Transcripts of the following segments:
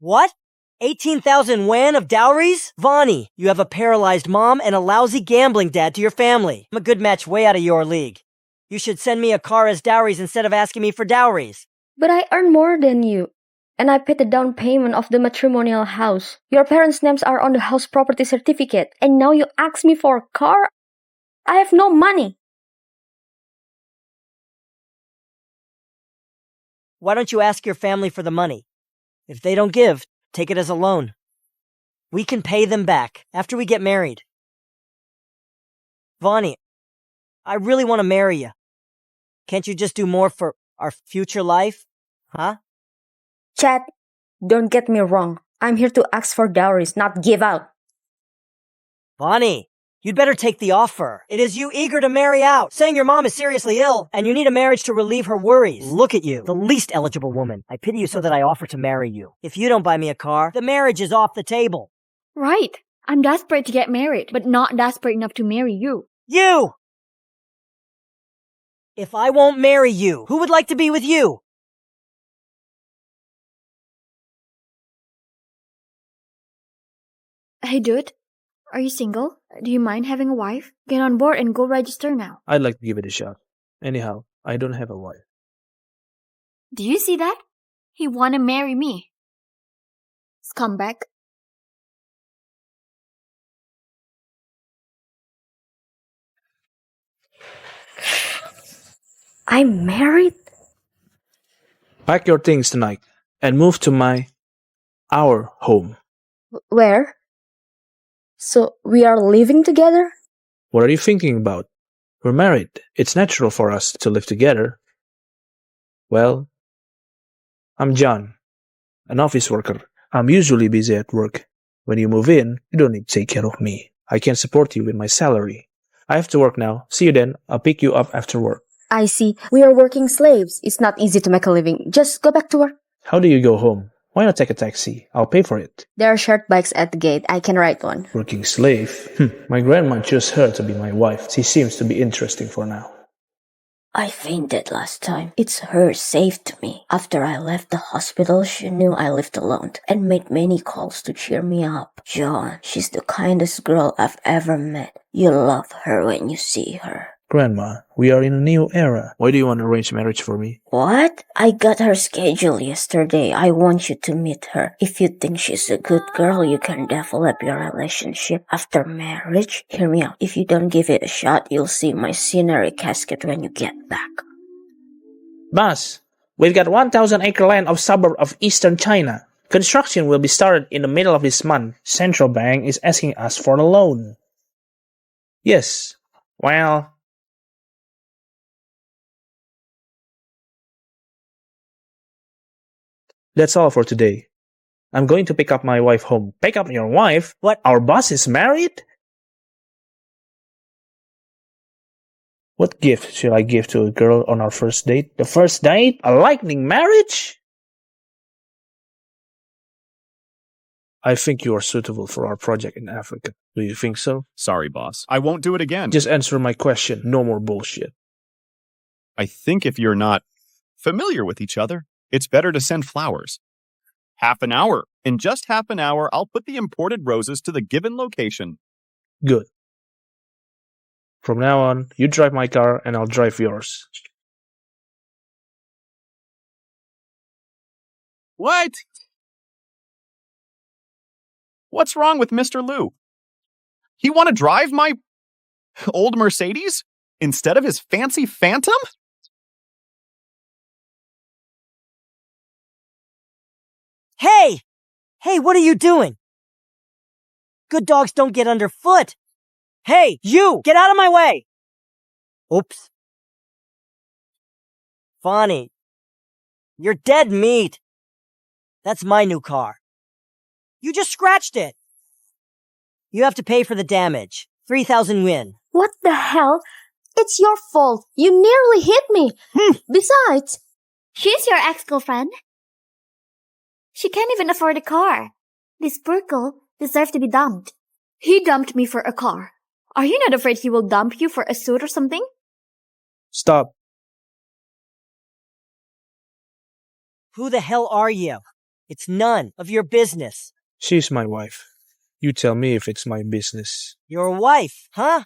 What? 18,000 yuan of dowries? Vonnie, you have a paralyzed mom and a lousy gambling dad to your family. I'm a good match way out of your league. You should send me a car as dowries instead of asking me for dowries. But I earn more than you. And I paid the down payment of the matrimonial house. Your parents' names are on the house property certificate. And now you ask me for a car? I have no money. Why don't you ask your family for the money? If they don't give, take it as a loan. We can pay them back after we get married. Vonnie, I really want to marry you. Can't you just do more for our future life? Huh? Chad, don't get me wrong. I'm here to ask for dowries, not give out. Vonnie, you'd better take the offer. It is you eager to marry out, saying your mom is seriously ill, and you need a marriage to relieve her worries. Look at you, the least eligible woman. I pity you so that I offer to marry you. If you don't buy me a car, the marriage is off the table. Right. I'm desperate to get married, but not desperate enough to marry you. You! If I won't marry you, who would like to be with you? Hey dude, are you single? Do you mind having a wife? Get on board and go register now. I'd like to give it a shot. Anyhow, I don't have a wife. Do you see that? He wanna marry me. Scumbag. I'm married? Pack your things tonight and move to our home. Where? So we are living together? What are you thinking about? We're married. It's natural for us to live together. Well, I'm John, an office worker. I'm usually busy at work. When you move in, you don't need to take care of me. I can support you with my salary. I have to work now. See you then. I'll pick you up after work. I see. We are working slaves. It's not easy to make a living. Just go back to work. How do you go home? Why not take a taxi? I'll pay for it. There are short bikes at the gate. I can ride one. Working slave? My grandma chose her to be my wife. She seems to be interesting for now. I fainted last time. It's her saved me. After I left the hospital, she knew I lived alone and made many calls to cheer me up. John, she's the kindest girl I've ever met. You'll love her when you see her. Grandma, we are in a new era. Why do you want to arrange marriage for me? What? I got her schedule yesterday. I want you to meet her. If you think she's a good girl, you can develop your relationship after marriage. Hear me out. If you don't give it a shot, you'll see my scenery casket when you get back. Boss, we've got 1,000-acre land of suburb of eastern China. Construction will be started in the middle of this month. Central Bank is asking us for a loan. Yes. Well... That's all for today. I'm going to pick up my wife home. Pick up your wife? What? Our boss is married? What gift should I give to a girl on our first date? The first date? A lightning marriage? I think you are suitable for our project in Africa. Do you think so? Sorry, boss. I won't do it again. Just answer my question. No more bullshit. I think if you're not familiar with each other, it's better to send flowers. Half an hour. In just half an hour, I'll put the imported roses to the given location. Good. From now on, you drive my car and I'll drive yours. What? What's wrong with Mr. Liu? He want to drive my old Mercedes instead of his fancy Phantom? Hey! Hey, what are you doing? Good dogs don't get underfoot. Hey, you! Get out of my way! Oops. Vonnie, you're dead meat. That's my new car. You just scratched it. You have to pay for the damage. 3,000 yuan. What the hell? It's your fault. You nearly hit me. Besides, She's your ex-girlfriend. She can't even afford a car. This poor girl deserves to be dumped. He dumped me for a car. Are you not afraid he will dump you for a suit or something? Stop. Who the hell are you? It's none of your business. She's my wife. You tell me if it's my business. Your wife, huh?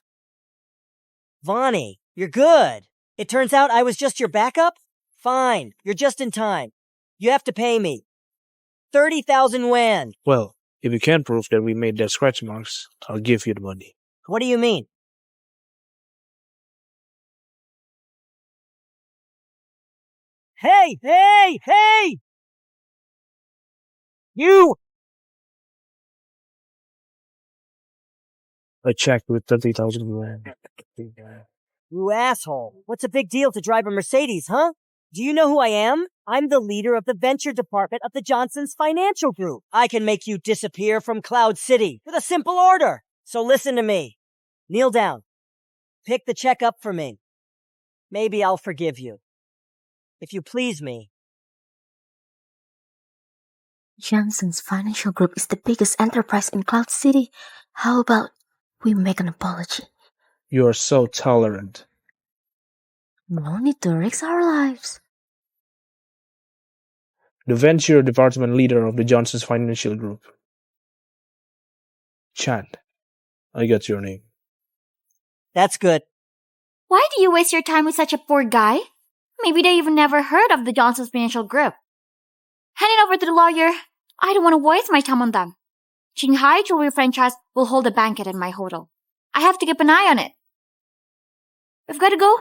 Vonnie, you're good. It turns out I was just your backup? Fine, you're just in time. You have to pay me 30,000 yuan. Well, if you can't prove that we made their scratch marks, I'll give you the money. What do you mean? Hey! You! A check with 30,000 yuan. You asshole. What's a big deal to drive a Mercedes, huh? Do you know who I am? I'm the leader of the venture department of the Johnson's Financial Group. I can make you disappear from Cloud City with a simple order. So listen to me. Kneel down. Pick the check up for me. Maybe I'll forgive you. If you please me. Johnson's Financial Group is the biggest enterprise in Cloud City. How about we make an apology? You are so tolerant. No need to risk our lives. The venture department leader of the Johnson's Financial Group. Chad, I got your name. That's good. Why do you waste your time with such a poor guy? Maybe they even never heard of the Johnson's Financial Group. Hand it over to the lawyer. I don't want to waste my time on them. Shanghai Jewelry Franchise will hold a banquet in my hotel. I have to keep an eye on it. We've got to go.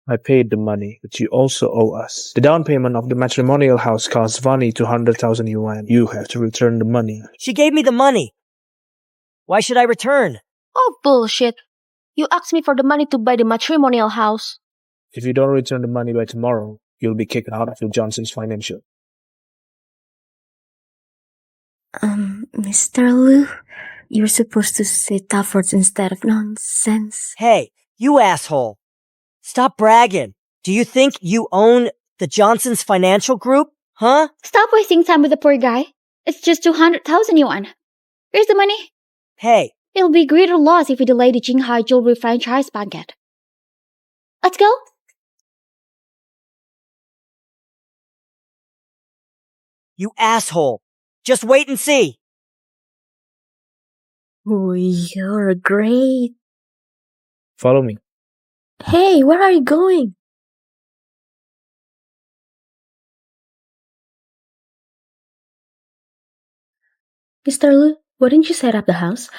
I paid the money, but you also owe us. The down payment of the matrimonial house costs Vonnie 200,000 yuan. You have to return the money. She gave me the money. Why should I return? Oh, bullshit. You asked me for the money to buy the matrimonial house. If you don't return the money by tomorrow, you'll be kicked out of the Johnson's Financial. Mr. Liu, you're supposed to say tough words instead of nonsense. Hey, you asshole. Stop bragging. Do you think you own the Johnson's Financial Group? Huh? Stop wasting time with the poor guy. It's just 200,000 yuan. Here's the money. Hey, It'll be greater loss if we delay the Shanghai Jewelry Franchise banquet. Let's go. you asshole. Just wait and see. Oh, you're great. Follow me. Hey, where are you going? Mr. Liu, why didn't you set up the house?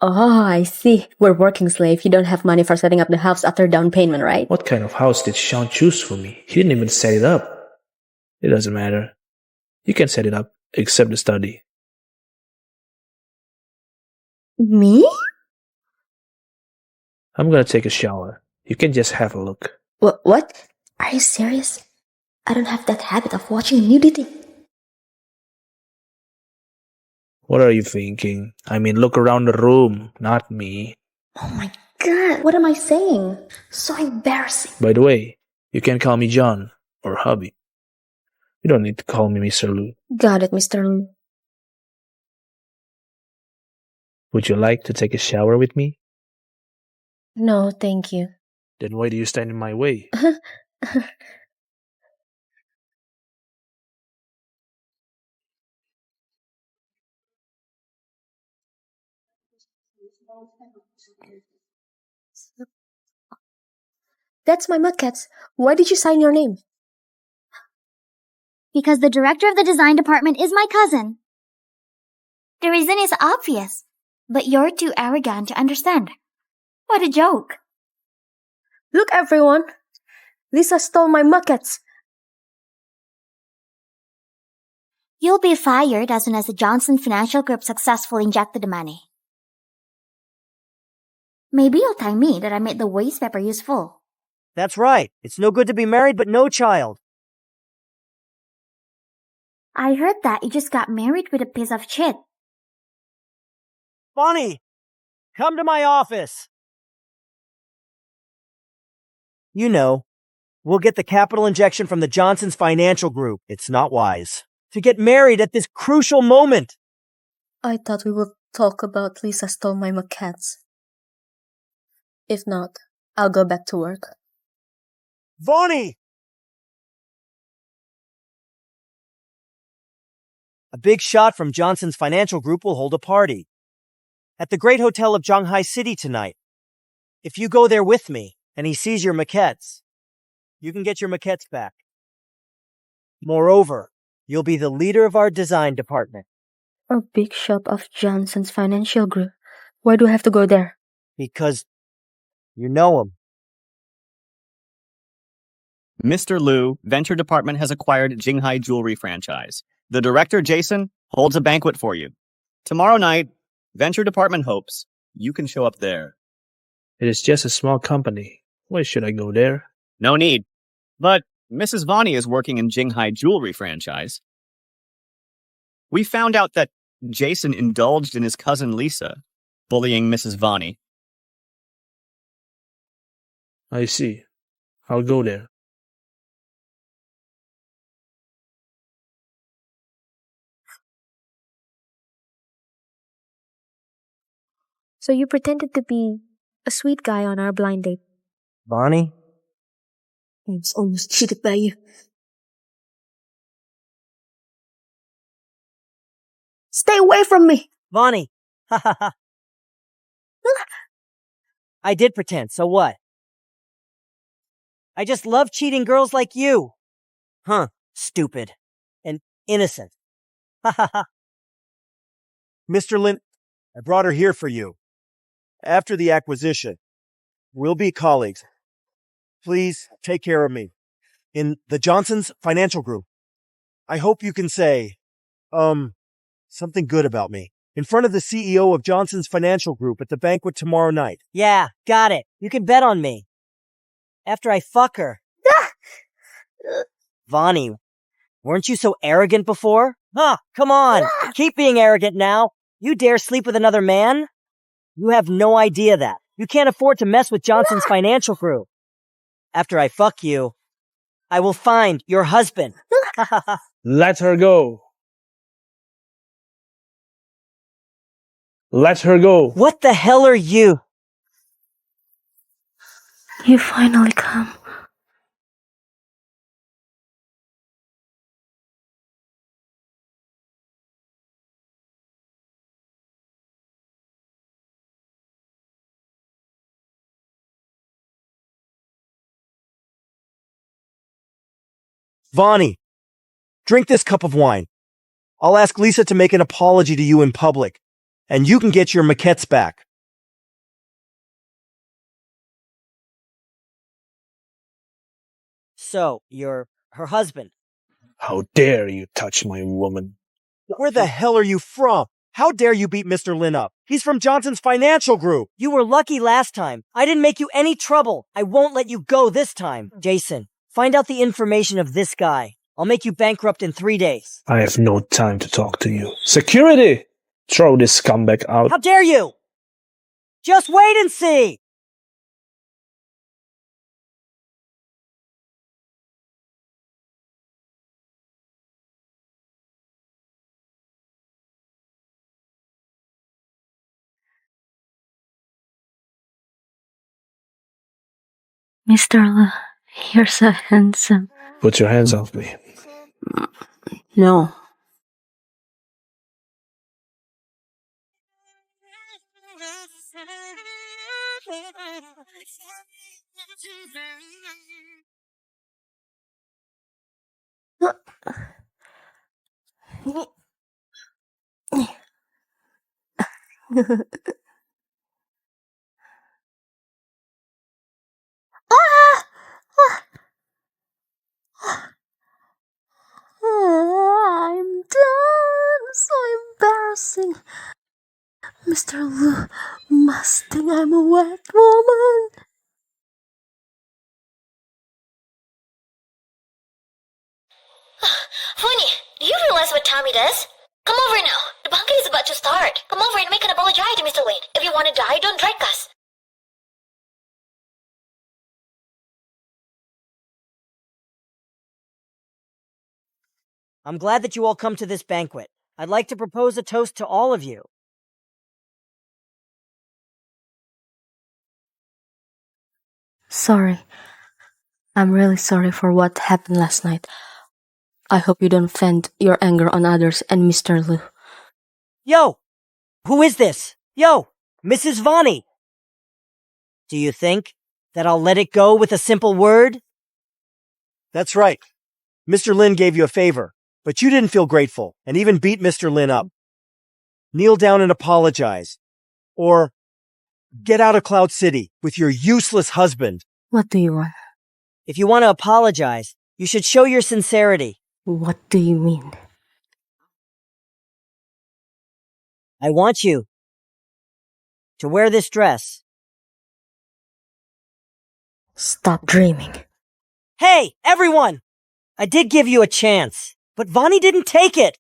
Oh, I see. We're working slave. You don't have money for setting up the house after down payment, right? What kind of house did Sean choose for me? He didn't even set it up. It doesn't matter. You can set it up, except the study. Me? I'm gonna take a shower. You can just have a look. What? Are you serious? I don't have that habit of watching nudity. What are you thinking? I mean, look around the room, not me. Oh my god, what am I saying? So embarrassing. By the way, you can call me John or hubby. You don't need to call me Mr. Liu. Got it, Mr. Liu. Would you like to take a shower with me? No, thank you. Then why do you stand in my way? That's my mudcats. Why did you sign your name? Because the director of the design department is my cousin. The reason is obvious, but you're too arrogant to understand. What a joke. Look, everyone. Lisa stole my mudcats. You'll be fired as soon as the Johnson Financial Group successfully injected the money. Maybe you'll thank me that I made the waste paper useful. That's right. It's no good to be married but no child. I heard that you just got married with a piece of shit. Vonnie, come to my office. You know, we'll get the capital injection from the Johnson's Financial Group. It's not wise to get married at this crucial moment. I thought we would talk about Lisa stole my mudcats. If not, I'll go back to work. Vonnie! A big shot from Johnson's Financial Group will hold a party at the Great Hotel of Shanghai City tonight. If you go there with me and he sees your maquettes, you can get your maquettes back. Moreover, you'll be the leader of our design department. A big shop of Johnson's Financial Group. Why do I have to go there? Because you know him. Mr. Liu, Venture Department has acquired Jinghai Jewelry franchise. The director, Jason, holds a banquet for you. Tomorrow night, Venture Department hopes you can show up there. It is just a small company. Why should I go there? No need. But Mrs. Vonnie is working in Jinghai Jewelry franchise. We found out that Jason indulged in his cousin Lisa, bullying Mrs. Vonnie. I see. I'll go there. So you pretended to be a sweet guy on our blind date. Vonnie? I was almost cheated by you. Stay away from me! Vonnie! Ha ha ha. I did pretend, so what? I just love cheating girls like you. Huh, stupid. And innocent. Ha ha ha. Mr. Lin, I brought her here for you. After the acquisition, we'll be colleagues. Please take care of me. In the Johnson's Financial Group. I hope you can say, something good about me. In front of the CEO of Johnson's Financial Group at the banquet tomorrow night. Yeah, got it. You can bet on me. After I fuck her. Vonnie, weren't you so arrogant before? Huh, come on. Keep being arrogant now. You dare sleep with another man? You have no idea that. You can't afford to mess with Johnson's Financial Group. After I fuck you, I will find your husband. Let her go. Let her go. What the hell are you? You finally come. Vonnie, drink this cup of wine. I'll ask Lisa to make an apology to you in public, and you can get your maquettes back. So, you're her husband. How dare you touch my woman? Where the hell are you from? How dare you beat Mr. Lin up? He's from Johnson's Financial Group. You were lucky last time. I didn't make you any trouble. I won't let you go this time. Jason, find out the information of this guy. I'll make you bankrupt in 3 days. I have no time to talk to you. Security! Throw this scumbag out. How dare you? Just wait and see! Mr. Liu, you're so handsome. Put your hands off me. No. I'm done. So embarrassing. Mr. Liu must think I'm a wet woman. Vonnie, do you realize what time it is? Come over now. The banquet is about to start. Come over and make an apology to Mr. Lin. If you want to die, don't drag us. I'm glad that you all come to this banquet. I'd like to propose a toast to all of you. Sorry. I'm really sorry for what happened last night. I hope you don't vent your anger on others and Mr. Lu. Yo! Who is this? Yo! Mrs. Vonnie! Do you think that I'll let it go with a simple word? That's right. Mr. Lin gave you a favor, but you didn't feel grateful and even beat Mr. Lin up. Kneel down and apologize. Or get out of Cloud City with your useless husband. What do you want? If you want to apologize, you should show your sincerity. What do you mean? I want you to wear this dress. Stop dreaming. Hey, everyone! I did give you a chance, but Vonnie didn't take it.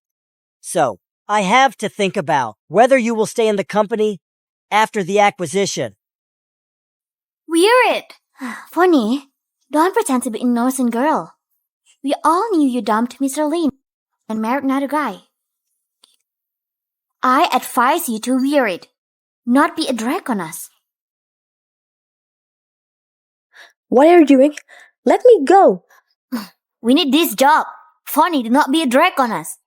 So, I have to think about whether you will stay in the company after the acquisition. Wear it! Vonnie, don't pretend to be an innocent girl. We all knew you dumped Mr. Lin and married another guy. I advise you to wear it, not be a drag on us. What are you doing? Let me go. We need this job. Vonnie, do not be a drag on us.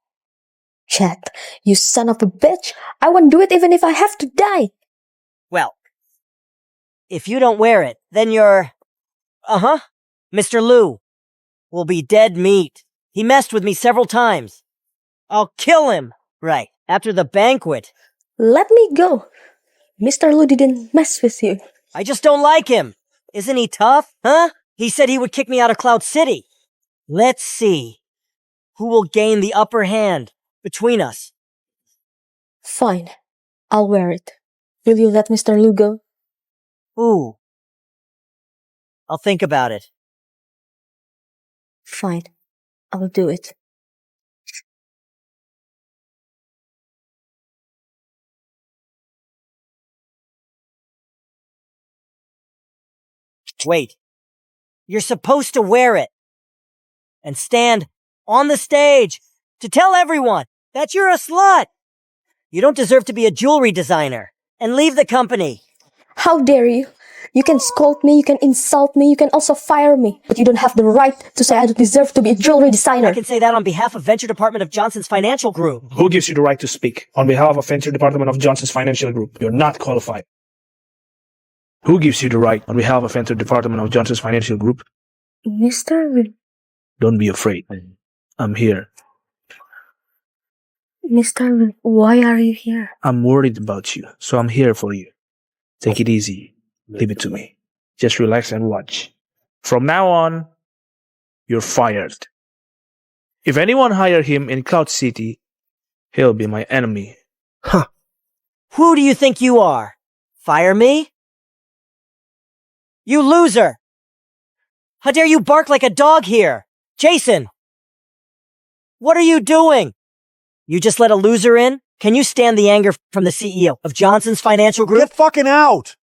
Chad, you son of a bitch. I won't do it even if I have to die. Well, if you don't wear it, then you're... Mr. Lu will be dead meat. He messed with me several times. I'll kill him. Right, after the banquet. Let me go. Mr. Lu didn't mess with you. I just don't like him. Isn't he tough, huh? He said he would kick me out of Cloud City. Let's see who will gain the upper hand between us. Fine. I'll wear it. Will you let Mr. Lu go? Ooh. I'll think about it. Fine. I'll do it. Wait. You're supposed to wear it. And stand on the stage to tell everyone that you're a slut. You don't deserve to be a jewelry designer. And leave the company. How dare you? You can scold me, you can insult me, you can also fire me. But you don't have the right to say I don't deserve to be a jewelry designer. I can say that on behalf of Venture Department of Johnson's Financial Group. Who gives you the right to speak? On behalf of Venture Department of Johnson's Financial Group, you're not qualified. Who gives you the right on behalf of Venture Department of Johnson's Financial Group? Mr. Lu. Don't be afraid. I'm here. Mr. Lu, why are you here? I'm worried about you, so I'm here for you. Take it easy. Leave it to me. Just relax and watch. From now on, you're fired. If anyone hire him in Cloud City, he'll be my enemy. Huh. Who do you think you are? Fire me? You loser! How dare you bark like a dog here? Jason! What are you doing? You just let a loser in? Can you stand the anger from the CEO of Johnson's Financial Group? Get fucking out!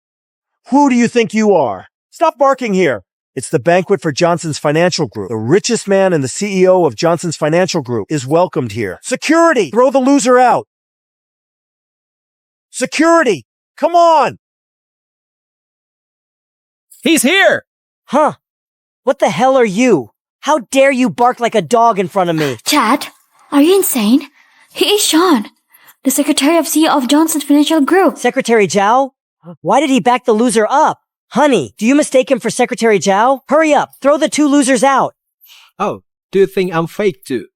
Who do you think you are? Stop barking here. It's the banquet for Johnson's Financial Group. The richest man and the CEO of Johnson's Financial Group is welcomed here. Security! Throw the loser out! Security! Come on! He's here! Huh? What the hell are you? How dare you bark like a dog in front of me? Chad, are you insane? He is Sean, the secretary of CEO of Johnson's Financial Group. Secretary Zhao? Why did he back the loser up? Honey, do you mistake him for Secretary Zhao? Hurry up, throw the two losers out. Oh, do you think I'm fake too?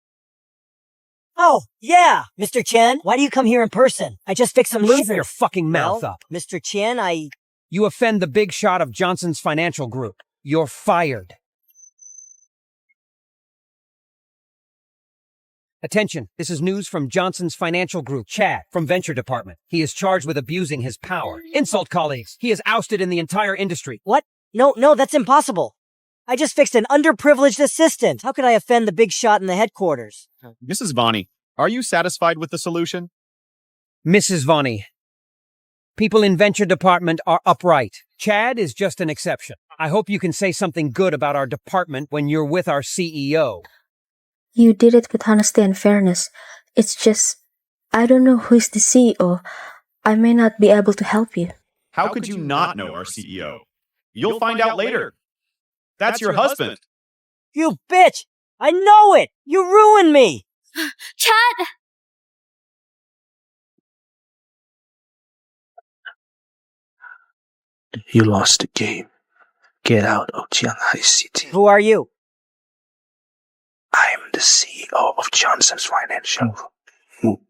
Oh, yeah, Mr. Chen, why do you come here in person? I just fixed some losers. Shut your fucking mouth up. Mr. Chen, You offend the big shot of Johnson's Financial Group. You're fired. Attention, this is news from Johnson's Financial Group. Chad, from Venture Department. He is charged with abusing his power. Insult colleagues. He is ousted in the entire industry. What? No, that's impossible. I just fixed an underprivileged assistant. How could I offend the big shot in the headquarters? Mrs. Vonnie, are you satisfied with the solution? Mrs. Vonnie, people in Venture Department are upright. Chad is just an exception. I hope you can say something good about our department when you're with our CEO. You did it with honesty and fairness. It's just, I don't know who is the CEO. I may not be able to help you. How could you not know our CEO? You'll find out later. That's your husband. You bitch! I know it! You ruined me! Chad! You lost the game. Get out of Shanghai City. Who are you? I'm the CEO of Johnson's Financial.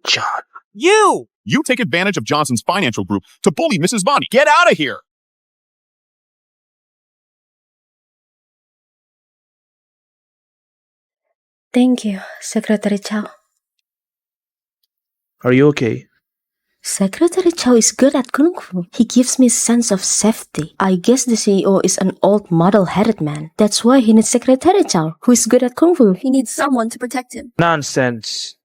John. You! You take advantage of Johnson's Financial Group to bully Mrs. Vonnie. Get out of here! Thank you, Secretary Chow. Are you okay? Secretary Chow is good at Kung Fu. He gives me a sense of safety. I guess the CEO is an old model-headed man. That's why he needs Secretary Chow, who is good at Kung Fu. He needs someone to protect him. Nonsense.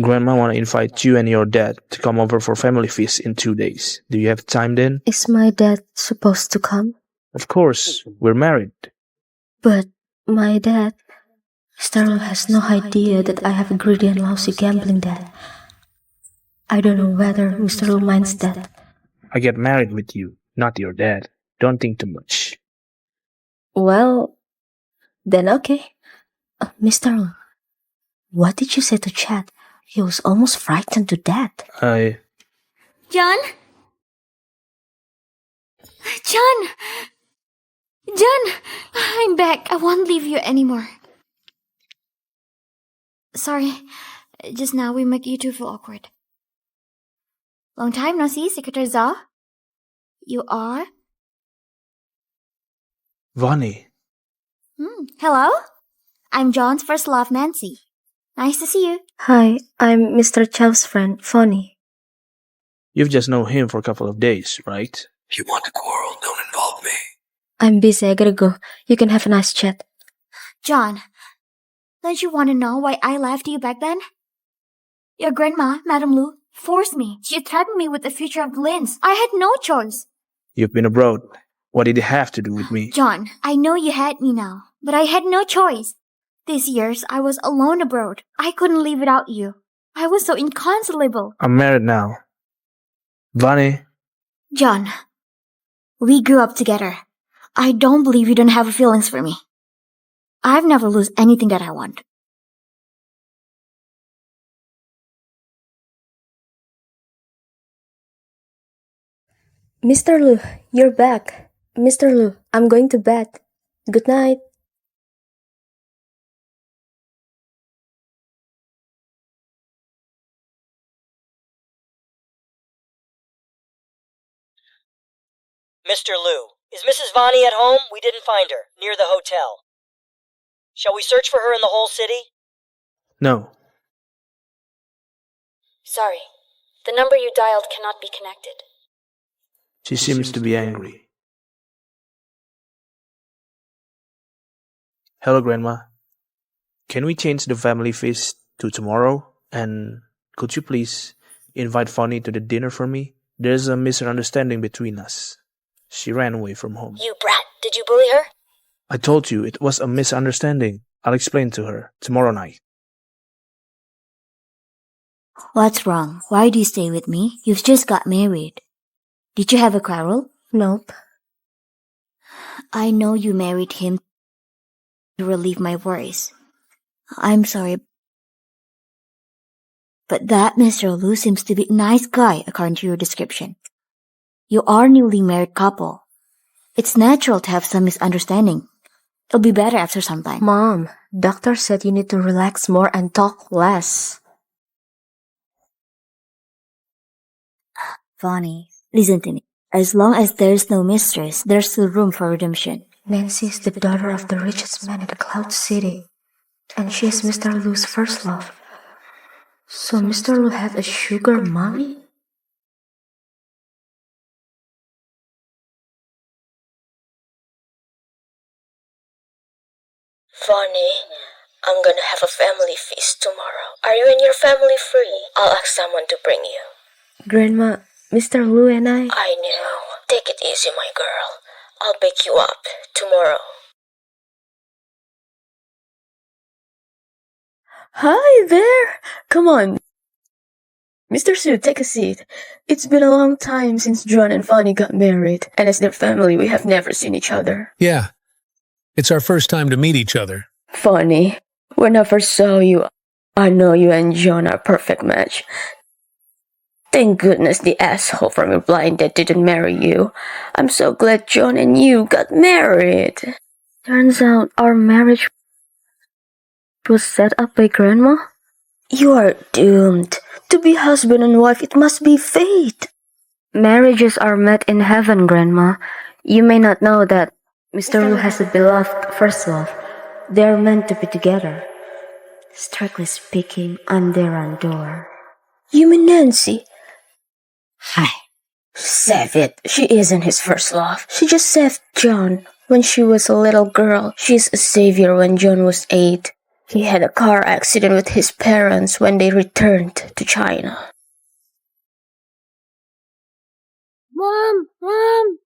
Grandma want to invite you and your dad to come over for family feast in 2 days. Do you have time then? Is my dad supposed to come? Of course, we're married. But my dad... Mr. Lu has no idea that I have a greedy and lousy gambling dad. I don't know whether Mr. Lu minds that. I get married with you, not your dad. Don't think too much. Well, then okay. Mr. Lu, what did you say to Chad? He was almost frightened to death. John? John! John! I'm back. I won't leave you anymore. Sorry. Just now we make you two feel awkward. Long time no see, Secretary Zhao. You are? Vonnie. Hello? I'm John's first love, Nancy. Nice to see you. Hi, I'm Mr. Chow's friend, Vonnie. You've just known him for a couple of days, right? If you want to quarrel, don't involve me. I'm busy, I gotta go. You can have a nice chat. John, don't you want to know why I left you back then? Your grandma, Madame Lu, forced me. She threatened me with the future of the Lins. I had no choice. You've been abroad. What did it have to do with me? John, I know you had me now, but I had no choice. These years, I was alone abroad. I couldn't live without you. I was so inconsolable. I'm married now. Vonnie. John, we grew up together. I don't believe you don't have feelings for me. I've never lost anything that I want. Mr. Lu, you're back. Mr. Lu, I'm going to bed. Good night. Mr. Lu, is Mrs. Vonnie at home? We didn't find her, near the hotel. Shall we search for her in the whole city? No. Sorry. The number you dialed cannot be connected. She seems to be angry. Hello, Grandma. Can we change the family feast to tomorrow? And could you please invite Vonnie to the dinner for me? There's a misunderstanding between us. She ran away from home. You brat, did you bully her? I told you it was a misunderstanding. I'll explain to her tomorrow night. What's wrong? Why do you stay with me? You've just got married. Did you have a quarrel? Nope. I know you married him to relieve my worries. I'm sorry. But that Mr. Lu seems to be a nice guy according to your description. You are a newly married couple. It's natural to have some misunderstanding. It'll be better after some time. Mom, doctor said you need to relax more and talk less. Vonnie, listen to me. As long as there's no mistress, there's still room for redemption. Nancy is the daughter of the richest man in the Cloud City, and she is Mr. Lu's first love. So Mr. Lu had a sugar mommy? Vonnie, I'm gonna have a family feast tomorrow. Are you and your family free? I'll ask someone to bring you. Grandma, Mr. Lu and I know. Take it easy, my girl. I'll pick you up tomorrow. Hi there! Come on. Mr. Su, take a seat. It's been a long time since John and Vonnie got married, and as their family, we have never seen each other. Yeah. It's our first time to meet each other. Funny. When I first saw you, I know you and John are a perfect match. Thank goodness the asshole from your blind date didn't marry you. I'm so glad John and you got married. Turns out our marriage was set up by Grandma. You are doomed. To be husband and wife, it must be fate. Marriages are met in heaven, Grandma. You may not know that Mr. Lu has a beloved first love. They are meant to be together. Strictly speaking, I'm their door. You mean Nancy? Save it. She isn't his first love. She just saved John when she was a little girl. She's a savior when John was 8. He had a car accident with his parents when they returned to China. Mom! Mom!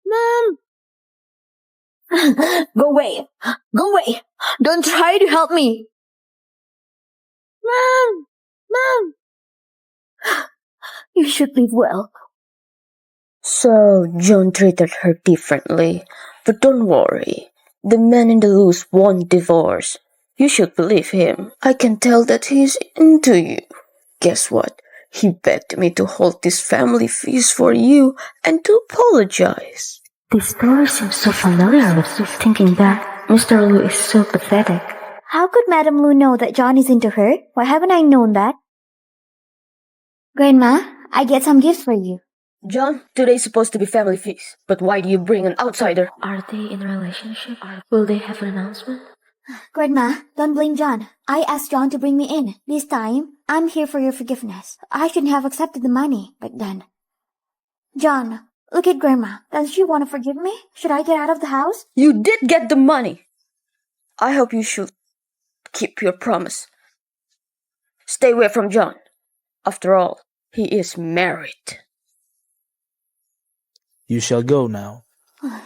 Mom! Go away! Go away! Don't try to help me! Mom! Mom! You should live well. So, John treated her differently. But don't worry. The man in the loose won't divorce. You should believe him. I can tell that he's into you. Guess what? He begged me to hold this family feast for you and to apologize. This story seems so familiar. Thinking back, Mr. Lu is so pathetic. How could Madame Lu know that John is into her? Why haven't I known that? Grandma, I get some gifts for you. John, today's supposed to be family feast. But why do you bring an outsider? Are they in a relationship? Will they have an announcement? Grandma, don't blame John. I asked John to bring me in. This time, I'm here for your forgiveness. I shouldn't have accepted the money back then. John, look at Grandma. Does she want to forgive me? Should I get out of the house? You did get the money. I hope you should keep your promise. Stay away from John. After all, he is married. You shall go now.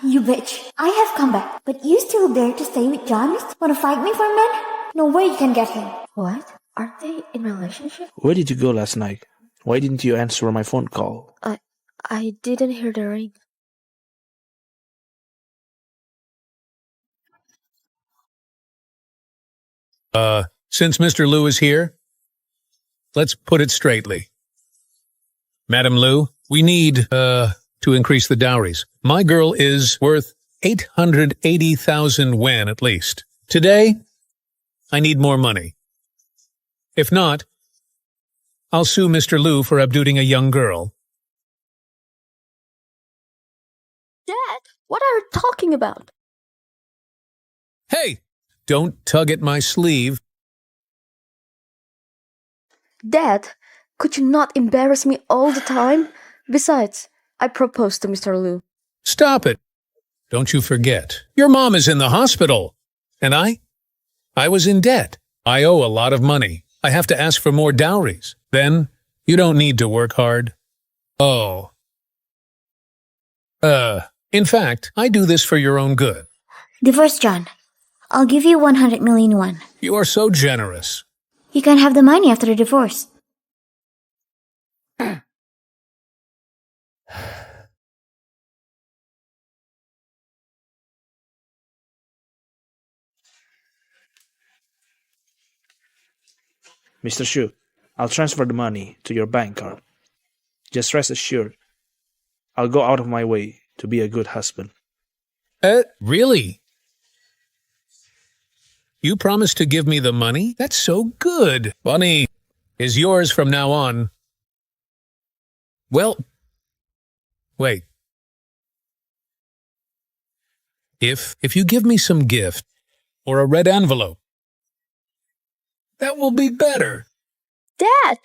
You bitch. I have come back, but you still dare to stay with John? Want to fight me for men? No way you can get him. What? Are they in a relationship? Where did you go last night? Why didn't you answer my phone call? I didn't hear the ring. Since Mr. Lu is here, let's put it straightly. Madam Lu, we need, to increase the dowries. My girl is worth 880,000 yen at least. Today, I need more money. If not, I'll sue Mr. Lu for abducting a young girl. Dad, what are you talking about? Hey, don't tug at my sleeve. Dad, could you not embarrass me all the time? Besides, I proposed to Mr. Lu. Stop it. Don't you forget. Your mom is in the hospital. And I was in debt. I owe a lot of money. I have to ask for more dowries. Then, you don't need to work hard. Oh. In fact, I do this for your own good. Divorce John. I'll give you 100 million won. You are so generous. You can have the money after the divorce. Mr. Shu, I'll transfer the money to your bank card. Just rest assured, I'll go out of my way to be a good husband. Really? You promised to give me the money? That's so good. Vonnie is yours from now on. Well, wait. If you give me some gift or a red envelope, that will be better. Dad!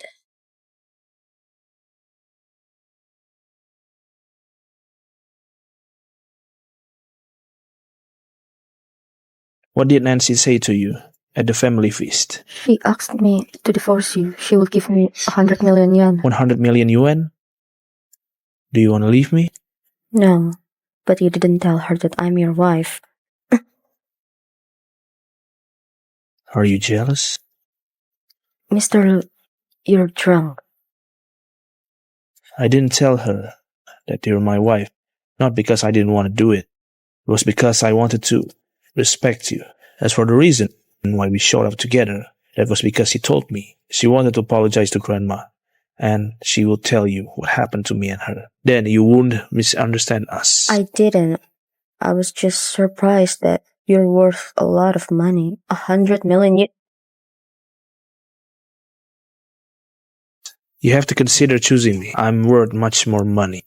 What did Nancy say to you at the family feast? She asked me to divorce you. She will give me 100 million yen. 100 million yuan? Do you want to leave me? No, but you didn't tell her that I'm your wife. Are you jealous? Mr. Lu, you're drunk. I didn't tell her that you're my wife, not because I didn't want to do it. It was because I wanted to respect you As for the reason why we showed up together, that was because she told me she wanted to apologize to Grandma, and she will tell you what happened to me and her. Then you won't misunderstand us. I didn't. I was just surprised that you're worth a lot of money. 100 million. You have to consider choosing me. I'm worth much more money.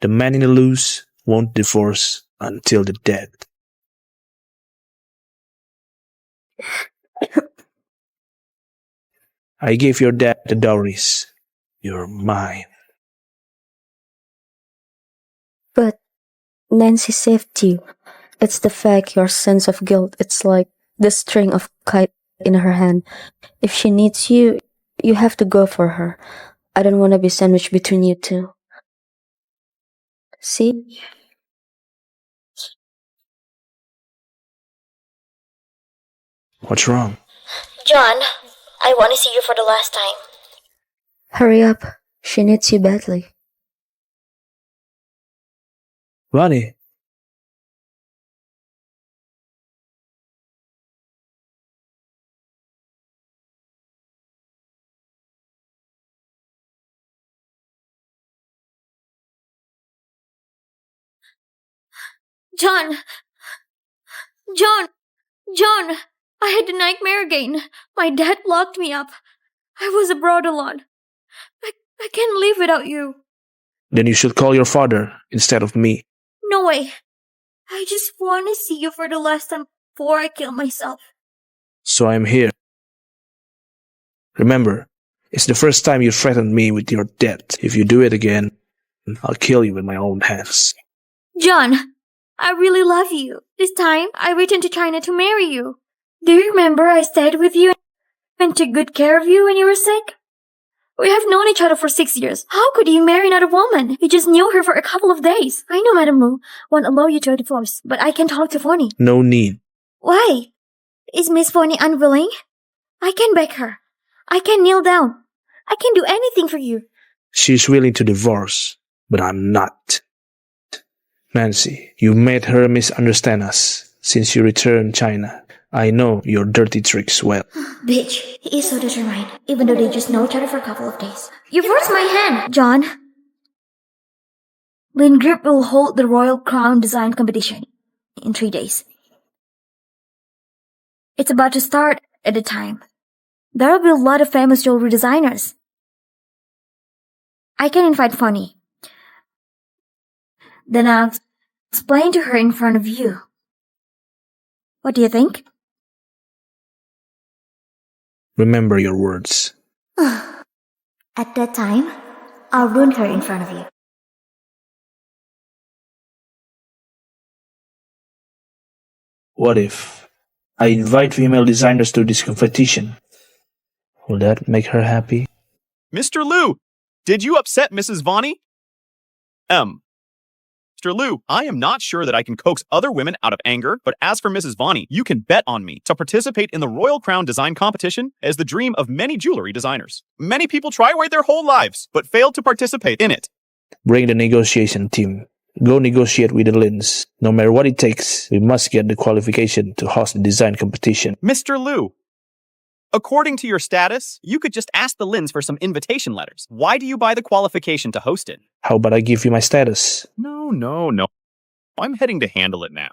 The man in the loose won't divorce until the death. I gave your dad the dowries. You're mine. But Nancy saved you. It's the fact, your sense of guilt. It's like the string of kite in her hand. If she needs you, you have to go for her. I don't want to be sandwiched between you two. See? What's wrong? John, I want to see you for the last time. Hurry up. She needs you badly. Vonnie. John! John! John! I had a nightmare again. My dad locked me up. I was abroad a lot. I can't live without you. Then you should call your father instead of me. No way. I just want to see you for the last time before I kill myself. So I'm here. Remember, it's the first time you threatened me with your death. If you do it again, I'll kill you with my own hands. John, I really love you. This time, I returned to China to marry you. Do you remember I stayed with you and took good care of you when you were sick? We have known each other for 6 years. How could you marry another woman? You just knew her for a couple of days. I know Madam Wu won't allow you to a divorce, but I can talk to Vonnie. No need. Why? Is Miss Vonnie unwilling? I can beg her. I can kneel down. I can do anything for you. She's willing to divorce, but I'm not. Nancy, you made her misunderstand us since you returned China. I know your dirty tricks well. Bitch, he is so determined, even though they just know each other for a couple of days. You forced my hand, John. Lin Group will hold the Royal Crown Design Competition in 3 days. It's about to start at the time. There will be a lot of famous jewelry designers. I can invite Vonnie. Then I'll explain to her in front of you. What do you think? Remember your words. At that time, I'll ruin her in front of you. What if I invite female designers to this competition? Will that make her happy? Mr. Liu, did you upset Mrs. Vonnie? Mr. Liu, I am not sure that I can coax other women out of anger, but as for Mrs. Vonnie, you can bet on me to participate in the Royal Crown Design Competition as the dream of many jewelry designers. Many people try away their whole lives, but fail to participate in it. Bring the negotiation team. Go negotiate with the Lins. No matter what it takes, we must get the qualification to host the design competition. Mr. Liu, according to your status, you could just ask the Lins for some invitation letters. Why do you buy the qualification to host it? How about I give you my status? No. I'm heading to handle it now.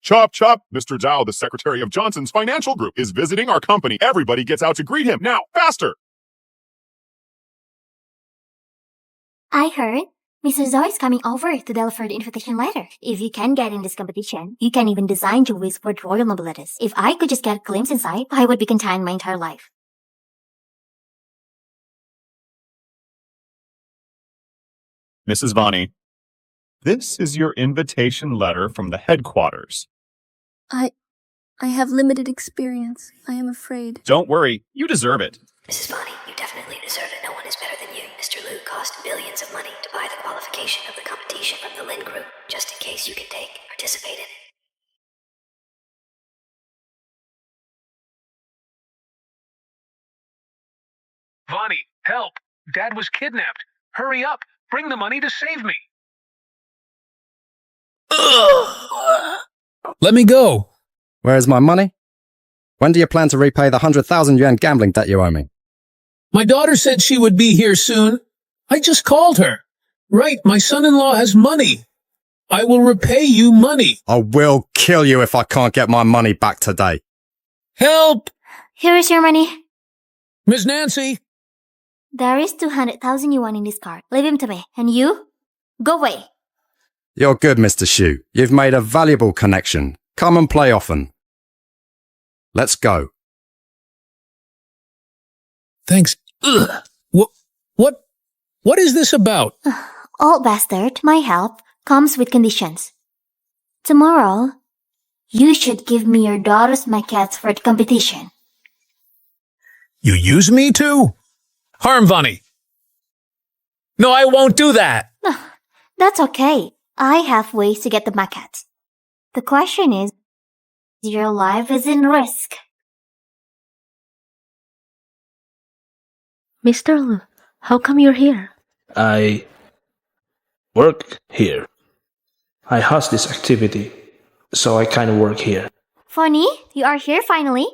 Chop, chop. Mr. Zhao, the secretary of Johnson's Financial Group, is visiting our company. Everybody gets out to greet him. Now, faster! I heard Mr. Zhao is coming over to deliver the invitation letter. If you can get in this competition, you can even design jewelries for the royal nobilities. If I could just get a glimpse inside, I would be content my entire life. Mrs. Vonnie, this is your invitation letter from the headquarters. I have limited experience. I am afraid. Don't worry, you deserve it. Mrs. Vonnie, you definitely deserve it. No one is better than you. Mr. Liu cost billions of money to buy the qualification of the competition from the Lin Group, just in case you can participate in it. Vonnie, help! Dad was kidnapped. Hurry up! Bring the money to save me! Let me go. Where's my money? When do you plan to repay the 100,000 yuan gambling debt you owe me? My daughter said she would be here soon. I just called her. Right, my son-in-law has money. I will repay you money. I will kill you if I can't get my money back today. Help! Here is your money. Miss Nancy. There is 200,000 yuan in this card. Leave him to me. And you? Go away. You're good, Mr. Xu. You've made a valuable connection. Come and play often. Let's go. Thanks. Ugh. What is this about? Old bastard, my help comes with conditions. Tomorrow, you should give me your daughter's maquettes for the competition. You use me to? Harm Vonnie. No, I won't do that. That's okay. I have ways to get the maquettes. The question is, your life is in risk. Mr. Lu, how come you're here? I work here. I host this activity, so I kind of work here. Vonnie, you are here finally.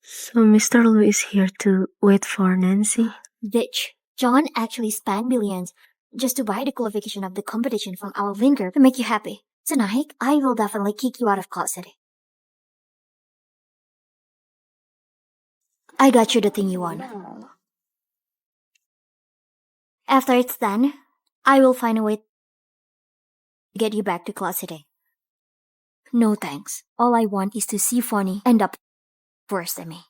So Mr. Lu is here to wait for Nancy? Bitch, John actually spent billions just to buy the qualification of the competition from our linker to make you happy. Tonight, I will definitely kick you out of Cloud City. I got you the thing you want. After it's done, I will find a way to get you back to Cloud City. No thanks. All I want is to see Vonnie end up worse than me.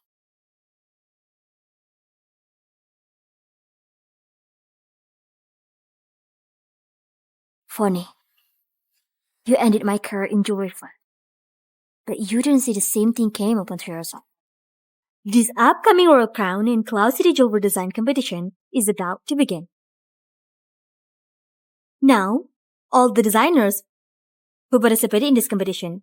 Vonnie, you ended my career in jewelry firm. But you didn't see the same thing came upon to yourself. This upcoming Royal Crown in Cloud City Jewelry Design Competition is about to begin. Now, all the designers who participated in this competition,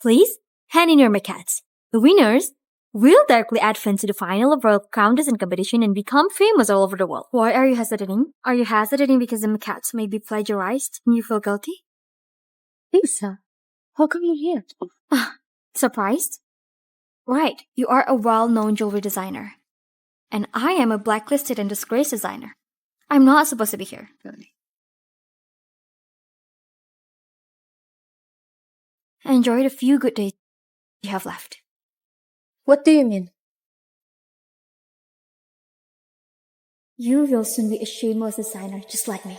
please hand in your maquettes. The winners will directly advance to the final of Royal Crown Design Competition and become famous all over the world. Why are you hesitating? Are you hesitating because the maquettes may be plagiarized and you feel guilty? Lisa, how come you're here? Surprised? Right, you are a well-known jewelry designer. And I am a blacklisted and disgraced designer. I'm not supposed to be here. Enjoy the few good days you have left. What do you mean? You will soon be a shameless designer just like me.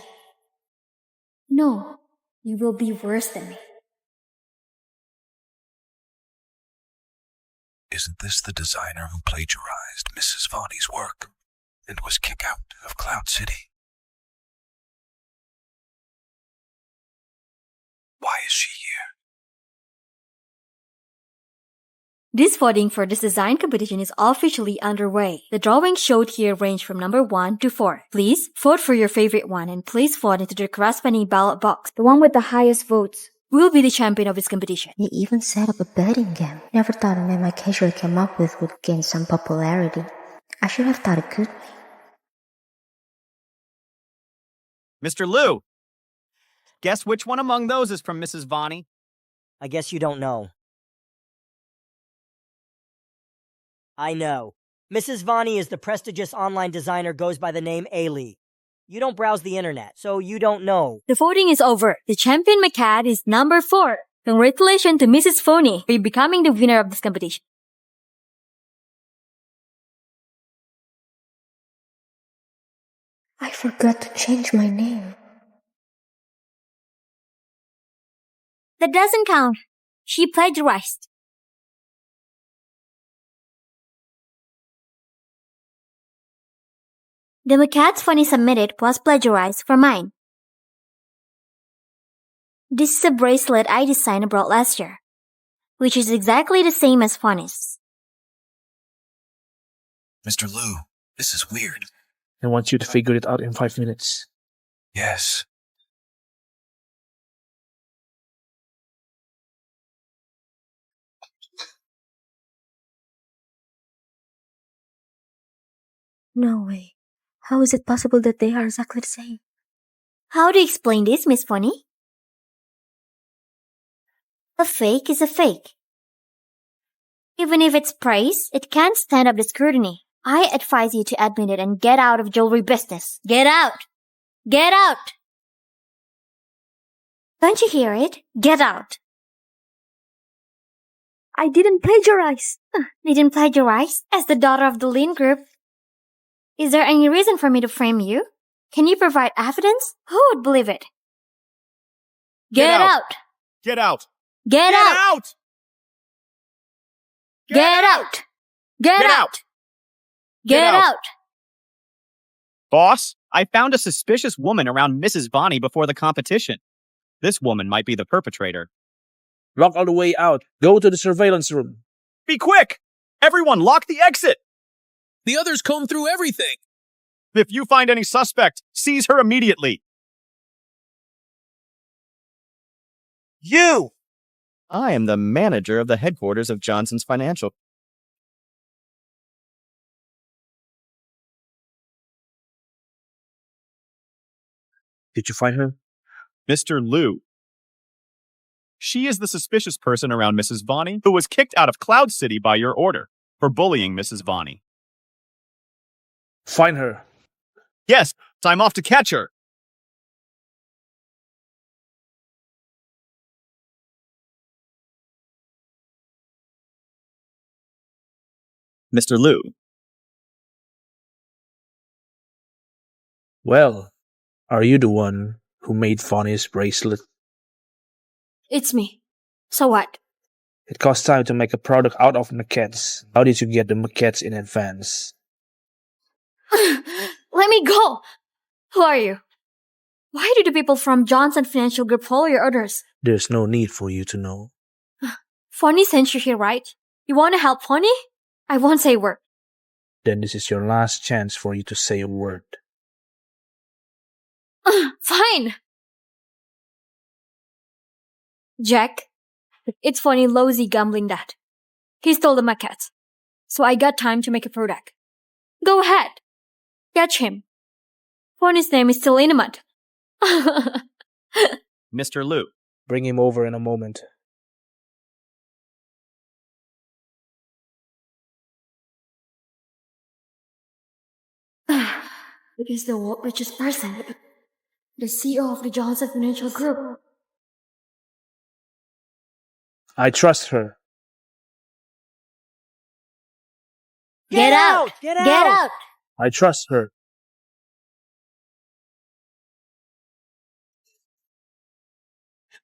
No, you will be worse than me. Isn't this the designer who plagiarized Mrs. Vonnie's work and was kicked out of Cloud City? Why is she here? This voting for this design competition is officially underway. The drawings showed here range from number 1 to 4. Please vote for your favorite one and please vote into the corresponding ballot box. The one with the highest votes will be the champion of this competition. He even set up a betting game. Never thought a name I casually came up with would gain some popularity. I should have thought it could. Mr. Liu, guess which one among those is from Mrs. Vonnie? I guess you don't know. I know. Mrs. Vonnie is the prestigious online designer goes by the name Ailey. You don't browse the internet, so you don't know. The voting is over. The champion maquette is number 4. Congratulations to Mrs. Vonnie for becoming the winner of this competition. I forgot to change my name. That doesn't count. She plagiarized. The maquettes Vonnie submitted was plagiarized from mine. This is a bracelet I designed abroad last year, which is exactly the same as Vonnie's. Mr. Liu, this is weird. I want you to figure it out in 5 minutes. Yes. No way. How is it possible that they are exactly the same? How do you explain this, Miss Vonnie? A fake is a fake. Even if it's praise, it can't stand up the scrutiny. I advise you to admit it and get out of jewelry business. Get out! Get out! Don't you hear it? Get out! I didn't plagiarize. Didn't plagiarize? As the daughter of the Lin Group. Is there any reason for me to frame you? Can you provide evidence? Who would believe it? Get out! Get out! Get out! Get out! Get out! Get out! Boss, I found a suspicious woman around Mrs. Vonnie before the competition. This woman might be the perpetrator. Lock all the way out. Go to the surveillance room. Be quick! Everyone, lock the exit! The others comb through everything. If you find any suspect, seize her immediately. You! I am the manager of the headquarters of Johnson's Financial. Did you find her? Mr. Liu. She is the suspicious person around Mrs. Vonnie who was kicked out of Cloud City by your order for bullying Mrs. Vonnie. Find her. Yes, I'm off to catch her. Mr. Liu. Well, are you the one who made Vonnie's bracelet? It's me. So what? It costs time to make a product out of maquettes. How did you get the maquettes in advance? Let me go! Who are you? Why do the people from Johnson Financial Group follow your orders? There's no need for you to know. Vonnie sent you here, right? You want to help Vonnie? I won't say a word. Then this is your last chance for you to say a word. Fine! Jack, it's Vonnie Lousy gambling that. He stole the maquettes. So I got time to make a product. Go ahead. Catch him. Vonnie's name is still in the mud. Mr. Liu. Bring him over in a moment. It is the world's richest person. The CEO of the Johnson Financial Group. I trust her. Get out! Get out! I trust her.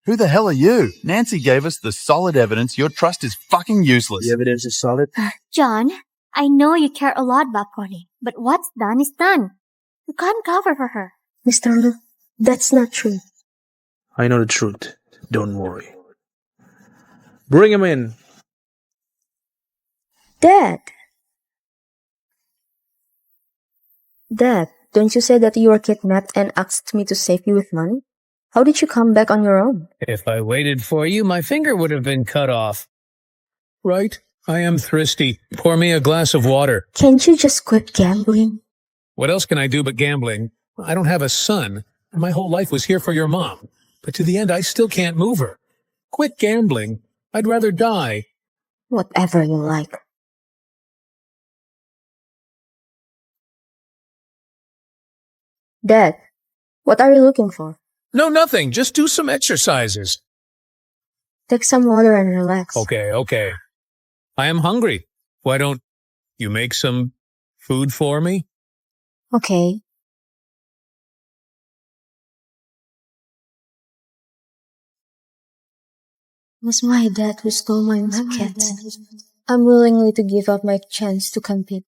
Who the hell are you? Nancy gave us the solid evidence your trust is fucking useless. The evidence is solid. John, I know you care a lot about Vonnie, but what's done is done. You can't cover for her. Mr. Liu, that's not true. I know the truth. Don't worry. Bring him in. Dad! Dad, don't you say that you were kidnapped and asked me to save you with money? How did you come back on your own? If I waited for you, my finger would have been cut off. Right? I am thirsty. Pour me a glass of water. Can't you just quit gambling? What else can I do but gambling? I don't have a son. My whole life was here for your mom. But to the end, I still can't move her. Quit gambling. I'd rather die. Whatever you like. Dad, what are you looking for? No, nothing. Just do some exercises. Take some water and relax. Okay. I am hungry. Why don't you make some food for me? Okay. It was my dad who stole my maquettes. I'm willingly to give up my chance to compete.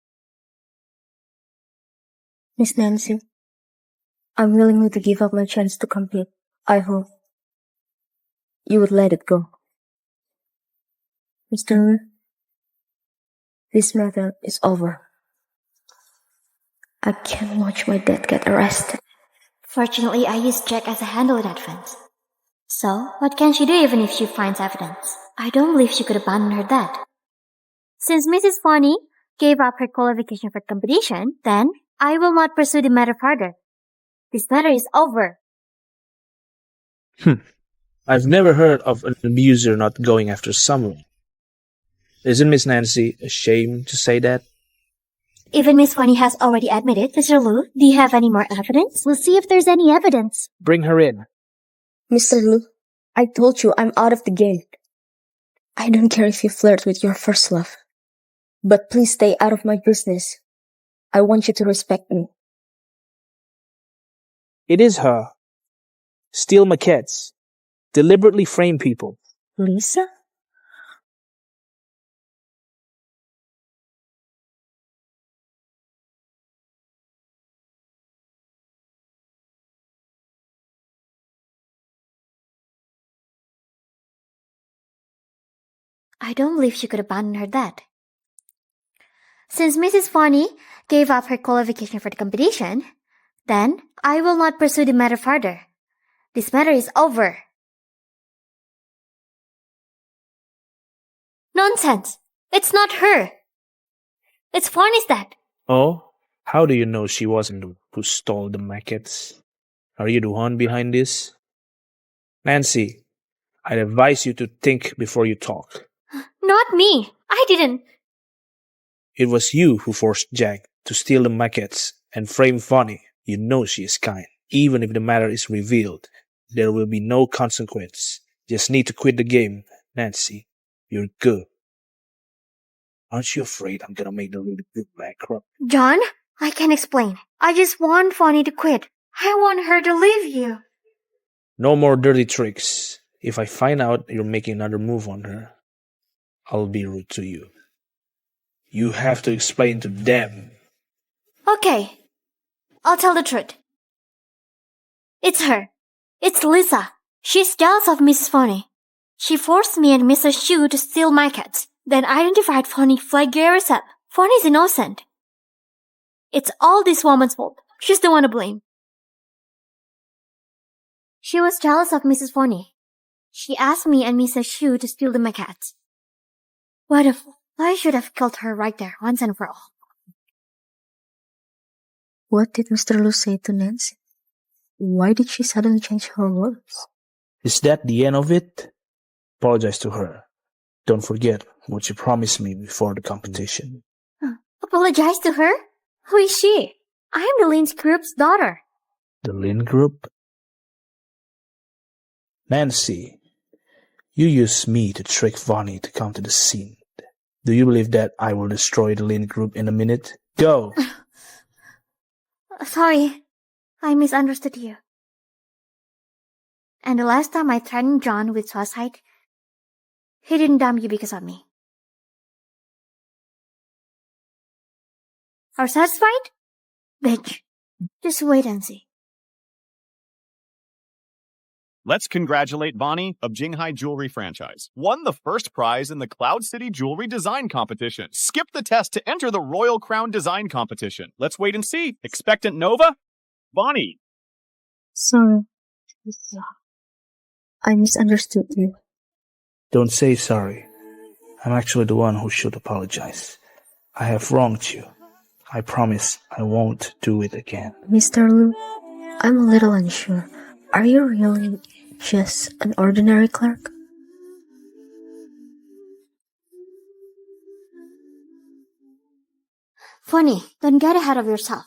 Miss Nancy, I'm willingly to give up my chance to compete. I hope you would let it go. Mr. Liu, this matter is over. I can't watch my dad get arrested. Fortunately, I used Jack as a handle in advance. So, what can she do even if she finds evidence? I don't believe she could abandon her dad. Since Mrs. Vonnie gave up her qualification for competition, then I will not pursue the matter further. This matter is over. I've never heard of an abuser not going after someone. Isn't Miss Nancy ashamed to say that? Even Miss Vonnie has already admitted. Mr. Lu, do you have any more evidence? We'll see if there's any evidence. Bring her in. Mr. Lu, I told you I'm out of the game. I don't care if you flirt with your first love. But please stay out of my business. I want you to respect me. It is her. Steal maquettes. Deliberately frame people. Lisa? I don't believe she could abandon her dad. Since Mrs. Vonnie gave up her qualification for the competition, then I will not pursue the matter further. This matter is over. Nonsense! It's not her! It's Vonnie's dad! Oh? How do you know she wasn't the one who stole the maquettes? Are you the one behind this? Nancy, I'd advise you to think before you talk. Not me! I didn't! It was you who forced Jack to steal the maquettes and frame Vonnie. You know she is kind. Even if the matter is revealed, there will be no consequence. Just need to quit the game, Nancy. You're good. Aren't you afraid I'm gonna make the really good bankrupt? John, I can explain. I just want Vonnie to quit. I want her to leave you. No more dirty tricks. If I find out you're making another move on her, I'll be rude to you. You have to explain to them. Okay. I'll tell the truth. It's her. It's Lisa. She's jealous of Mrs. Vonnie. She forced me and Mr. Xu to steal my cats, then identified Vonnie flagrantly up. Vonnie's innocent. It's all this woman's fault. She's the one to blame. She was jealous of Mrs. Vonnie. She asked me and Mr. Xu to steal the maquettes. What a fool. I should have killed her right there, once and for all. What did Mr. Lu say to Nancy? Why did she suddenly change her words? Is that the end of it? Apologize to her. Don't forget what you promised me before the competition. Apologize to her? Who is she? I am the Lin's group's daughter. The Lin Group? Nancy, you used me to trick Vonnie to come to the scene. Do you believe that I will destroy the Lin Group in a minute? Go! Sorry, I misunderstood you. And the last time I threatened John with suicide, he didn't dump you because of me. Are satisfied? Bitch, just wait and see. Let's congratulate Vonnie of Jinghai Jewelry franchise. Won the first prize in the Cloud City Jewelry Design Competition. Skip the test to enter the Royal Crown Design Competition. Let's wait and see. Expectant Nova? Vonnie. Sorry. I misunderstood you. Don't say sorry. I'm actually the one who should apologize. I have wronged you. I promise I won't do it again. Mr. Lu, I'm a little unsure. Are you really just an ordinary clerk? Vonnie, don't get ahead of yourself.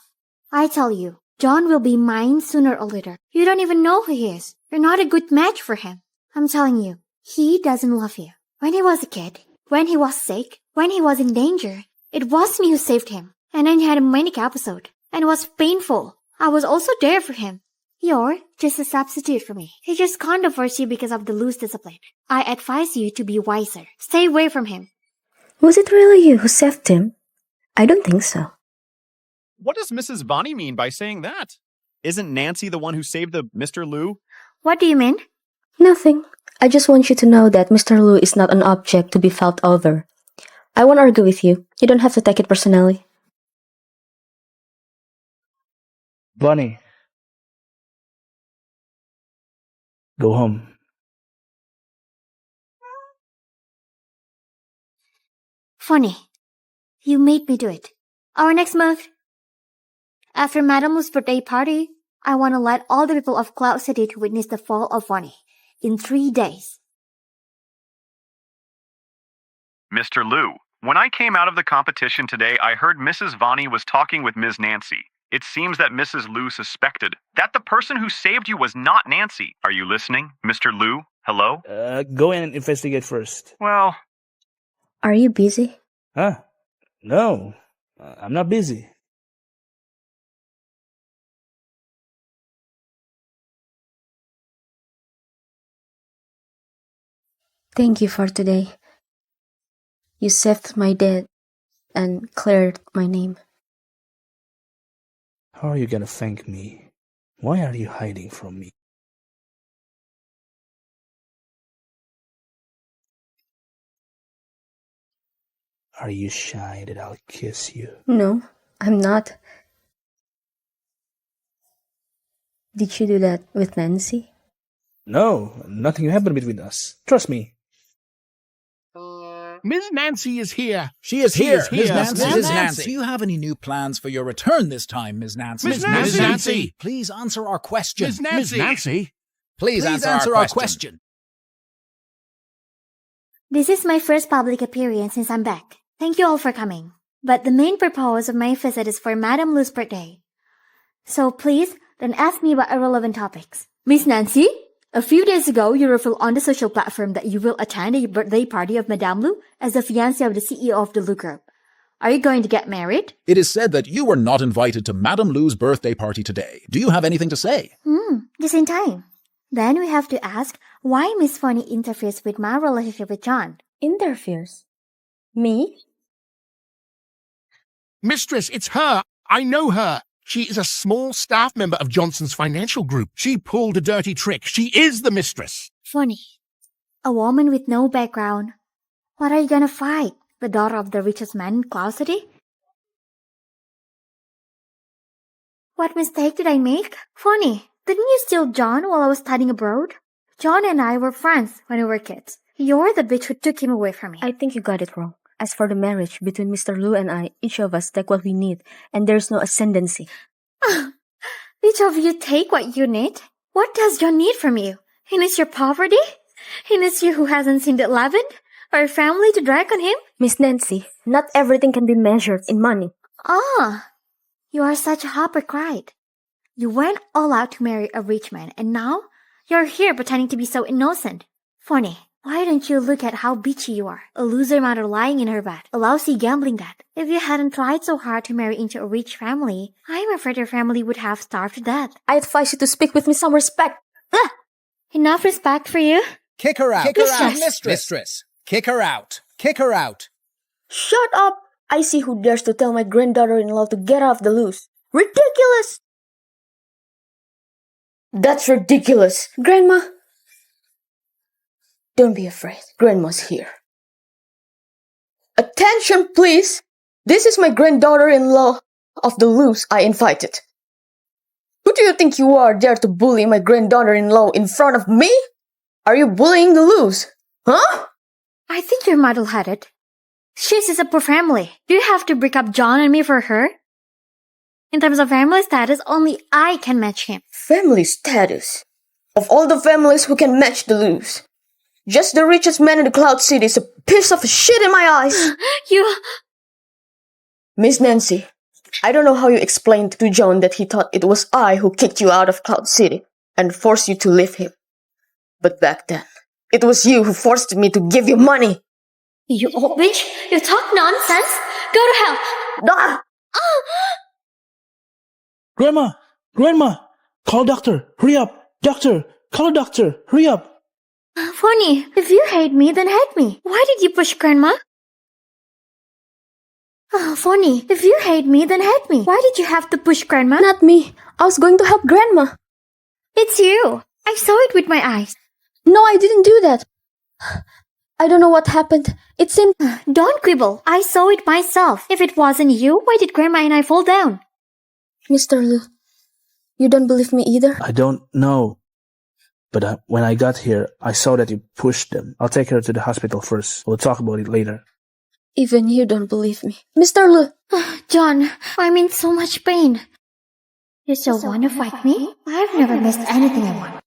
I tell you, John will be mine sooner or later. You don't even know who he is. You're not a good match for him. I'm telling you, he doesn't love you. When he was a kid, when he was sick, when he was in danger, it was me who saved him. And then he had a manic episode, and it was painful. I was also there for him. You're just a substitute for me. He just can't divorce you because of the loose discipline. I advise you to be wiser. Stay away from him. Was it really you who saved him? I don't think so. What does Mrs. Vonnie mean by saying that? Isn't Nancy the one who saved the Mr. Lu? What do you mean? Nothing. I just want you to know that Mr. Lu is not an object to be felt over. I won't argue with you. You don't have to take it personally. Vonnie. Go home. Vonnie, you made me do it. Our next move. After Madame Lu's birthday party, I want to let all the people of Cloud City to witness the fall of Vonnie in 3 days. Mr. Liu, when I came out of the competition today, I heard Mrs. Vonnie was talking with Ms. Nancy. It seems that Mrs. Liu suspected that the person who saved you was not Nancy. Are you listening? Mr. Liu, hello? Go in and investigate first. Well... Are you busy? Huh? No, I'm not busy. Thank you for today. You saved my dad and cleared my name. How are you gonna thank me? Why are you hiding from me? Are you shy that I'll kiss you? No, I'm not. Did you do that with Nancy? No, nothing happened between us. Trust me. Ms. Nancy is here. She is here. Ms. Nancy. Do you have any new plans for your return this time, Ms. Nancy? Ms. Nancy. Please answer our question. Ms. Nancy. Please answer our question. This is my first public appearance since I'm back. Thank you all for coming. But the main purpose of my visit is for Madame Lu's birthday. So please, don't ask me about irrelevant topics. Miss Nancy, a few days ago you revealed on the social platform that you will attend a birthday party of Madame Lu as the fiancé of the CEO of the Lu Group. Are you going to get married? It is said that you were not invited to Madame Lu's birthday party today. Do you have anything to say? Just in time. Then we have to ask why Miss Vonnie interferes with my relationship with John. Interferes? Me? Mistress, it's her. I know her. She is a small staff member of Johnson's financial group. She pulled a dirty trick. She is the mistress. Vonnie, a woman with no background. What are you gonna fight? The daughter of the richest man in Cloud City? What mistake did I make? Vonnie, didn't you steal John while I was studying abroad? John and I were friends when we were kids. You're the bitch who took him away from me. I think you got it wrong. As for the marriage between Mr. Liu and I, each of us take what we need, and there's no ascendancy. Each of you take what you need? What does John need from you? He needs your poverty? He needs you who hasn't seen that leaven? Or a family to drag on him? Miss Nancy, not everything can be measured in money. You are such a hypocrite. You went all out to marry a rich man, and now you're here pretending to be so innocent. Vonnie, why don't you look at how bitchy you are? A loser mother lying in her bed, a lousy gambling dad. If you hadn't tried so hard to marry into a rich family, I'm afraid your family would have starved to death. I advise you to speak with me some respect. Enough respect for you? Kick her out. Kick her out. Mistress. Kick her out. Kick her out. Shut up! I see who dares to tell my granddaughter-in-law to get off the loose. Ridiculous! That's ridiculous. Grandma, don't be afraid. Grandma's here. Attention, please. This is my granddaughter-in-law of the loose I invited. Who do you think you are, dare to bully my granddaughter-in-law in front of me? Are you bullying the loose? Huh? I think you're muddle-headed. She's a poor family. Do you have to break up John and me for her? In terms of family status, only I can match him. Family status? Of all the families who can match the loose, just the richest man in the Cloud City is a piece of shit in my eyes. Miss Nancy, I don't know how you explained to John that he thought it was I who kicked you out of Cloud City and forced you to leave him. But back then, it was you who forced me to give you money. You old bitch! You talk nonsense! Go to hell! Ah! Grandma! Call doctor! Hurry up! Doctor! Call a doctor! Hurry up! Vonnie, if you hate me, then hate me. Why did you push Grandma? Vonnie, if you hate me, then hate me. Why did you have to push Grandma? Not me. I was going to help Grandma. It's you. I saw it with my eyes. No, I didn't do that. I don't know what happened. It seemed... Don't quibble. I saw it myself. If it wasn't you, why did Grandma and I fall down? Mr. Liu, you don't believe me either? I don't know. But when I got here, I saw that you pushed them. I'll take her to the hospital first. We'll talk about it later. Even you don't believe me. Mr. Liu! John, I'm in so much pain. You still want to fight me? I've never missed anything I want.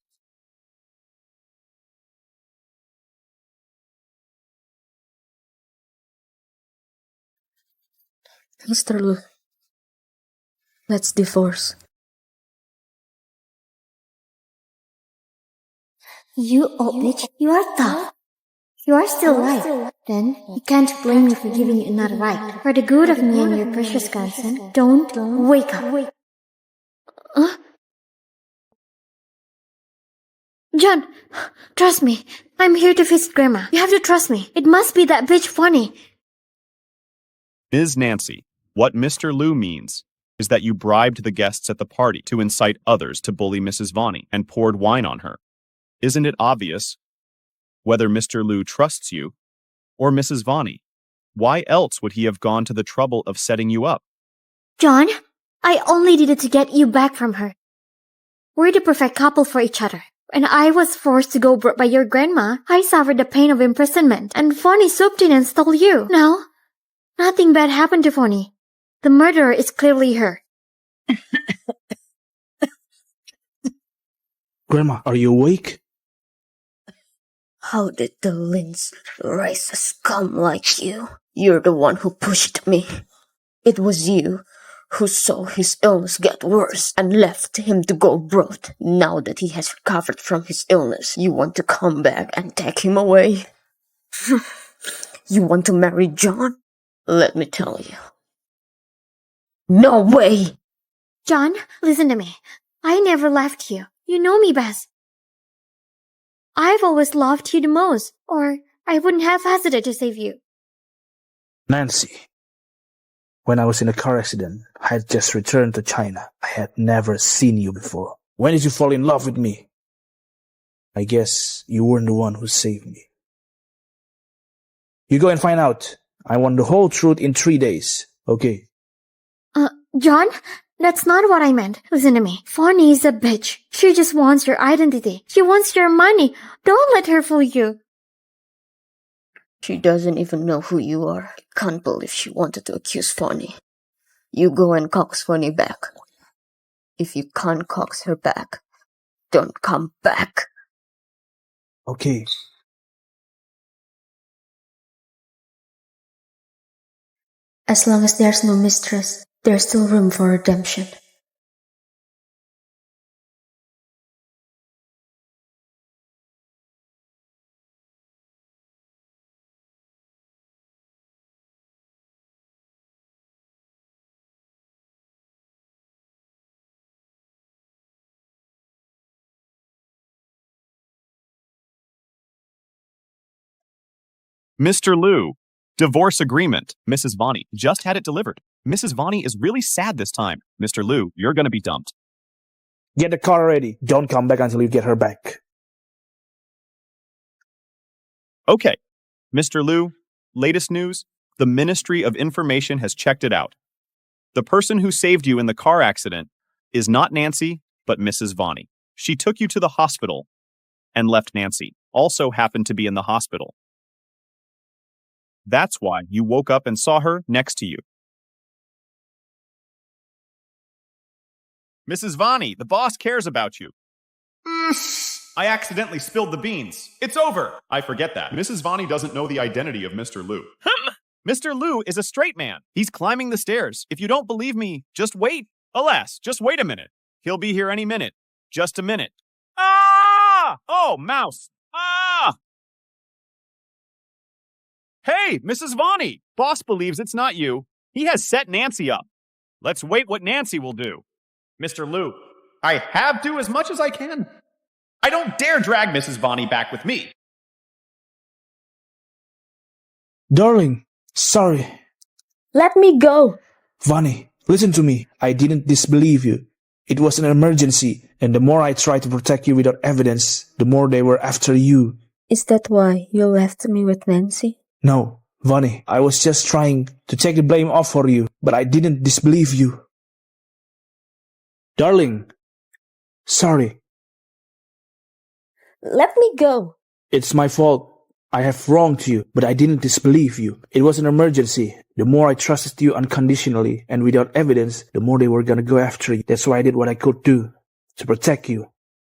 Mr. Lu, let's divorce. You old bitch, you are tough. You are still alive. Then, you can't blame me for giving you another ride. For the good of me and your precious grandson, don't wake up. John, trust me. I'm here to visit Grandma. You have to trust me. It must be that bitch Vonnie. Ms. Nancy, what Mr. Lu means is that you bribed the guests at the party to incite others to bully Mrs. Vonnie and poured wine on her. Isn't it obvious whether Mr. Lu trusts you or Mrs. Vonnie? Why else would he have gone to the trouble of setting you up? John, I only did it to get you back from her. We're the perfect couple for each other. And I was forced to go broke by your grandma. I suffered the pain of imprisonment, and Vonnie swooped in and stole you. Now, nothing bad happened to Vonnie. The murderer is clearly her. Grandma, are you awake? How did the Lins raise a scum like you? You're the one who pushed me. It was you who saw his illness get worse and left him to go broke. Now that he has recovered from his illness, you want to come back and take him away? You want to marry John? Let me tell you. No way! John, listen to me. I never left you. You know me best. I've always loved you the most, or I wouldn't have hesitated to save you. Nancy, when I was in a car accident, I had just returned to China. I had never seen you before. When did you fall in love with me? I guess you weren't the one who saved me. You go and find out. I want the whole truth in 3 days, okay? John, that's not what I meant. Listen to me. Vonnie is a bitch. She just wants your identity. She wants your money. Don't let her fool you. She doesn't even know who you are. I can't believe she wanted to accuse Vonnie. You go and coax Vonnie back. If you can't coax her back, don't come back. Okay. As long as there's no mistress, there's still room for redemption. Mr. Lu, divorce agreement. Mrs. Vonnie just had it delivered. Mrs. Vonnie is really sad this time. Mr. Lu, you're going to be dumped. Get the car ready. Don't come back until you get her back. Okay. Mr. Lu, latest news. The Ministry of Information has checked it out. The person who saved you in the car accident is not Nancy, but Mrs. Vonnie. She took you to the hospital and left Nancy. Also happened to be in the hospital. That's why you woke up and saw her next to you. Mrs. Vonnie, the boss cares about you. I accidentally spilled the beans. It's over. I forget that. Mrs. Vonnie doesn't know the identity of Mr. Lu. Mr. Lu is a straight man. He's climbing the stairs. If you don't believe me, just wait. Alas, just wait a minute. He'll be here any minute. Just a minute. Ah! Oh, mouse. Ah! Hey, Mrs. Vonnie! Boss believes it's not you. He has set Nancy up. Let's wait what Nancy will do. Mr. Lu, I have to as much as I can. I don't dare drag Mrs. Vonnie back with me. Darling, sorry. Let me go. Vonnie, listen to me. I didn't disbelieve you. It was an emergency, and the more I tried to protect you without evidence, the more they were after you. Is that why you left me with Nancy? No, Vonnie, I was just trying to take the blame off for you, but I didn't disbelieve you. Darling, sorry. Let me go. It's my fault. I have wronged you, but I didn't disbelieve you. It was an emergency. The more I trusted you unconditionally and without evidence, the more they were gonna go after you. That's why I did what I could do to protect you.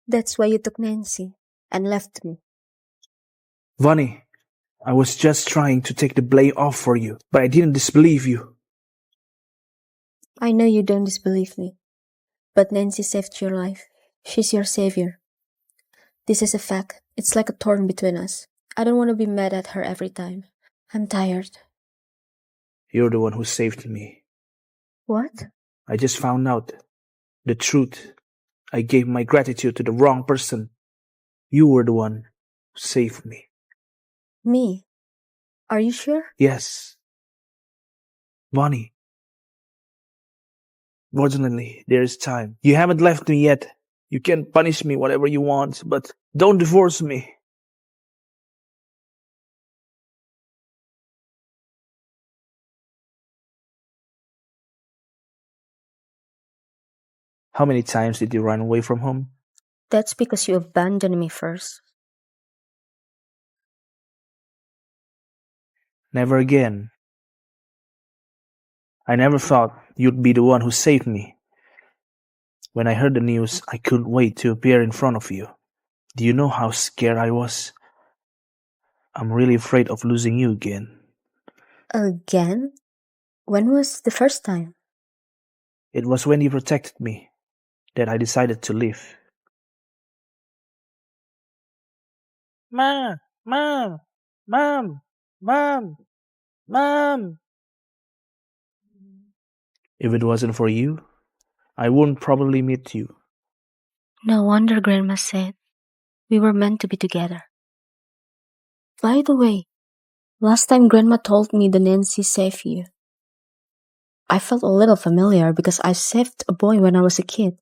That's why you took Nancy and left me. Vonnie, I was just trying to take the blame off for you, but I didn't disbelieve you. I know you don't disbelieve me, but Nancy saved your life. She's your savior. This is a fact. It's like a thorn between us. I don't want to be mad at her every time. I'm tired. You're the one who saved me. What? I just found out the truth. I gave my gratitude to the wrong person. You were the one who saved me. Me? Are you sure? Yes. Vonnie. Fortunately, there is time. You haven't left me yet. You can punish me whatever you want, but don't divorce me. How many times did you run away from home? That's because you abandoned me first. Never again. I never thought you'd be the one who saved me. When I heard the news, I couldn't wait to appear in front of you. Do you know how scared I was? I'm really afraid of losing you again. Again? When was the first time? It was when you protected me that I decided to leave. Mom! Mom! Mom! Mom! Mom! If it wasn't for you, I wouldn't probably meet you. No wonder Grandma said we were meant to be together. By the way, last time Grandma told me the Nancy saved you. I felt a little familiar because I saved a boy when I was a kid.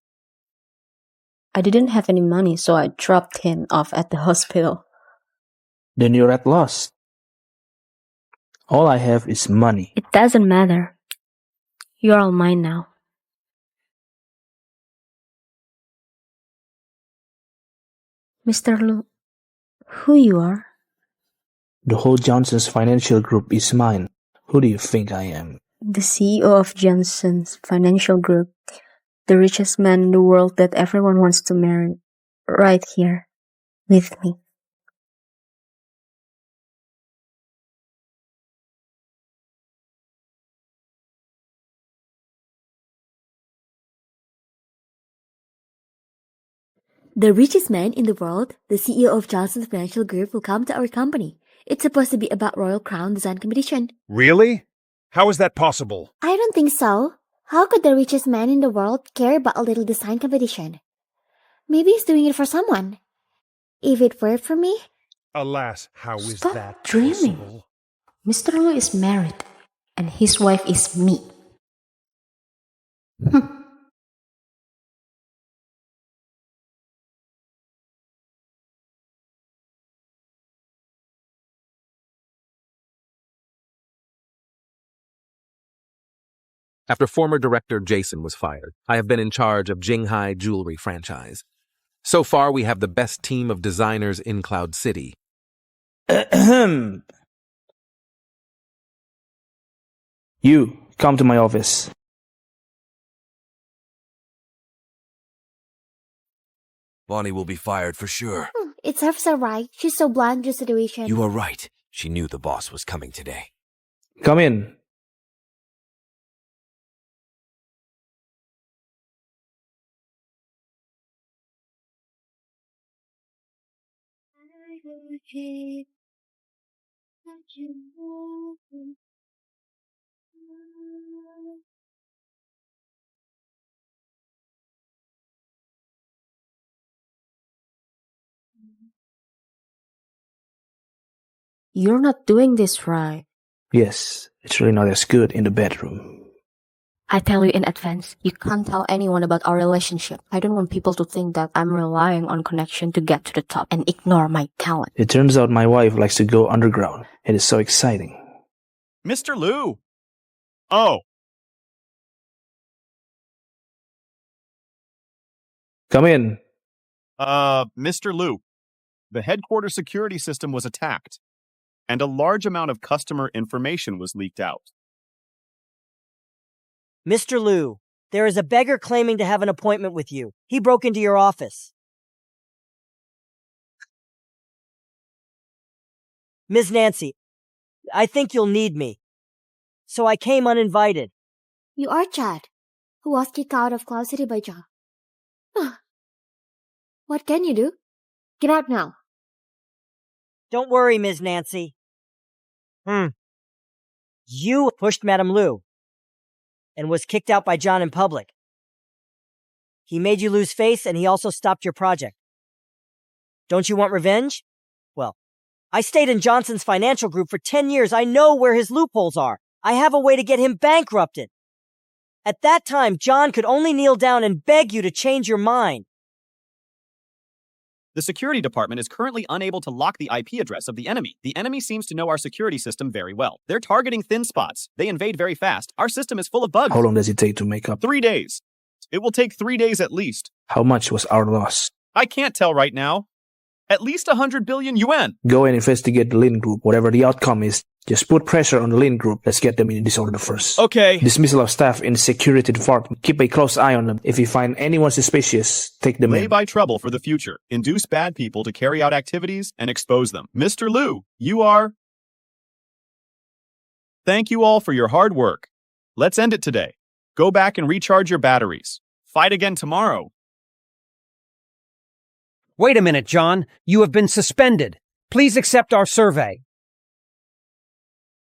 I didn't have any money, so I dropped him off at the hospital. Then you're at loss. All I have is money. It doesn't matter. You're all mine now. Mr. Lu, who you are? The whole Johnson's financial group is mine. Who do you think I am? The CEO of Johnson's Financial Group, the richest man in the world that everyone wants to marry, right here, with me. The richest man in the world, the CEO of Johnson's Financial Group, will come to our company. It's supposed to be about Royal Crown Design Competition. Really? How is that possible? I don't think so. How could the richest man in the world care about a little design competition? Maybe he's doing it for someone. If it were for me... Alas, how is Stop that dreaming. possible? Mr. Lu is married, and his wife is me. After former director Jason was fired, I have been in charge of Jinghai Jewelry franchise. So far, we have the best team of designers in Cloud City. You, come to my office. Vonnie will be fired for sure. It serves her right. She's so blind to the situation. You are right. She knew the boss was coming today. Come in. You're not doing this right. Yes, it's really not as good in the bedroom. I tell you in advance, you can't tell anyone about our relationship. I don't want people to think that I'm relying on connection to get to the top and ignore my talent. It turns out my wife likes to go underground. It is so exciting. Mr. Lu! Oh, Come in. Mr. Lu. The headquarters security system was attacked. and a large amount of customer information was leaked out. Mr. Liu, there is a beggar claiming to have an appointment with you. He broke into your office. Ms. Nancy, I think you'll need me. So I came uninvited. You are Chad, who was kicked out of Cloud City by John. What can you do? Get out now. Don't worry, Ms. Nancy. You pushed Madame Liu and was kicked out by John in public. He made you lose face, and he also stopped your project. Don't you want revenge? Well, I stayed in Johnson's financial group for 10 years. I know where his loopholes are. I have a way to get him bankrupted. At that time, John could only kneel down and beg you to change your mind. The security department is currently unable to lock the IP address of the enemy. The enemy seems to know our security system very well. They're targeting thin spots. They invade very fast. Our system is full of bugs. How long does it take to make up? 3 days. It will take 3 days at least. How much was our loss? I can't tell right now. At least 100 billion yuan. Go and investigate the Lin Group. Whatever the outcome is, just put pressure on the Lin Group. Let's get them in disorder first. Okay. Dismissal of staff in the security department. Keep a close eye on them. If you find anyone suspicious, take them in. Lay by trouble for the future. Induce bad people to carry out activities and expose them. Mr. Liu, you are... Thank you all for your hard work. Let's end it today. Go back and recharge your batteries. Fight again tomorrow. Wait a minute, John. You have been suspended. Please accept our survey.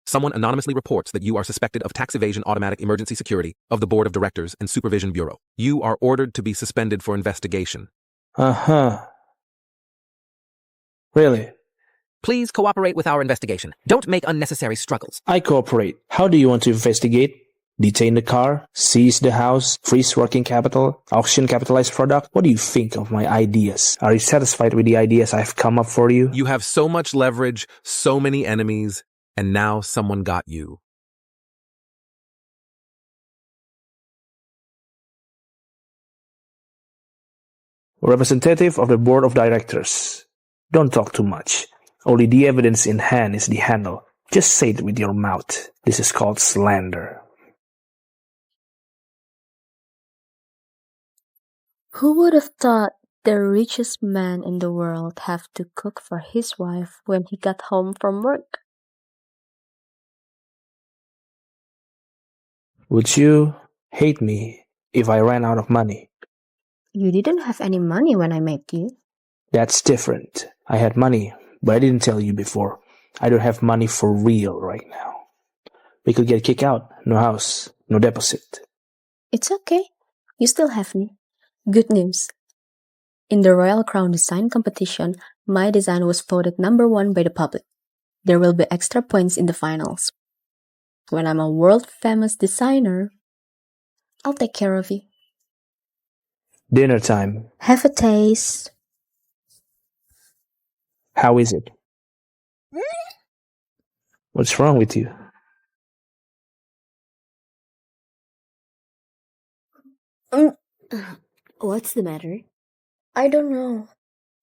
Someone anonymously reports that you are suspected of tax evasion automatic emergency security of the Board of Directors and Supervision Bureau. You are ordered to be suspended for investigation. Really? Please cooperate with our investigation. Don't make unnecessary struggles. I cooperate. How do you want to investigate? Detain the car? Seize the house? Freeze working capital? Auction capitalized product? What do you think of my ideas? Are you satisfied with the ideas I've come up for you? You have so much leverage, so many enemies, and now someone got you. Representative of the Board of Directors. Don't talk too much. Only the evidence in hand is the handle. Just say it with your mouth. This is called slander. Who would have thought the richest man in the world have to cook for his wife when he got home from work? Would you hate me if I ran out of money? You didn't have any money when I met you. That's different. I had money, but I didn't tell you before. I don't have money for real right now. We could get kicked out. No house, no deposit. It's okay. You still have me. Good news. In the Royal Crown Design Competition, my design was voted #1 by the public. There will be extra points in the finals. When I'm a world-famous designer, I'll take care of you. Dinner time. Have a taste. How is it? What's wrong with you? What's the matter? I don't know.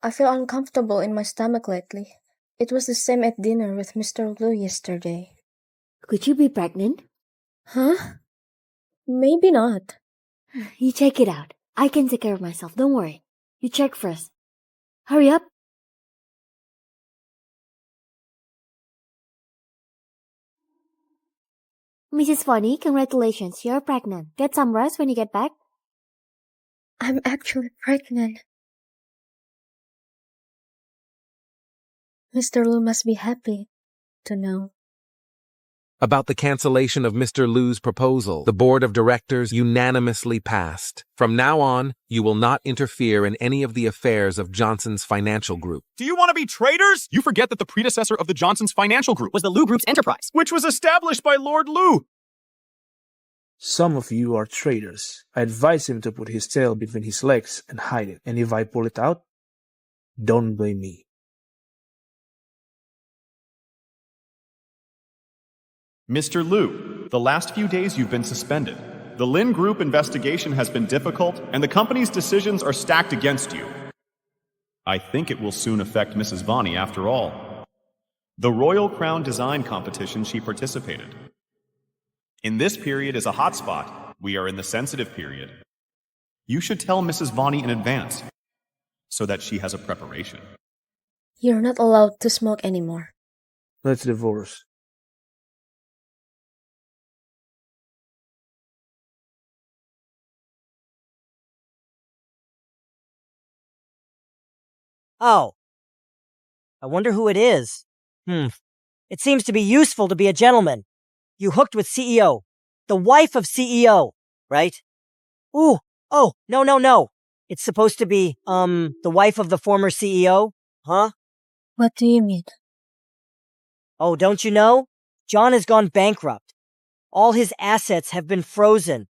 I feel uncomfortable in my stomach lately. It was the same at dinner with Mr. Liu yesterday. Could you be pregnant? Huh? Maybe not. You check it out. I can take care of myself. Don't worry. You check first. Hurry up. Mrs. Vonnie, congratulations. You're pregnant. Get some rest when you get back. I'm actually pregnant. Mr. Liu must be happy to know. About the cancellation of Mr. Liu's proposal, the Board of Directors unanimously passed. From now on, you will not interfere in any of the affairs of Johnson's Financial Group. Do you want to be traitors? You forget that the predecessor of the Johnson's Financial Group was the Liu Group's enterprise, which was established by Lord Liu. Some of you are traitors. I advise him to put his tail between his legs and hide it. And if I pull it out, don't blame me. Mr. Liu, the last few days you've been suspended. The Lin Group investigation has been difficult, and the company's decisions are stacked against you. I think it will soon affect Mrs. Vonnie after all. The Royal Crown Design Competition she participated. In this period is a hotspot. We are in the sensitive period. You should tell Mrs. Vonnie in advance, so that she has a preparation. You're not allowed to smoke anymore. Let's divorce. Oh. I wonder who it is. It seems to be useful to be a gentleman. You hooked with CEO. The wife of CEO, right? Ooh, oh, no. It's supposed to be, the wife of the former CEO? Huh? What do you mean? Oh, don't you know? John has gone bankrupt. All his assets have been frozen.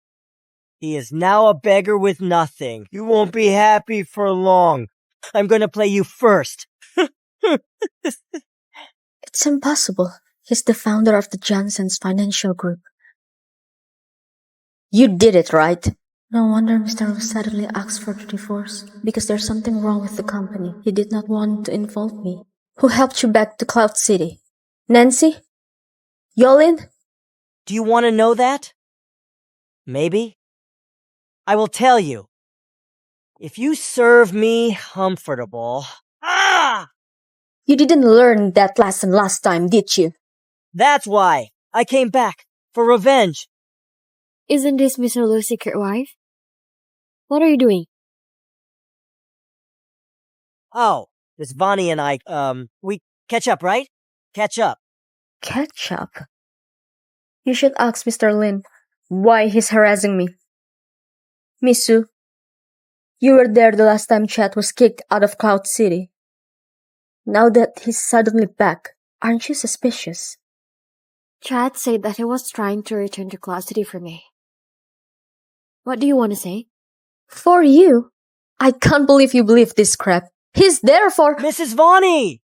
He is now a beggar with nothing. You won't be happy for long. I'm gonna play you first. It's impossible. He's the founder of the Johnson's Financial Group. You did it, right? No wonder Mr. Wu suddenly asked for the divorce. Because there's something wrong with the company. He did not want to involve me. Who helped you back to Cloud City? Nancy? Yolin? Do you want to know that? Maybe. I will tell you. If you serve me comfortable... Ah! You didn't learn that lesson last time, did you? That's why. I came back. For revenge. Isn't this Mr. Lu's secret wife? What are you doing? Oh, this Vonnie and I, we catch up, right? Catch up. Catch up? You should ask Mr. Lin why he's harassing me. Misu, you were there the last time Chad was kicked out of Cloud City. Now that he's suddenly back, aren't you suspicious? Chad said that he was trying to return to Cloud City for me. What do you want to say? For you? I can't believe you believe this crap. He's there for— Mrs. Vonnie!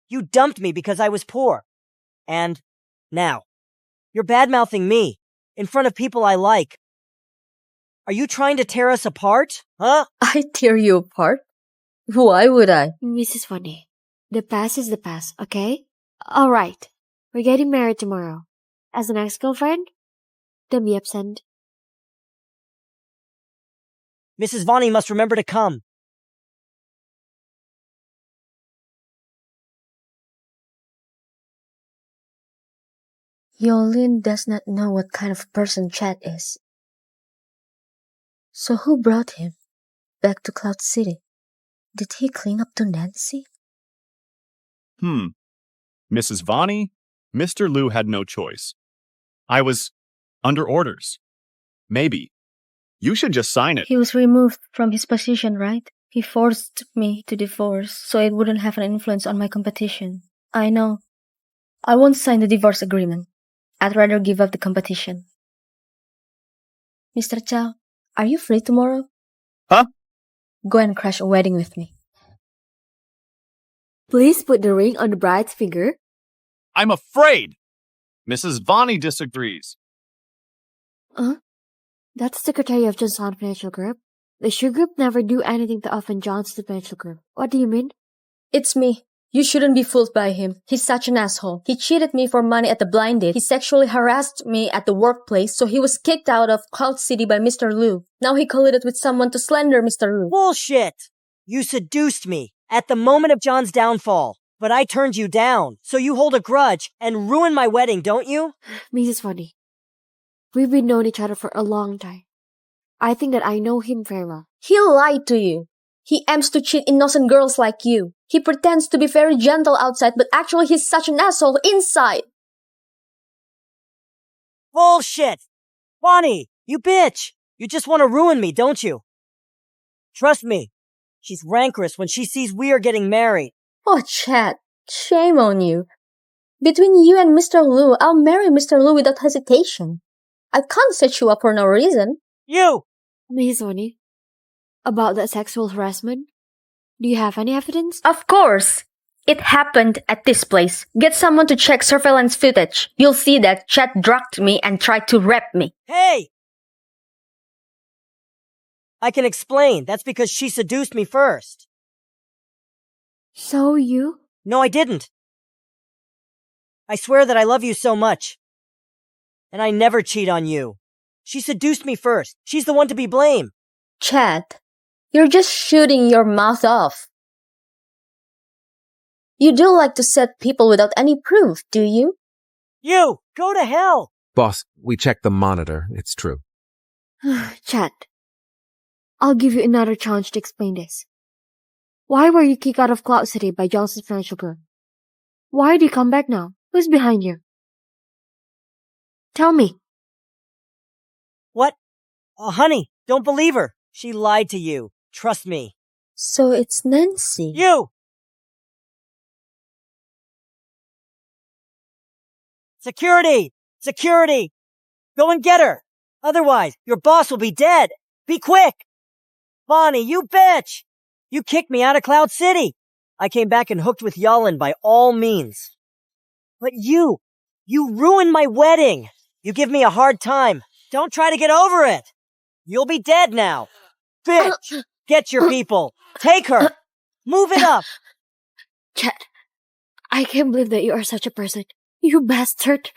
You dumped me because I was poor. And now, you're bad-mouthing me in front of people I like. Are you trying to tear us apart? Huh? I tear you apart? Why would I? Mrs. Vonnie, the past is the past, okay? Alright, we're getting married tomorrow. As an ex-girlfriend, don't be absent. Mrs. Vonnie must remember to come. Yolin does not know what kind of person Chad is. So who brought him back to Cloud City? Did he cling up to Nancy? Mrs. Vonnie, Mr. Lu had no choice. I was under orders. Maybe. You should just sign it. He was removed from his position, right? He forced me to divorce so it wouldn't have an influence on my competition. I know. I won't sign the divorce agreement. I'd rather give up the competition. Mr. Chow, are you free tomorrow? Huh? Go and crash a wedding with me. Please put the ring on the bride's finger. I'm afraid. Mrs. Vonnie disagrees. That's the Secretary of Johnson Financial Group. The Shu Group never do anything to offend Johnson Financial Group. What do you mean? It's me. You shouldn't be fooled by him. He's such an asshole. He cheated me for money at the blind date. He sexually harassed me at the workplace, so he was kicked out of Cloud City by Mr. Lu. Now he colluded with someone to slander Mr. Lu. Bullshit! You seduced me at the moment of John's downfall, but I turned you down. So you hold a grudge and ruin my wedding, don't you? Mrs. Vonnie, we've been known each other for a long time. I think that I know him very well. He lied to you. He aims to cheat innocent girls like you. He pretends to be very gentle outside, but actually he's such an asshole inside. Bullshit! Vonnie, you bitch! You just want to ruin me, don't you? Trust me, she's rancorous when she sees we are getting married. Oh, Chad, shame on you. Between you and Mr. Lu, I'll marry Mr. Lu without hesitation. I can't set you up for no reason. You! Mrs. Vonnie, about that sexual harassment, do you have any evidence? Of course. It happened at this place. Get someone to check surveillance footage. You'll see that Chad drugged me and tried to rape me. Hey! I can explain. That's because she seduced me first. So you? No, I didn't. I swear that I love you so much. And I never cheat on you. She seduced me first. She's the one to be blamed. Chad, you're just shooting your mouth off. You do like to set people without any proof, do you? You! Go to hell! Boss, we checked the monitor. It's true. Chad, I'll give you another chance to explain this. Why were you kicked out of Cloud City by Johnson's Financial Group? Why do you come back now? Who's behind you? Tell me. What? Oh, honey, don't believe her. She lied to you. Trust me. So it's Nancy. You! Security! Security! Go and get her! Otherwise, your boss will be dead! Be quick! Vonnie, you bitch! You kicked me out of Cloud City! I came back and hooked with Yulin by all means. But you ruined my wedding! You give me a hard time. Don't try to get over it! You'll be dead now! Bitch! Get your people! Take her! Move it up! Chad, I can't believe that you are such a person. You bastard!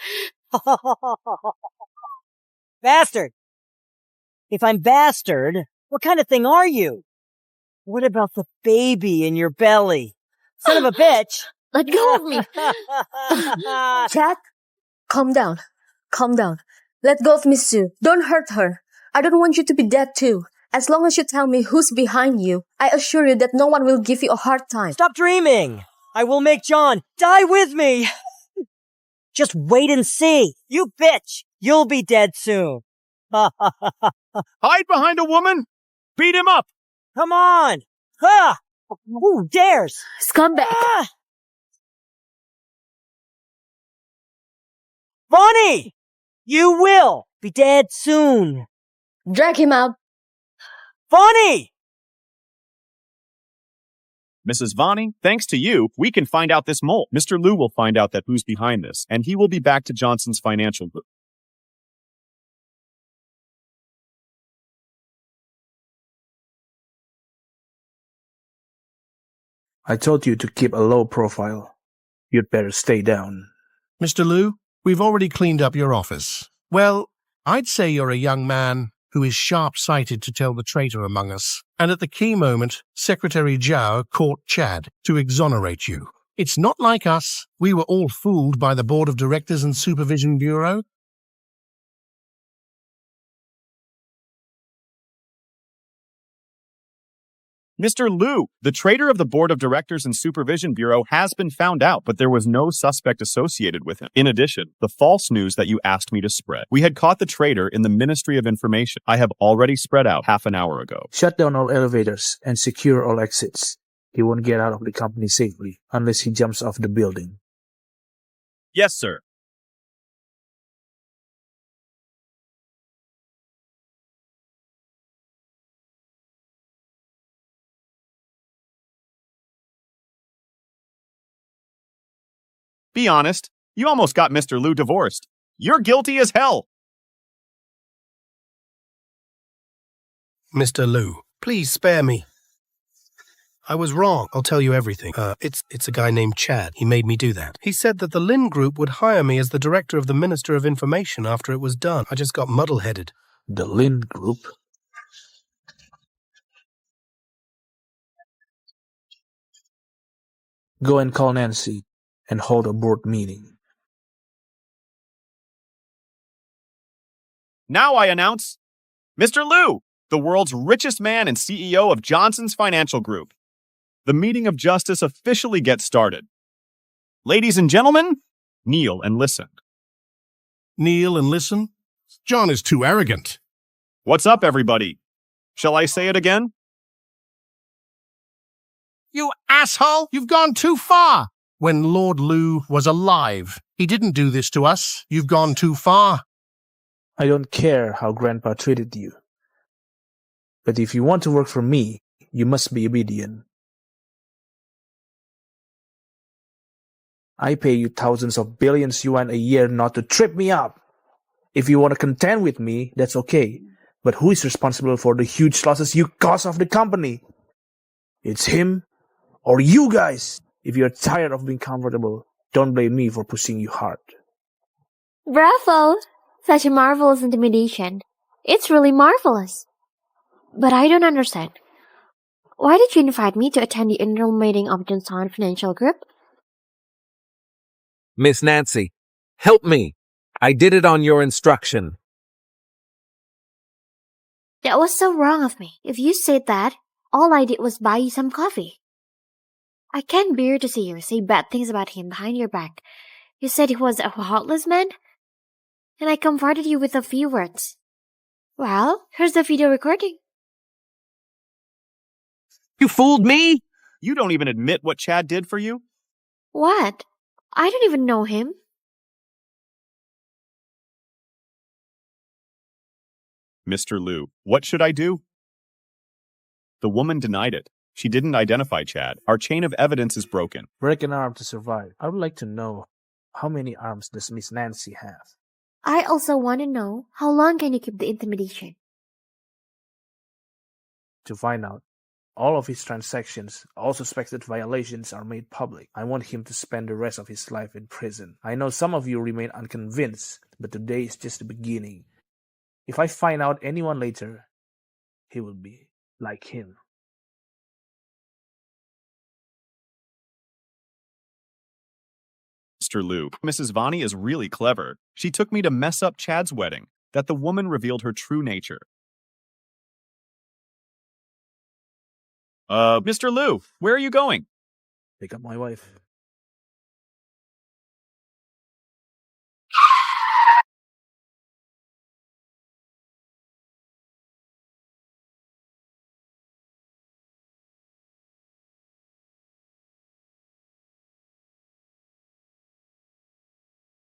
Bastard! If I'm bastard, what kind of thing are you? What about the baby in your belly? Son of a bitch! Let go of me! Chad, calm down. Calm down. Let go of Miss Sue. Don't hurt her. I don't want you to be dead too. As long as you tell me who's behind you, I assure you that no one will give you a hard time. Stop dreaming! I will make John die with me! Just wait and see! You bitch! You'll be dead soon! Hide behind a woman? Beat him up! Come on! Ah! Who dares? Scumbag! Ah! Vonnie! You will be dead soon! Drag him out! Vonnie! Mrs. Vonnie, thanks to you, we can find out this mole. Mr. Liu will find out that who's behind this, and he will be back to Johnson's Financial Group. I told you to keep a low profile. You'd better stay down. Mr. Liu, we've already cleaned up your office. Well, I'd say you're a young man who is sharp-sighted to tell the traitor among us. And at the key moment, Secretary Zhao caught Chad to exonerate you. It's not like us. We were all fooled by the Board of Directors and Supervision Bureau. Mr. Liu, the traitor of the Board of Directors and Supervision Bureau has been found out, but there was no suspect associated with him. In addition, the false news that you asked me to spread. We had caught the traitor in the Ministry of Information. I have already spread out half an hour ago. Shut down all elevators and secure all exits. He won't get out of the company safely unless he jumps off the building. Yes, sir. Be honest, you almost got Mr. Liu divorced. You're guilty as hell. Mr. Liu, please spare me. I was wrong. I'll tell you everything. It's a guy named Chad. He made me do that. He said that the Lin Group would hire me as the director of the Minister of Information after it was done. I just got muddle-headed. The Lin Group? Go and call Nancy and hold a board meeting. Now I announce Mr. Liu, the world's richest man and CEO of Johnson's Financial Group. The meeting of justice officially gets started. Ladies and gentlemen, kneel and listen. Kneel and listen? John is too arrogant. What's up, everybody? Shall I say it again? You asshole! You've gone too far! When Lord Liu was alive, he didn't do this to us. You've gone too far. I don't care how Grandpa treated you. But if you want to work for me, you must be obedient. I pay you thousands of billions yuan a year not to trip me up. If you want to contend with me, that's okay. But who is responsible for the huge losses you cause of the company? It's him or you guys. If you're tired of being comfortable, Don't blame me for pushing you hard. Bravo! Such a marvelous intimidation. It's really marvelous. But I don't understand. Why did you invite me to attend the annual meeting of Johnson Financial Group? Miss Nancy, help me. I did it on your instruction. That was so wrong of me. If you said that, all I did was buy you some coffee. I can't bear to see you say bad things about him behind your back. You said he was a heartless man, and I comforted you with a few words. Well, here's the video recording. You fooled me? You don't even admit what Chad did for you? What? I don't even know him. Mr. Liu, what should I do? The woman denied it. She didn't identify Chad. Our chain of evidence is broken. Break an arm to survive. I would like to know, how many arms does Miss Nancy have? I also want to know, how long can you keep the intimidation? To find out, all of his transactions, all suspected violations are made public. I want him to spend the rest of his life in prison. I know some of you remain unconvinced, but today is just the beginning. If I find out anyone later, he will be like him. Mr. Liu, Mrs. Vonnie is really clever. She took me to mess up Chad's wedding, that the woman revealed her true nature. Mr. Liu, where are you going? Pick up my wife.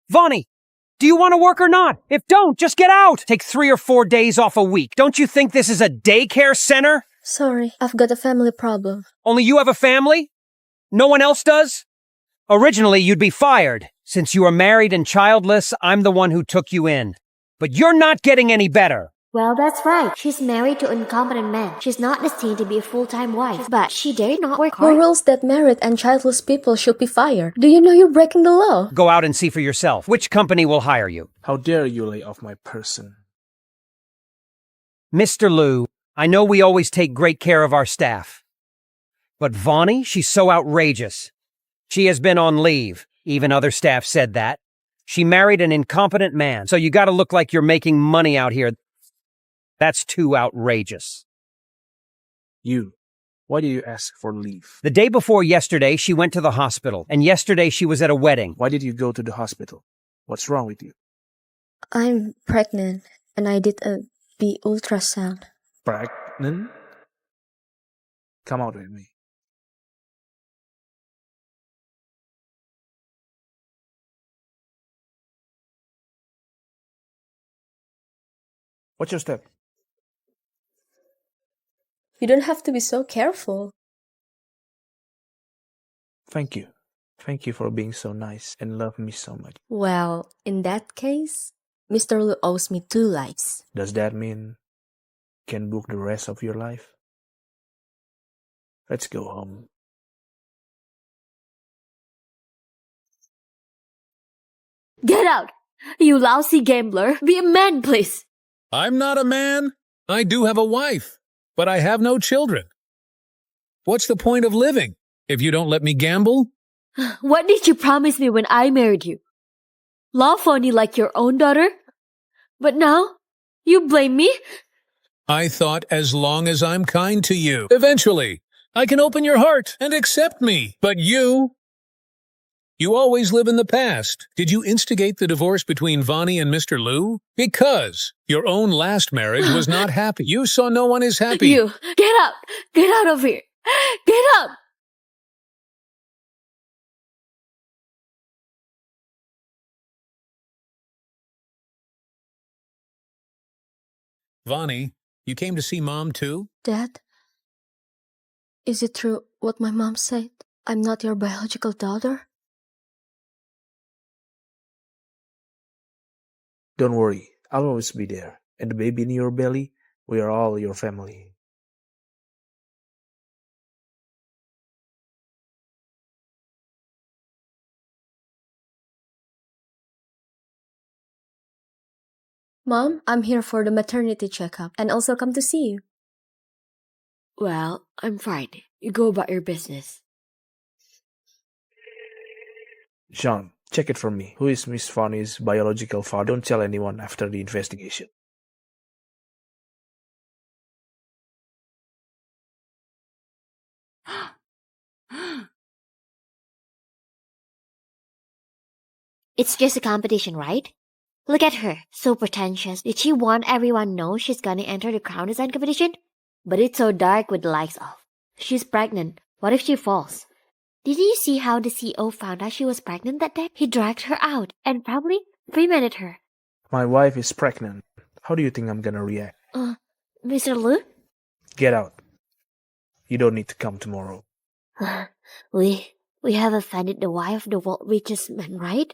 Vonnie, do you want to work or not? If don't, just get out. Take 3 or 4 days off a week. Don't you think this is a daycare center? Sorry, I've got a family problem. Only you have a family? No one else does? Originally, you'd be fired. Since you are married and childless, I'm the one who took you in. But you're not getting any better. Well, that's right. She's married to an incompetent man. She's not destined to be a full-time wife, but she dare not work Who hard. rules that married and childless people should be fired? Do you know you're breaking the law? Go out and see for yourself. Which company will hire you? How dare you lay off my person? Mr. Liu, I know we always take great care of our staff. But Vonnie, she's so outrageous. She has been on leave. Even other staff said that. She married an incompetent man, so you gotta look like you're making money out here. That's too outrageous. You, why did you ask for leave? The day before yesterday, she went to the hospital, and yesterday she was at a wedding. Why did you go to the hospital? What's wrong with you? I'm pregnant, and I did a B ultrasound. Pregnant? Come out with me. What's your step? You don't have to be so careful. Thank you. Thank you for being so nice and love me so much. Well, in that case, Mr. Liu owes me 2 lives. Does that mean you can book the rest of your life? Let's go home. Get out! You lousy gambler. Be a man, please. I'm not a man. I do have a wife, but I have no children. What's the point of living if you don't let me gamble? What did you promise me when I married you? Love Vonnie like your own daughter? But now, you blame me? I thought as long as I'm kind to you, eventually, I can open your heart and accept me. But you always live in the past. Did you instigate the divorce between Vonnie and Mr. Liu? Because your own last marriage was not happy. You saw no one is happy. You, get out! Get out of here! Get out! Vonnie, you came to see Mom too? Dad, is it true what my mom said? I'm not your biological daughter? Don't worry, I'll always be there. And the baby in your belly, we are all your family. Mom, I'm here for the maternity checkup and also come to see you. Well, I'm fine. You go about your business. John, check it for me. Who is Miss Vonnie's biological father? Don't tell anyone after the investigation. It's just a competition, right? Look at her, so pretentious. Did she want everyone to know she's gonna enter the crown design competition? But it's so dark with the lights off. She's pregnant. What if she falls? Did you see how the CEO found out she was pregnant that day? He dragged her out and probably reprimanded her. My wife is pregnant. How do you think I'm gonna react? Mr. Lu? Get out. You don't need to come tomorrow. We have offended the wife of the world's richest man, right?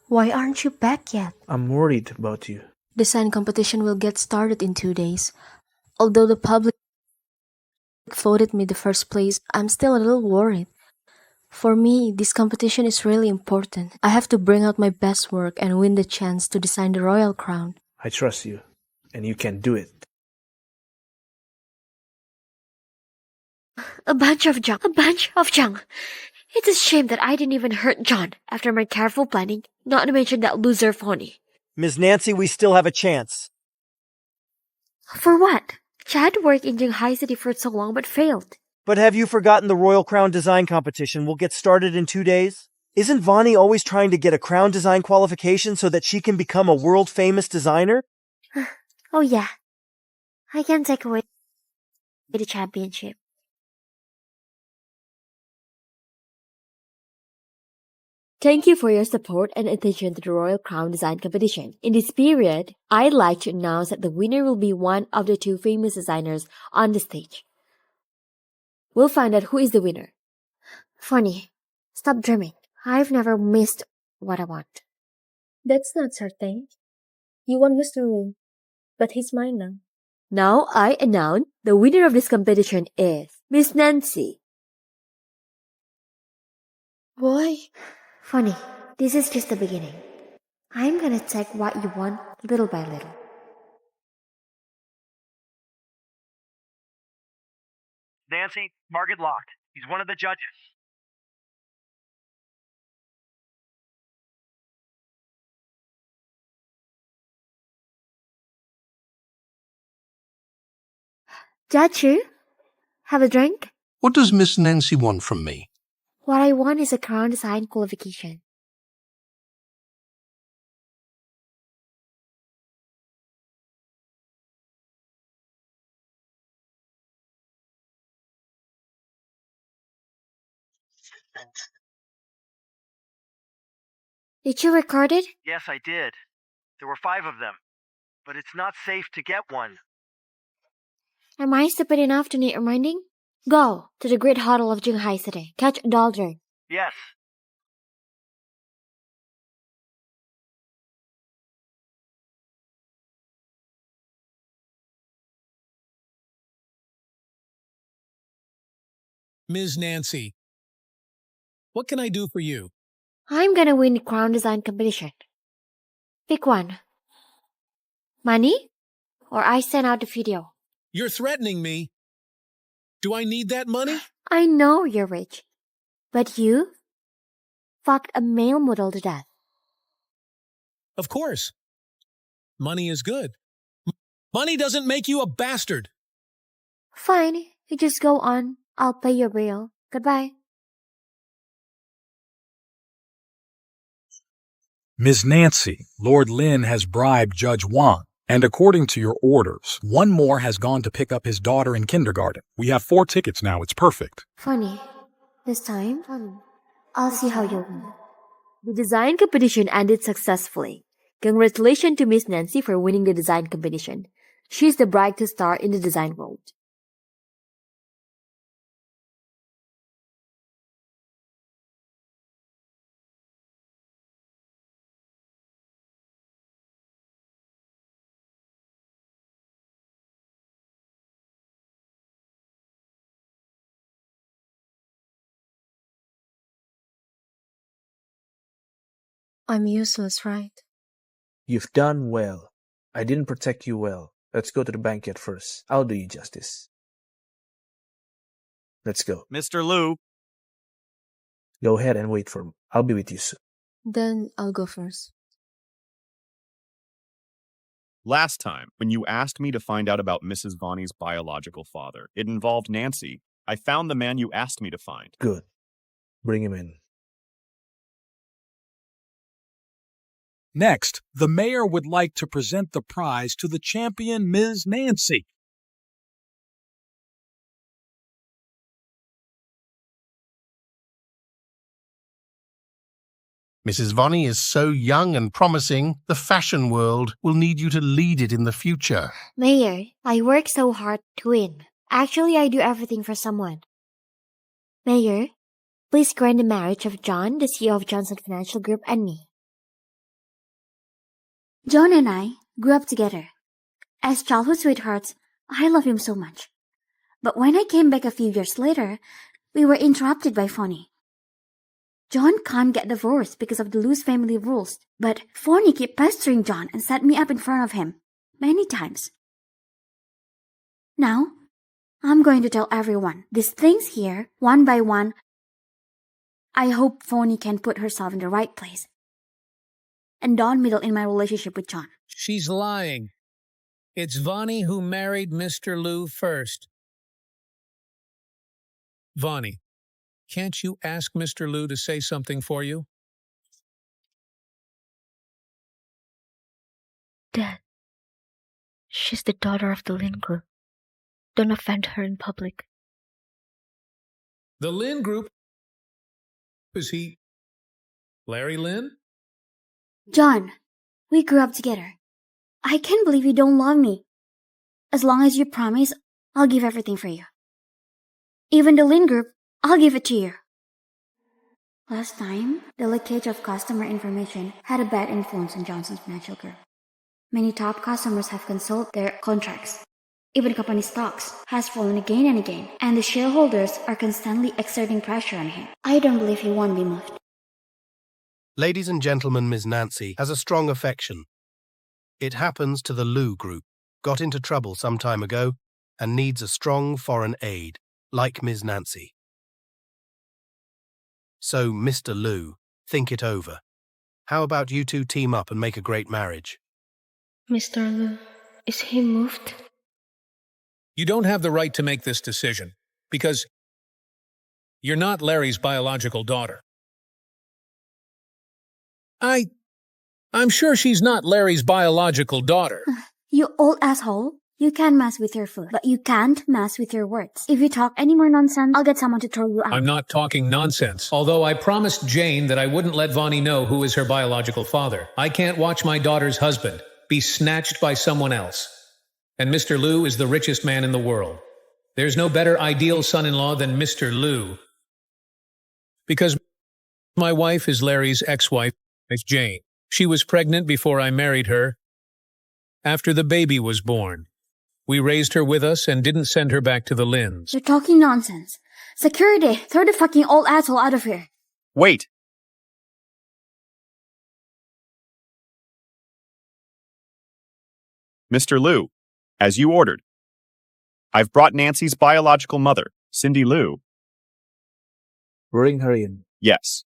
Why aren't you back yet? I'm worried about you. Design competition will get started in 2 days. Although the public voted me the first place, I'm still a little worried. For me, this competition is really important. I have to bring out my best work and win the chance to design the royal crown. I trust you, and you can do it. A bunch of junk. It's a shame that I didn't even hurt John after my careful planning, not to mention that loser Vonnie. Ms. Nancy, we still have a chance. For what? Chad worked in Shanghai City for so long but failed. But have you forgotten the Royal Crown Design Competition will get started in 2 days? Isn't Vonnie always trying to get a crown design qualification so that she can become a world-famous designer? Oh yeah. I can take away the championship. Thank you for your support and attention to the Royal Crown Design Competition. In this period, I'd like to announce that the winner will be one of the 2 famous designers on the stage. We'll find out who is the winner. Vonnie, stop dreaming. I've never missed what I want. That's not certain. You want Mr. Wu, but he's mine now. Now I announce the winner of this competition is Miss Nancy. Why? Vonnie, this is just the beginning. I'm gonna take what you want little by little. Nancy, target locked. He's one of the judges. Judge you? Have a drink? What does Miss Nancy want from me? What I want is a crown design qualification. Did you record it? Yes, I did. There were 5 of them. But it's not safe to get one. Am I stupid enough to need reminding? Go to the great hotel of Shanghai City. Catch a dollar. Yes. Ms. Nancy, what can I do for you? I'm gonna win the crown design competition. Pick one. Money? Or I send out the video. You're threatening me. Do I need that money? I know you're rich. But you fucked a male model to death. Of course. Money is good. Money doesn't make you a bastard. Fine, you just go on. I'll pay your bill. Goodbye. Ms. Nancy, Lord Lin has bribed Judge Wang, and according to your orders, one more has gone to pick up his daughter in kindergarten. We have 4 tickets now. It's perfect. Funny. This time, I'll see how you win. The design competition ended successfully. Congratulations to Miss Nancy for winning the design competition. She's the brightest star in the design world. I'm useless, right? You've done well. I didn't protect you well. Let's go to the banquet first. I'll do you justice. Let's go. Mr. Liu. Go ahead and wait for me. I'll be with you soon. Then I'll go first. Last time, when you asked me to find out about Mrs. Vonnie's biological father, it involved Nancy. I found the man you asked me to find. Good. Bring him in. Next, the mayor would like to present the prize to the champion, Ms. Nancy. Mrs. Vonnie is so young and promising, the fashion world will need you to lead it in the future. Mayor, I work so hard to win. Actually, I do everything for someone. Mayor, please grant the marriage of John, the CEO of Johnson Financial Group, and me. John and I grew up together. As childhood sweethearts, I love him so much. But when I came back a few years later, we were interrupted by Vonnie. John can't get divorced because of the loose family rules, but Vonnie kept pestering John and set me up in front of him many times. Now, I'm going to tell everyone these things here, one by one. I hope Vonnie can put herself in the right place and don't meddle in my relationship with John. She's lying. It's Vonnie who married Mr. Liu first. Vonnie, can't you ask Mr. Liu to say something for you? Dad, she's the daughter of the Lin Group. Don't offend her in public. The Lin Group? Is he Larry Lin? John, we grew up together. I can't believe you don't love me. As long as you promise, I'll give everything for you. Even the Lin Group, I'll give it to you. Last time, the leakage of customer information had a bad influence on Johnson's Financial Group. Many top customers have canceled their contracts. Even company stocks has fallen again and again, and the shareholders are constantly exerting pressure on him. I don't believe he won't be moved. Ladies and gentlemen, Ms. Nancy has a strong affection. It happens to the Liu Group, got into trouble some time ago, and needs a strong foreign aid, like Ms. Nancy. So, Mr. Liu, think it over. How about you two team up and make a great marriage? Mr. Liu, is he moved? You don't have the right to make this decision, because you're not Larry's biological daughter. I'm sure she's not Larry's biological daughter. You old asshole. You can mess with your food, but you can't mess with your words. If you talk any more nonsense, I'll get someone to throw you out. I'm not talking nonsense. Although I promised Jane that I wouldn't let Vonnie know who is her biological father. I can't watch my daughter's husband be snatched by someone else. And Mr. Liu is the richest man in the world. There's no better ideal son-in-law than Mr. Liu. Because my wife is Larry's ex-wife, Miss Jane. She was pregnant before I married her. After the baby was born, we raised her with us and didn't send her back to the Lins. You're talking nonsense. Security, throw the fucking old asshole out of here. Wait! Mr. Liu, as you ordered. I've brought Nancy's biological mother, Cindy Liu. Bring her in. Yes.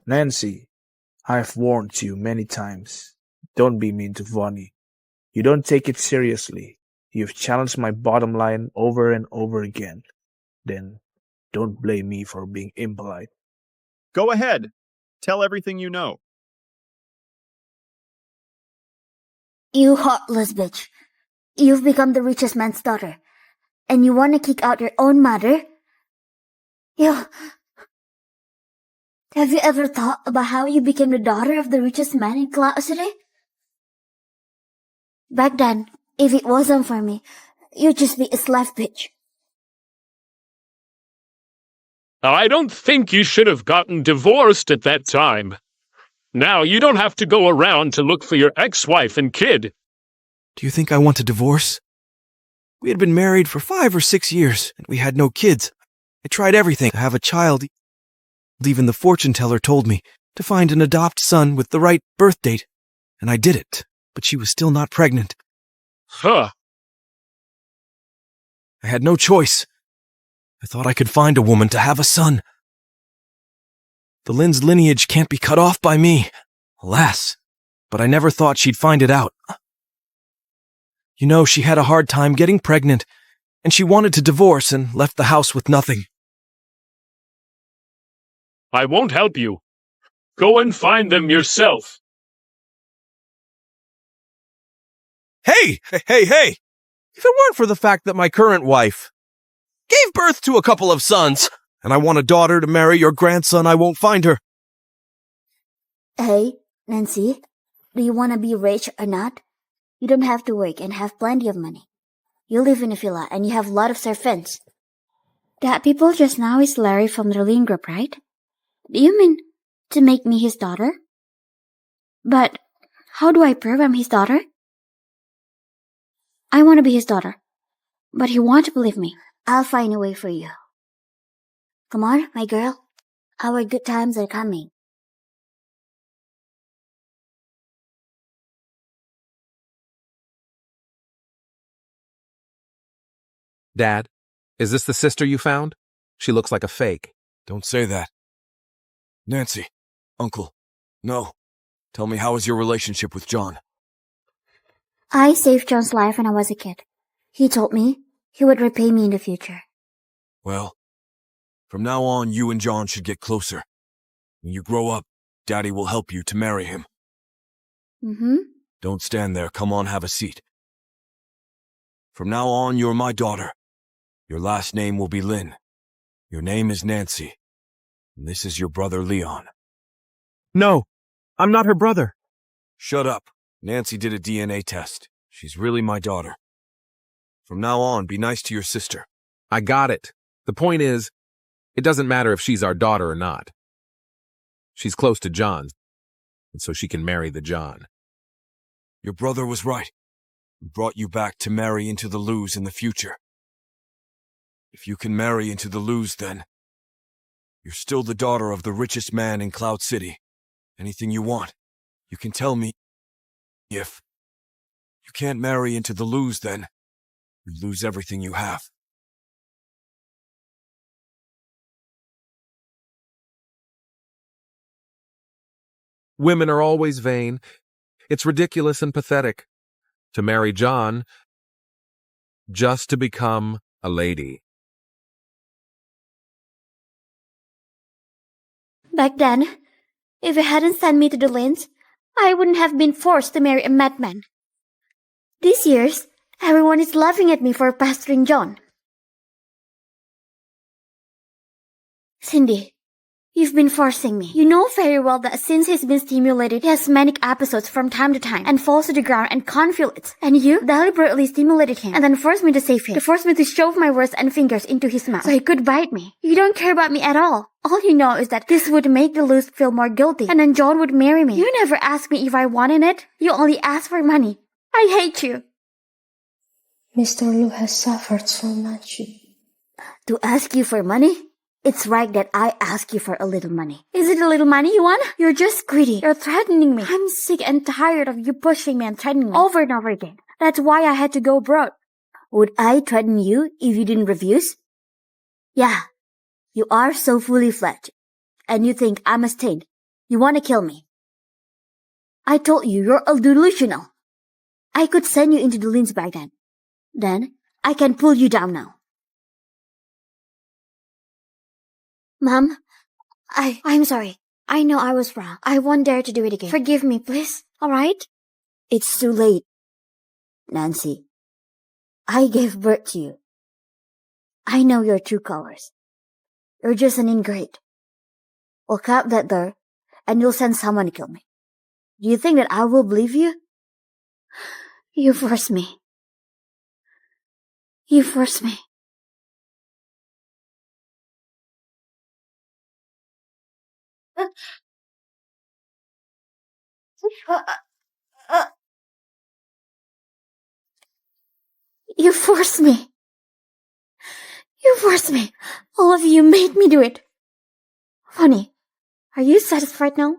Nancy, I've warned you many times. Don't be mean to Vonnie. You don't take it seriously. You've challenged my bottom line over and over again. Then don't blame me for being impolite. Go ahead. Tell everything you know. You heartless bitch. You've become the richest man's daughter. And you want to kick out your own mother? Have you ever thought about how you became the daughter of the richest man in Cloud City? Back then, if it wasn't for me, you'd just be a slave bitch. I don't think you should have gotten divorced at that time. Now you don't have to go around to look for your ex-wife and kid. Do you think I want a divorce? We had been married for 5 or 6 years, and we had no kids. I tried everything to have a child. Even the fortune teller told me to find an adopt son with the right birth date, and I did it, but she was still not pregnant. Huh. I had no choice. I thought I could find a woman to have a son. The Lynn's lineage can't be cut off by me, alas, but I never thought she'd find it out. You know, she had a hard time getting pregnant, and she wanted to divorce and left the house with nothing. I won't help you. Go and find them yourself. Hey! If it weren't for the fact that my current wife gave birth to a couple of sons, and I want a daughter to marry your grandson, I won't find her. Hey, Nancy, do you want to be rich or not? You don't have to work and have plenty of money. You live in a villa and you have a lot of servants. That people just now is Larry from the Lynn group, right? Do you mean to make me his daughter? But how do I prove I'm his daughter? I want to be his daughter, but he won't believe me. I'll find a way for you. Come on, my girl. Our good times are coming. Dad, is this the sister you found? She looks like a fake. Don't say that. Nancy, Uncle, no. Tell me, how is your relationship with John? I saved John's life when I was a kid. He told me he would repay me in the future. Well, from now on, you and John should get closer. When you grow up, Daddy will help you to marry him. Mm-hmm. Don't stand there. Come on, have a seat. From now on, you're my daughter. Your last name will be Lynn. Your name is Nancy. And this is your brother Leon. No, I'm not her brother. Shut up. Nancy did a DNA test. She's really my daughter. From now on, be nice to your sister. I got it. The point is, it doesn't matter if she's our daughter or not. She's close to John's, and so she can marry the John. Your brother was right. He brought you back to marry into the Luz in the future. If you can marry into the Luz, then you're still the daughter of the richest man in Cloud City. Anything you want, you can tell me. If you can't marry into the Luz, then you lose everything you have. Women are always vain. It's ridiculous and pathetic to marry John just to become a lady. Back then, if you hadn't sent me to the Lynns, I wouldn't have been forced to marry a madman. These years, everyone is laughing at me for pestering John. Cindy, you've been forcing me. You know very well that since he's been stimulated, he has manic episodes from time to time and falls to the ground and can't feel it. And you deliberately stimulated him and then forced me to save him. To force me to shove my words and fingers into his mouth so he could bite me. You don't care about me at all. All you know is that this would make the Luz feel more guilty and then John would marry me. You never asked me if I wanted it. You only asked for money. I hate you. Mr. Lu has suffered so much. To ask you for money? It's right that I ask you for a little money. Is it a little money you want? You're just greedy. You're threatening me. I'm sick and tired of you pushing me and threatening me over and over again. That's why I had to go abroad. Would I threaten you if you didn't refuse? Yeah, you are so fully fledged. And you think I'm a stain. You want to kill me. I told you you're a delusional. I could send you into the Lynns back then. Then I can pull you down now. Mom, I'm sorry. I know I was wrong. I won't dare to do it again. Forgive me, please. Alright? It's too late. Nancy, I gave birth to you. I know your true colors. You're just an ingrate. We'll cap that door, and you'll send someone to kill me. Do you think that I will believe you? You forced me. You forced me. You forced me. You forced me. All of you made me do it. Vonnie, are you satisfied now?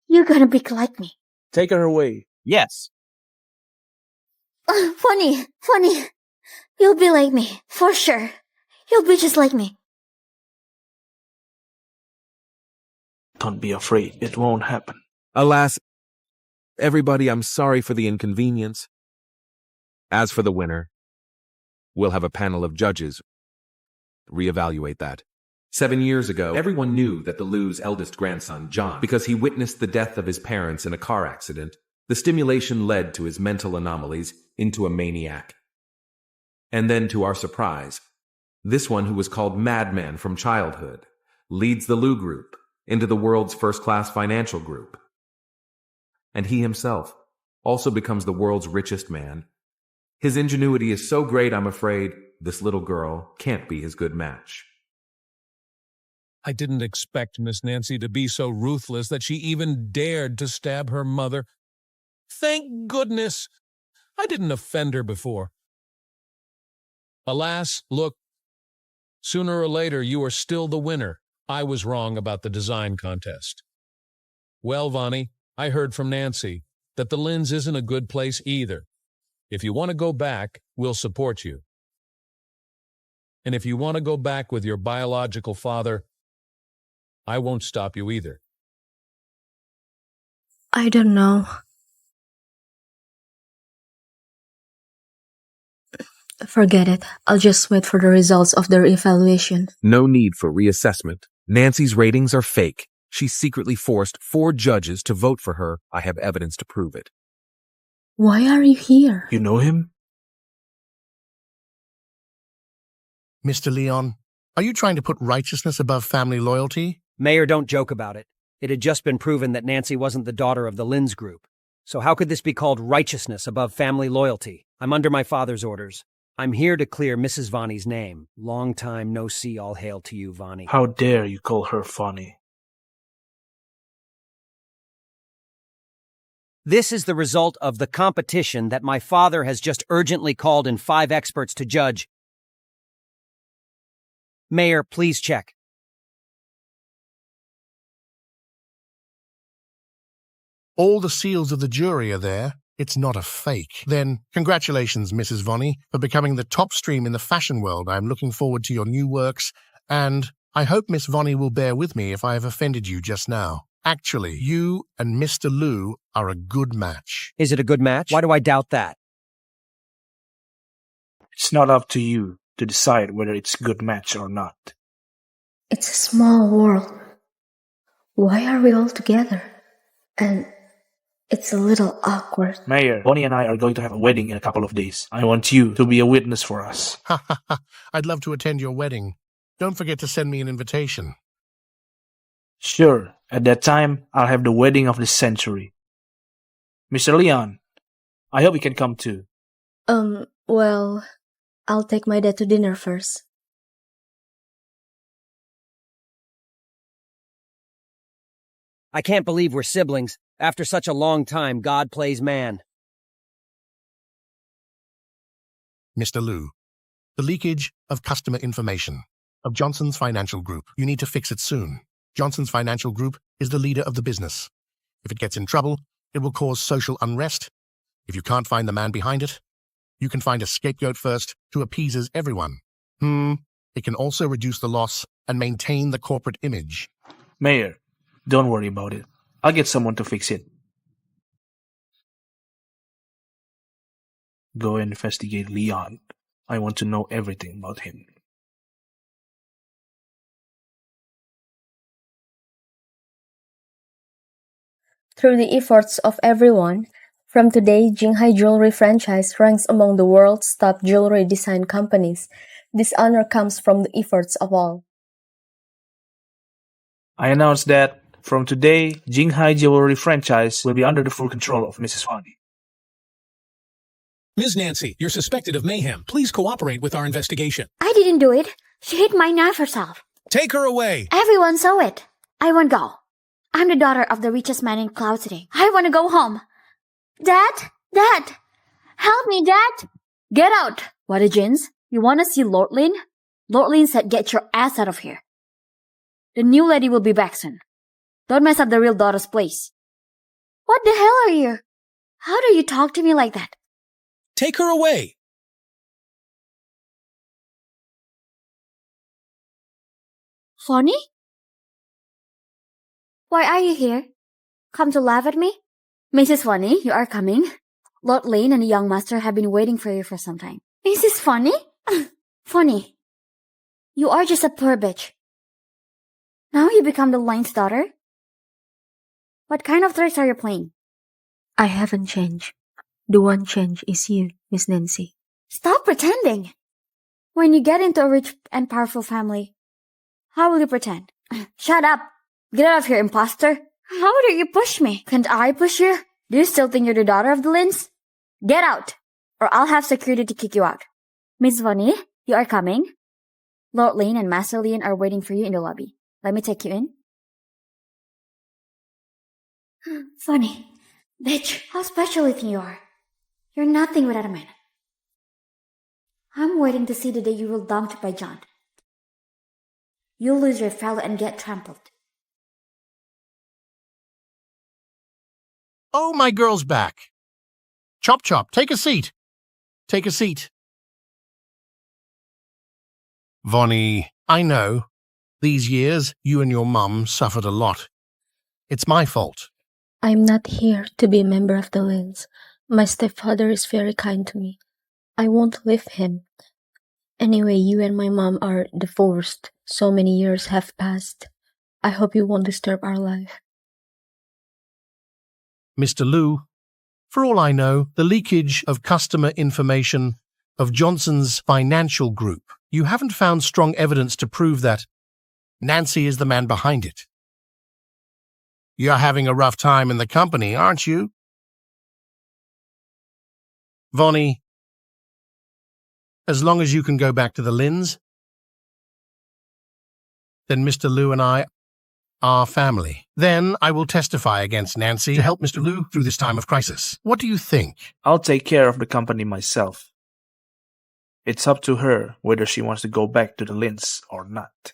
You're gonna be like me. Take her away. Yes. Vonnie, you'll be like me, for sure. You'll be just like me. Don't be afraid. It won't happen. Alas, everybody, I'm sorry for the inconvenience. As for the winner, we'll have a panel of judges reevaluate that. 7 years ago, everyone knew that the Liu's eldest grandson, John, because he witnessed the death of his parents in a car accident, the stimulation led to his mental anomalies into a maniac. And then, to our surprise, this one who was called Madman from childhood leads the Liu group into the world's first-class financial group. And he himself also becomes the world's richest man. His ingenuity is so great, I'm afraid this little girl can't be his good match. I didn't expect Miss Nancy to be so ruthless that she even dared to stab her mother. Thank goodness! I didn't offend her before. Alas, look, sooner or later you are still the winner. I was wrong about the design contest. Well, Vonnie, I heard from Nancy that the Lin's isn't a good place either. If you want to go back, we'll support you. And if you want to go back with your biological father, I won't stop you either. I don't know. Forget it. I'll just wait for the results of their evaluation. No need for reassessment. Nancy's ratings are fake. She secretly forced 4 judges to vote for her. I have evidence to prove it. Why are you here? You know him? Mr. Leon, are you trying to put righteousness above family loyalty? Mayor, don't joke about it. It had just been proven that Nancy wasn't the daughter of the Lin's group. So how could this be called righteousness above family loyalty? I'm under my father's orders. I'm here to clear Mrs. Vonnie's name. Long time no see, all hail to you, Vonnie. How dare you call her Vonnie? This is the result of the competition that my father has just urgently called in 5 experts to judge. Mayor, please check. All the seals of the jury are there. It's not a fake. Then, congratulations, Mrs. Vonnie, for becoming the top stream in the fashion world. I'm looking forward to your new works, and I hope Miss Vonnie will bear with me if I have offended you just now. Actually, you and Mr. Liu are a good match. Is it a good match? Why do I doubt that? It's not up to you to decide whether it's a good match or not. It's a small world. Why are we all together? And it's a little awkward. Mayor, Vonnie and I are going to have a wedding in a couple of days. I want you to be a witness for us. Ha ha ha. I'd love to attend your wedding. Don't forget to send me an invitation. Sure, at that time, I'll have the wedding of the century. Mr. Leon, I hope you can come too. Well, I'll take my dad to dinner first. I can't believe we're siblings. After such a long time, God plays man. Mr. Liu, the leakage of customer information of Johnson's Financial Group. You need to fix it soon. Johnson's Financial Group is the leader of the business. If it gets in trouble, it will cause social unrest. If you can't find the man behind it, you can find a scapegoat first who appeases everyone. It can also reduce the loss and maintain the corporate image. Mayor, don't worry about it. I'll get someone to fix it. Go investigate Leon. I want to know everything about him. Through the efforts of everyone, from today, Jinghai Jewelry franchise ranks among the world's top jewelry design companies. This honor comes from the efforts of all. I announce that from today, Jinghai Jewelry franchise will be under the full control of Mrs. Vonnie. Ms. Nancy, you're suspected of mayhem. Please cooperate with our investigation. I didn't do it. She hit my knife herself. Take her away. Everyone saw it. I won't go. I'm the daughter of the richest man in Cloud City. I want to go home. Dad? Dad! Help me, Dad! Get out! What a jins? You want to see Lord Lin? Lord Lin said get your ass out of here. The new lady will be back soon. Don't mess up the real daughter's place. What the hell are you? How do you talk to me like that? Take her away. Vonnie? Why are you here? Come to laugh at me? Mrs. Vonnie, you are coming. Lord Lane and the young master have been waiting for you for some time. Mrs. Vonnie? Vonnie, you are just a poor bitch. Now you become the Lane's daughter? What kind of tricks are you playing? I haven't changed. The one change is you, Miss Nancy. Stop pretending. When you get into a rich and powerful family, how will you pretend? Shut up. Get out of here, imposter. How do you push me? Can't I push you? Do you still think you're the daughter of the Lins? Get out, or I'll have security to kick you out. Miss Vonnie, you are coming. Lord Lane and Master Leon are waiting for you in the lobby. Let me take you in. Vonnie, bitch, how special you think you are. You're nothing without a man. I'm waiting to see the day you will dumped by John. You'll lose your fellow and get trampled. Oh, my girl's back. Chop Chop, take a seat. Take a seat. Vonnie, I know. These years, you and your mum suffered a lot. It's my fault. I'm not here to be a member of the Lins. My stepfather is very kind to me. I won't leave him. Anyway, you and my mom are divorced. So many years have passed. I hope you won't disturb our life. Mr. Liu, for all I know, the leakage of customer information of Johnson's financial group, you haven't found strong evidence to prove that Nancy is the man behind it. You're having a rough time in the company, aren't you? Vonnie, as long as you can go back to the Lins, then Mr. Liu and I are family. Then I will testify against Nancy to help Mr. Liu through this time of crisis. What do you think? I'll take care of the company myself. It's up to her whether she wants to go back to the Lins or not.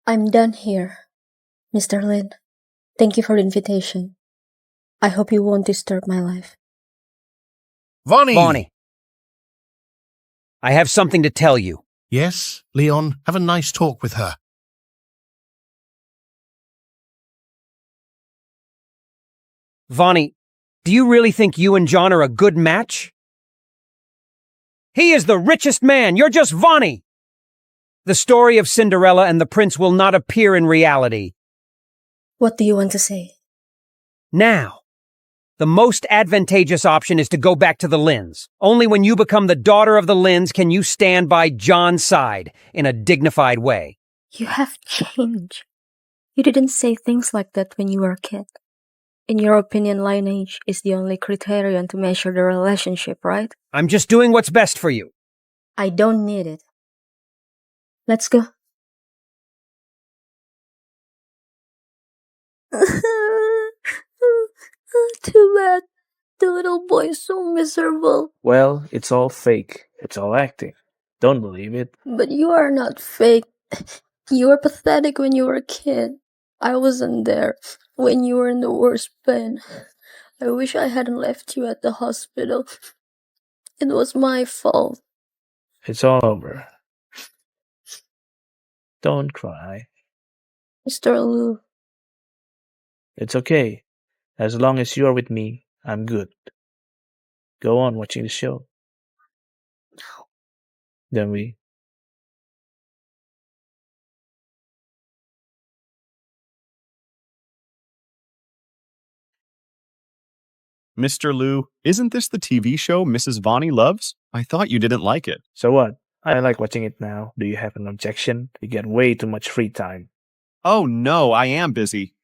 I'm done here, Mr. Lin. Thank you for the invitation. I hope you won't disturb my life. Vonnie! I have something to tell you. Yes, Leon, have a nice talk with her. Vonnie, do you really think you and John are a good match? He is the richest man. You're just Vonnie. The story of Cinderella and the prince will not appear in reality. What do you want to say? Now, the most advantageous option is to go back to the Lins. Only when you become the daughter of the Lins can you stand by John's side in a dignified way. You have changed. You didn't say things like that when you were a kid. In your opinion, lineage is the only criterion to measure the relationship, right? I'm just doing what's best for you. I don't need it. Let's go. Too bad. The little boy is so miserable. Well, it's all fake. It's all acting. Don't believe it. But you are not fake. You were pathetic when you were a kid. I wasn't there when you were in the worst pain. I wish I hadn't left you at the hospital. It was my fault. It's all over. Don't cry. Mr. Liu. It's okay. As long as you are with me, I'm good. Go on watching the show. Then we... Mr. Liu, isn't this the TV show Mrs. Vonnie loves? I thought you didn't like it. So what? I like watching it now. Do you have an objection? You get way too much free time. Oh no, I am busy.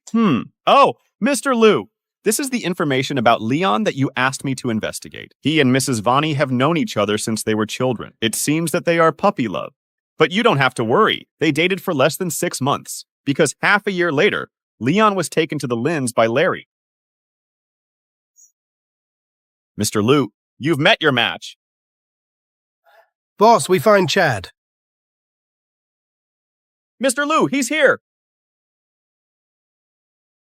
Oh, Mr. Liu, this is the information about Leon that you asked me to investigate. He and Mrs. Vonnie have known each other since they were children. It seems that they are puppy love. But you don't have to worry. They dated for less than 6 months. Because half a year later, Leon was taken to the Lins by Larry. Mr. Liu, you've met your match. Boss, we find Chad. Mr. Liu, he's here!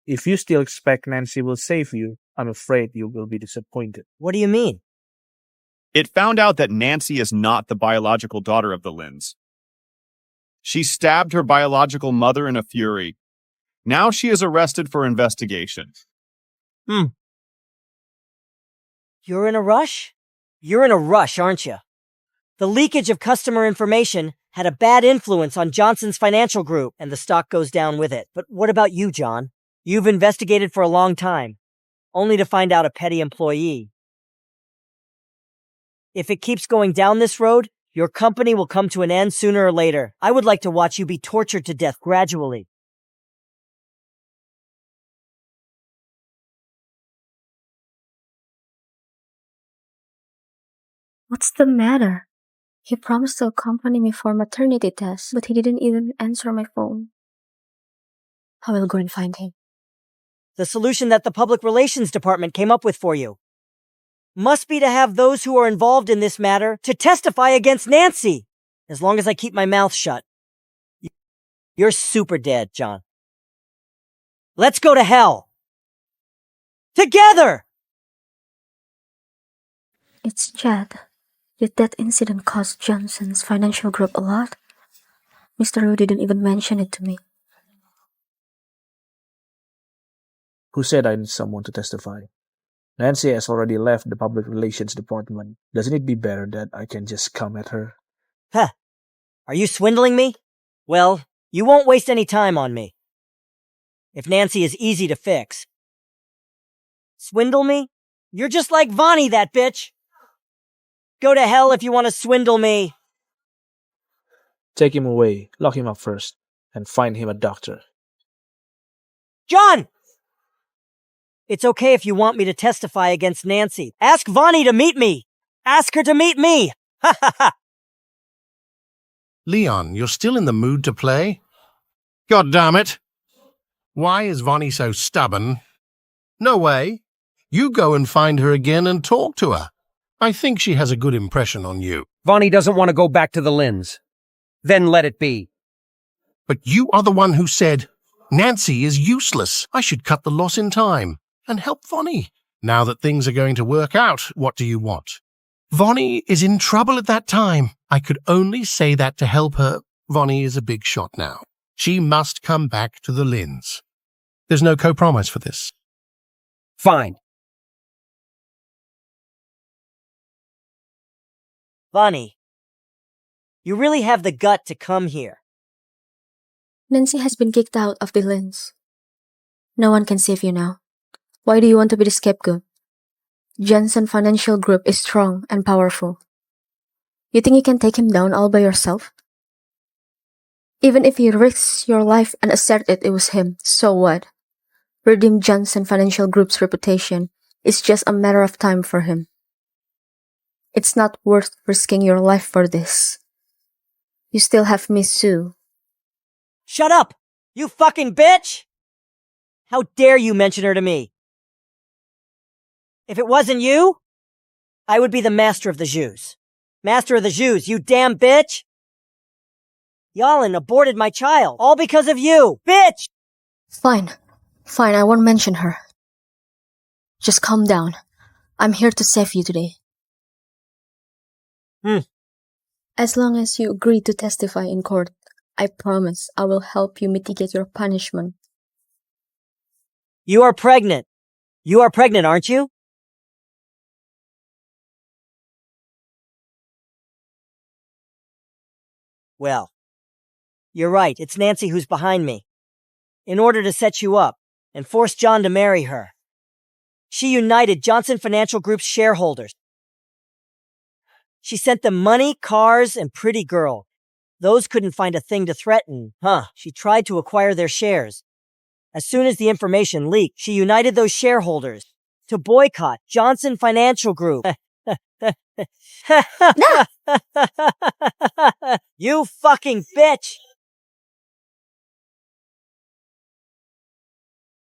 If you still expect Nancy will save you, I'm afraid you will be disappointed. What do you mean? It found out that Nancy is not the biological daughter of the Lins. She stabbed her biological mother in a fury. Now she is arrested for investigation. You're in a rush? You're in a rush, aren't you? The leakage of customer information had a bad influence on Johnson's financial group, and the stock goes down with it. But what about you, John? You've investigated for a long time, only to find out a petty employee. If it keeps going down this road, your company will come to an end sooner or later. I would like to watch you be tortured to death gradually. What's the matter? He promised to accompany me for maternity test, but he didn't even answer my phone. I will go and find him. The solution that the Public Relations Department came up with for you must be to have those who are involved in this matter to testify against Nancy, as long as I keep my mouth shut. You're super dead, John. Let's go to hell. Together! It's Chad. Did that incident cost Johnson's financial group a lot? Mr. Liu didn't even mention it to me. Who said I need someone to testify? Nancy has already left the Public Relations Department. Doesn't it be better that I can just come at her? Huh. Are you swindling me? Well, you won't waste any time on me. If Nancy is easy to fix. Swindle me? You're just like Vonnie, that bitch! Go to hell if you want to swindle me! Take him away, lock him up first, and find him a doctor. John! It's okay if you want me to testify against Nancy. Ask Vonnie to meet me! Ask her to meet me! Ha ha ha! Leon, you're still in the mood to play? God damn it! Why is Vonnie so stubborn? No way. You go and find her again and talk to her. I think she has a good impression on you. Vonnie doesn't want to go back to the Lins. Then let it be. But you are the one who said, Nancy is useless. I should cut the loss in time and help Vonnie. Now that things are going to work out, what do you want? Vonnie is in trouble at that time. I could only say that to help her. Vonnie is a big shot now. She must come back to the Lins. There's no compromise for this. Fine. Vonnie, you really have the gut to come here. Nancy has been kicked out of the Lins. No one can save you now. Why do you want to be the scapegoat? Johnson Financial Group is strong and powerful. You think you can take him down all by yourself? Even if you risk your life and assert it was him, so what? Redeem Johnson Financial Group's reputation is just a matter of time for him. It's not worth risking your life for this. You still have Miss Sue. Shut up! You fucking bitch! How dare you mention her to me? If it wasn't you, I would be the master of the Jews. Master of the Jews, you damn bitch! Yalin aborted my child, all because of you, bitch! Fine, I won't mention her. Just calm down. I'm here to save you today. As long as you agree to testify in court, I promise I will help you mitigate your punishment. You are pregnant. You are pregnant, aren't you? Well, you're right. It's Nancy who's behind me. In order to set you up and force John to marry her, she united Johnson Financial Group's shareholders. She sent them money, cars, and pretty girl. Those couldn't find a thing to threaten, huh? She tried to acquire their shares. As soon as the information leaked, she united those shareholders to boycott Johnson Financial Group. You fucking bitch!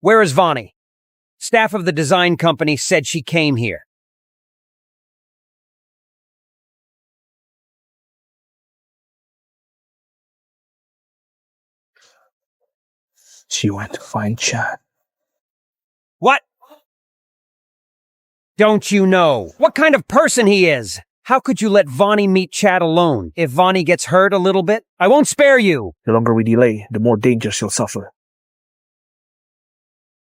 Where is Vonnie? Staff of the design company said she came here. She went to find Chad. What? Don't you know what kind of person he is? How could you let Vonnie meet Chad alone? If Vonnie gets hurt a little bit, I won't spare you. The longer we delay, the more danger she'll suffer.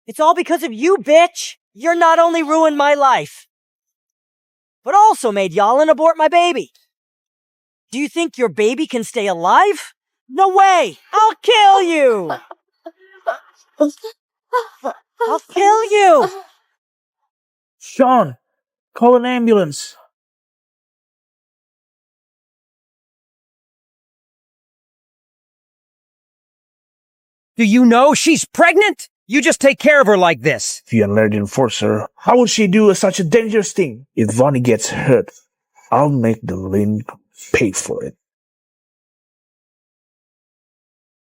It's all because of you, bitch! You're not only ruined my life, but also made Yalin abort my baby. Do you think your baby can stay alive? No way! I'll kill you! I'll kill you! Sean, call an ambulance. Do you know she's pregnant? You just take care of her like this. If you let it force her, how would she do such a dangerous thing? If Vonnie gets hurt, I'll make the Lynn pay for it.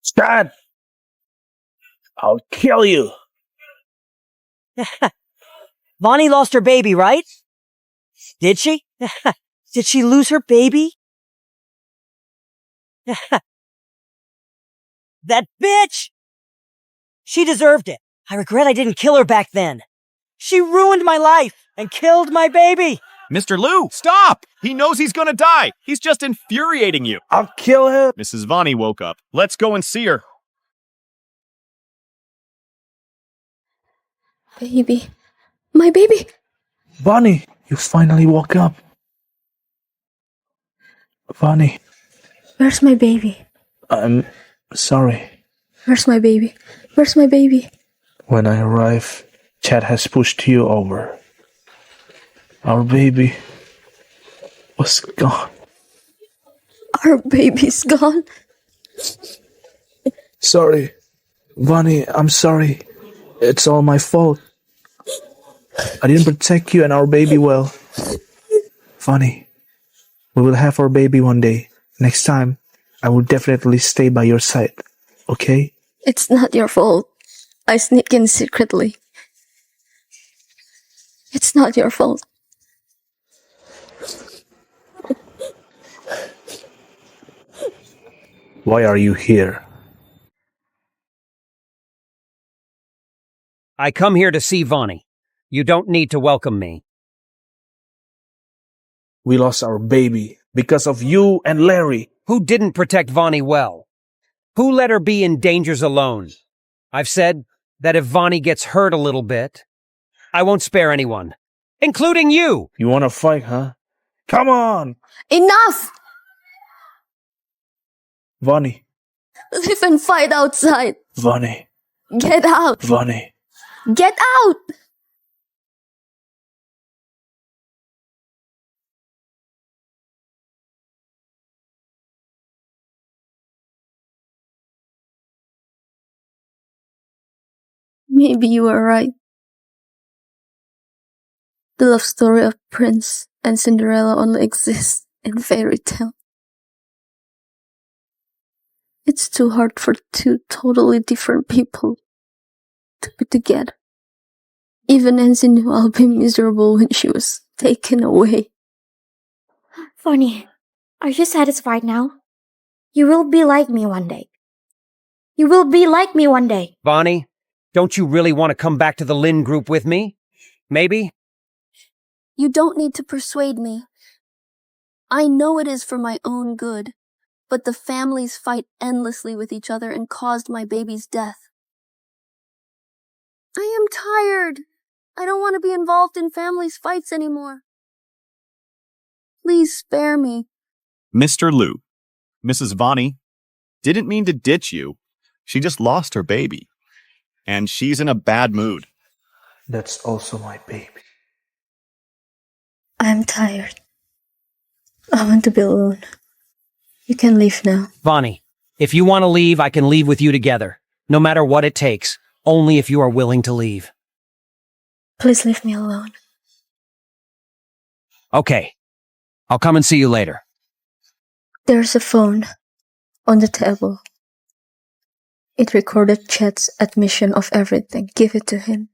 Chad! I'll kill you! Vonnie lost her baby, right? Did she? Did she lose her baby? That bitch! She deserved it. I regret I didn't kill her back then. She ruined my life and killed my baby. Mr. Liu, stop! He knows he's gonna die. He's just infuriating you. I'll kill him. Mrs. Vonnie woke up. Let's go and see her. Baby. My baby. Vonnie, you finally woke up. Vonnie. Where's my baby? I'm sorry. Where's my baby? Where's my baby? When I arrive, Chad has pushed you over. Our baby was gone. Our baby's gone. Sorry. Vonnie, I'm sorry. It's all my fault. I didn't protect you and our baby well. Vonnie, we will have our baby one day. Next time, I will definitely stay by your side. Okay? It's not your fault. I sneak in secretly. It's not your fault. Why are you here? I come here to see Vonnie. You don't need to welcome me. We lost our baby because of you and Larry. Who didn't protect Vonnie well? Who let her be in dangers alone? I've said that if Vonnie gets hurt a little bit, I won't spare anyone, including you. You want to fight, huh? Come on! Enough! Vonnie. Live and fight outside. Vonnie. Get out. Vonnie. Get out! Maybe you were right. The love story of Prince and Cinderella only exists in fairy tale. It's too hard for two totally different people to be together. Even Nancy knew I'll be miserable when she was taken away. Vonnie, are you satisfied now? You will be like me one day. You will be like me one day. Vonnie, don't you really want to come back to the Lin group with me? Maybe? You don't need to persuade me. I know it is for my own good, but the families fight endlessly with each other and caused my baby's death. I am tired. I don't want to be involved in families' fights anymore. Please spare me. Mr. Liu, Mrs. Vonnie didn't mean to ditch you. She just lost her baby. And she's in a bad mood. That's also my baby. I'm tired. I want to be alone. You can leave now. Vonnie, if you want to leave, I can leave with you together. No matter what it takes. Only if you are willing to leave. Please leave me alone. Okay. I'll come and see you later. There's a phone on the table. It recorded Chet's admission of everything. Give it to him.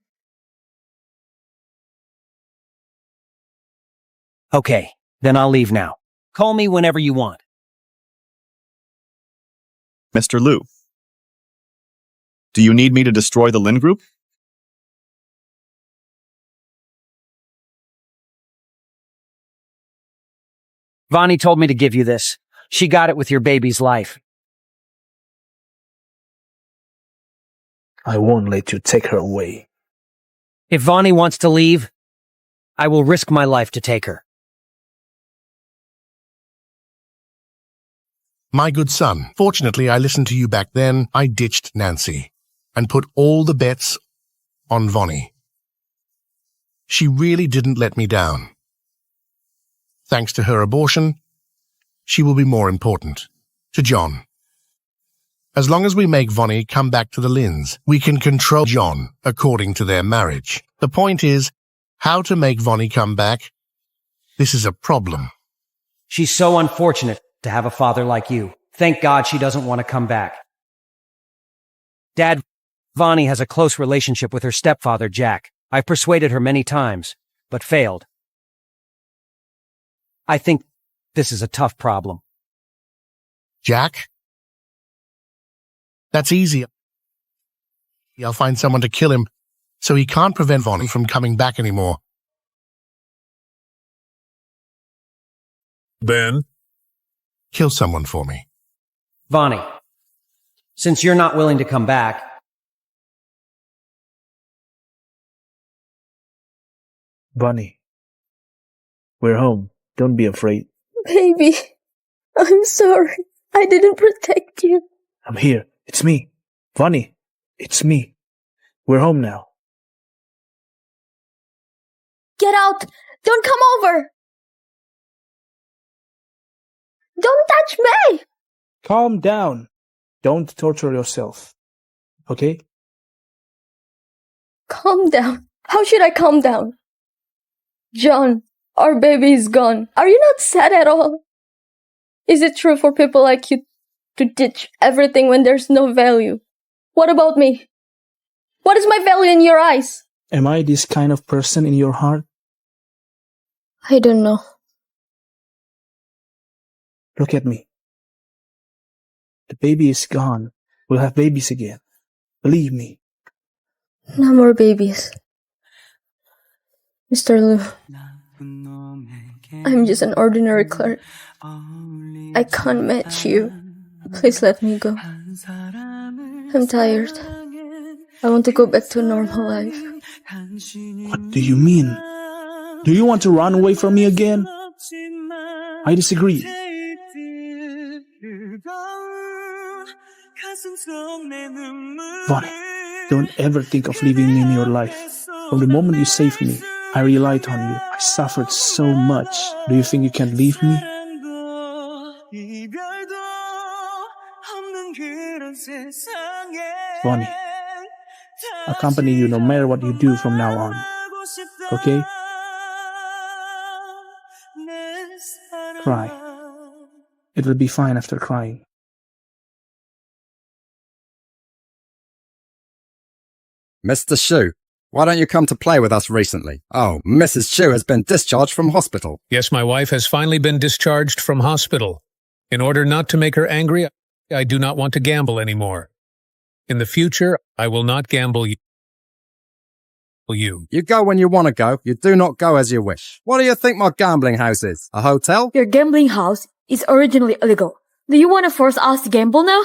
Okay, then I'll leave now. Call me whenever you want. Mr. Liu, Do you need me to destroy the Lin Group? Vonnie told me to give you this. She got it with your baby's life. I won't let you take her away. If Vonnie wants to leave, I will risk my life to take her. My good son, fortunately I listened to you back then. I ditched Nancy and put all the bets on Vonnie. She really didn't let me down. Thanks to her abortion, she will be more important to John. As long as we make Vonnie come back to the Lins, we can control John according to their marriage. The point is, how to make Vonnie come back? This is a problem. She's so unfortunate to have a father like you. Thank God she doesn't want to come back. Dad, Vonnie has a close relationship with her stepfather, Jack. I've persuaded her many times, but failed. I think this is a tough problem. Jack? That's easy. I'll find someone to kill him, so he can't prevent Vonnie from coming back anymore. Ben? Kill someone for me. Vonnie, since you're not willing to come back, Vonnie, we're home. Don't be afraid. Baby, I'm sorry. I didn't protect you. I'm here. It's me. Vonnie, it's me. We're home now. Get out! Don't come over! Don't touch me! Calm down. Don't torture yourself. Okay? Calm down. How should I calm down? John, our baby is gone. Are you not sad at all? Is it true for people like you to ditch everything when there's no value? What about me? What is my value in your eyes? Am I this kind of person in your heart? I don't know. Look at me. The baby is gone. We'll have babies again. Believe me. No more babies. Mr. Liu, I'm just an ordinary clerk. I can't match you. Please let me go. I'm tired. I want to go back to a normal life. What do you mean? Do you want to run away from me again? I disagree. Vonnie, don't ever think of leaving me in your life. From the moment you saved me, I relied on you. I suffered so much. Do you think you can leave me? Vonnie, I'll accompany you no matter what you do from now on. Okay? Cry. It will be fine after crying. Mr. Shu, why don't you come to play with us recently? Oh, Mrs. Shu has been discharged from hospital. Yes, my wife has finally been discharged from hospital. In order not to make her angry, I do not want to gamble anymore. In the future, I will not gamble you. You go when you want to go. You do not go as you wish. What do you think my gambling house is? A hotel? Your gambling house is originally illegal. Do you want to force us to gamble now?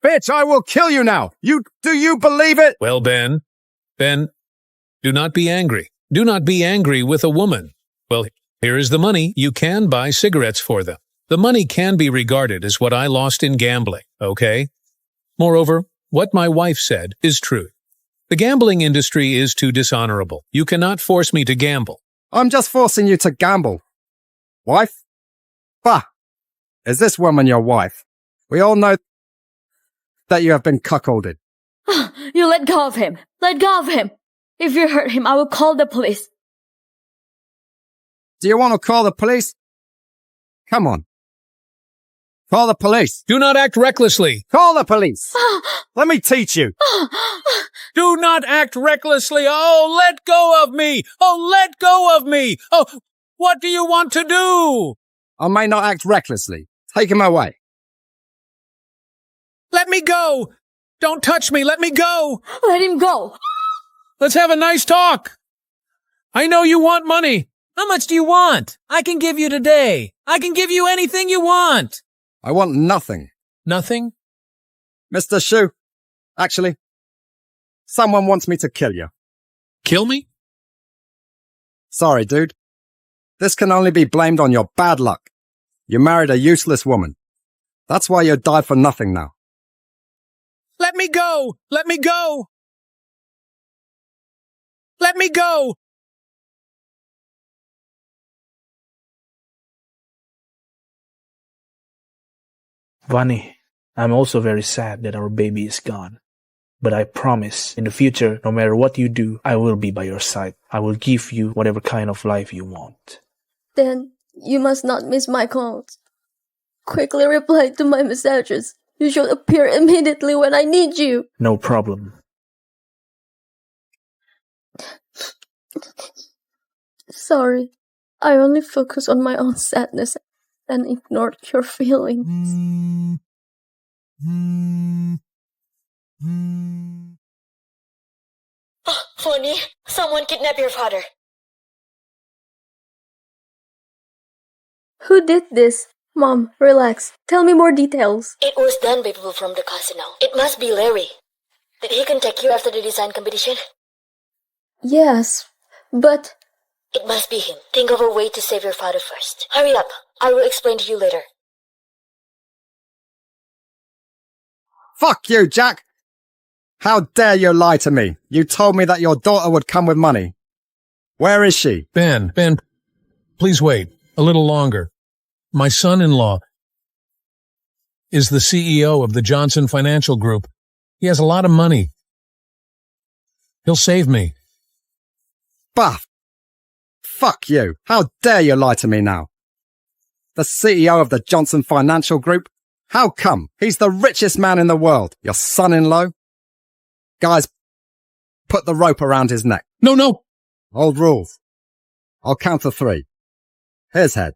Bitch, I will kill you now! Do you believe it? Well, Ben, do not be angry. Do not be angry with a woman. Well, here is the money. You can buy cigarettes for them. The money can be regarded as what I lost in gambling, okay? Moreover, what my wife said is true. The gambling industry is too dishonorable. You cannot force me to gamble. I'm just forcing you to gamble. Wife? Bah! Is this woman your wife? We all know that you have been cuckolded. You let go of him. Let go of him. If you hurt him, I will call the police. Do you want to call the police? Come on. Call the police. Do not act recklessly. Call the police. Let me teach you. Do not act recklessly. Oh, let go of me. Oh, let go of me. Oh, what do you want to do? I may not act recklessly. Take him away. Let me go. Don't touch me! Let me go! Let him go! Let's have a nice talk! I know you want money! How much do you want? I can give you today. I can give you anything you want. I want nothing. Nothing? Mr. Shu, actually, someone wants me to kill you. Kill me? Sorry, dude. This can only be blamed on your bad luck. You married a useless woman. That's why you die for nothing now. Let me go! Let me go! Let me go! Vonnie, I'm also very sad that our baby is gone. But I promise, in the future, no matter what you do, I will be by your side. I will give you whatever kind of life you want. Then you must not miss my calls. Quickly reply to my messages. You should appear immediately when I need you. No problem. Sorry, I only focus on my own sadness and ignored your feelings. Vonnie, someone kidnapped your father. Who did this? Mom, relax. Tell me more details. It was done by people from the casino. It must be Larry. Did he contact you after the design competition? Yes, but... It must be him. Think of a way to save your father first. Hurry up. I will explain to you later. Fuck you, Jack! How dare you lie to me? You told me that your daughter would come with money. Where is she? Ben, please wait a little longer. My son-in-law is the CEO of the Johnson Financial Group. He has a lot of money. He'll save me. Bah! Fuck you. How dare you lie to me now? The CEO of the Johnson Financial Group? How come? He's the richest man in the world. Your son-in-law? Guys, put the rope around his neck. No. Old rules. I'll count to 3. Here's head.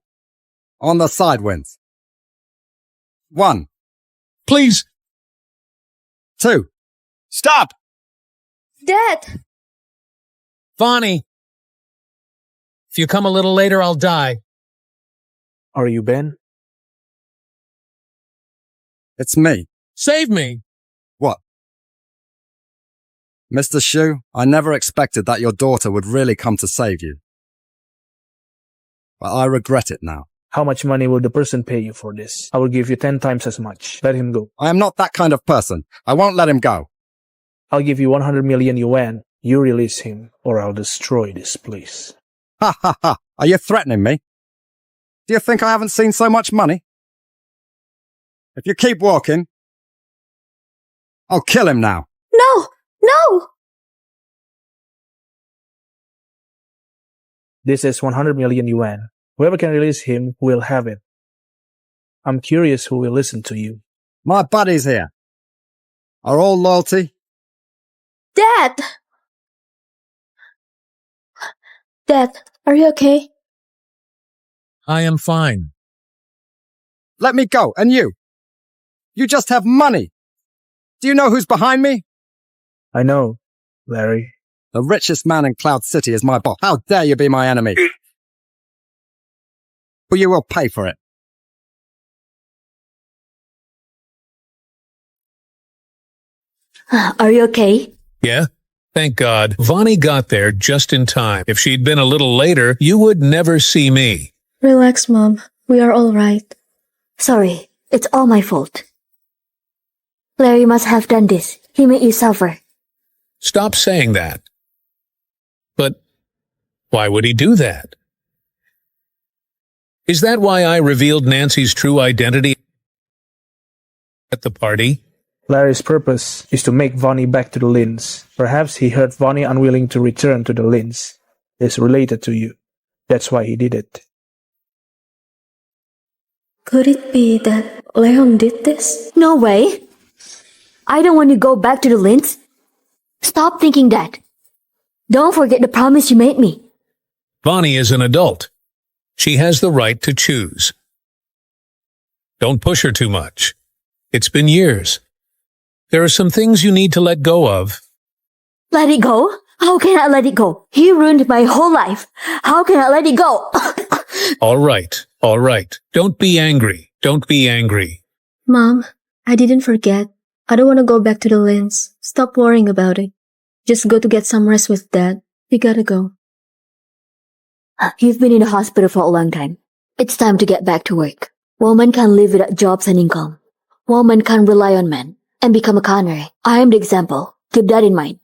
On the side wins. 1. Please. 2. Stop! Dad! Vonnie. If you come a little later, I'll die. Are you Ben? It's me. Save me! What? Mr. Shu, I never expected that your daughter would really come to save you. But I regret it now. How much money will the person pay you for this? I will give you 10 times as much. Let him go. I am not that kind of person. I won't let him go. I'll give you 100 million yuan. You release him, or I'll destroy this place. Ha ha ha. Are you threatening me? Do you think I haven't seen so much money? If you keep walking, I'll kill him now. No! No! This is 100 million yuan. Whoever can release him will have it. I'm curious who will listen to you. My buddies here. Are all loyalty? Dad! Dad, are you okay? I am fine. Let me go, and you? You just have money. Do you know who's behind me? I know, Larry. The richest man in Cloud City is my boss. How dare you be my enemy? Well, you will pay for it. Are you okay? Yeah? Thank God. Vonnie got there just in time. If she'd been a little later, you would never see me. Relax, Mom. We are all right. Sorry, it's all my fault. Larry must have done this. He made you suffer. Stop saying that. But why would he do that? Is that why I revealed Nancy's true identity at the party? Larry's purpose is to make Vonnie back to the Lins. Perhaps he heard Vonnie unwilling to return to the Lins. Is related to you. That's why he did it. Could it be that Leon did this? No way. I don't want to go back to the Lins. Stop thinking that. Don't forget the promise you made me. Vonnie is an adult. She has the right to choose. Don't push her too much. It's been years. There are some things you need to let go of. Let it go? How can I let it go? He ruined my whole life. How can I let it go? All right, all right. Don't be angry. Don't be angry. Mom, I didn't forget. I don't want to go back to the Lins. Stop worrying about it. Just go to get some rest with Dad. We gotta go. You've been in the hospital for a long time. It's time to get back to work. Women can't live without jobs and income. Women can't rely on men and become a conner. I am the example. Keep that in mind.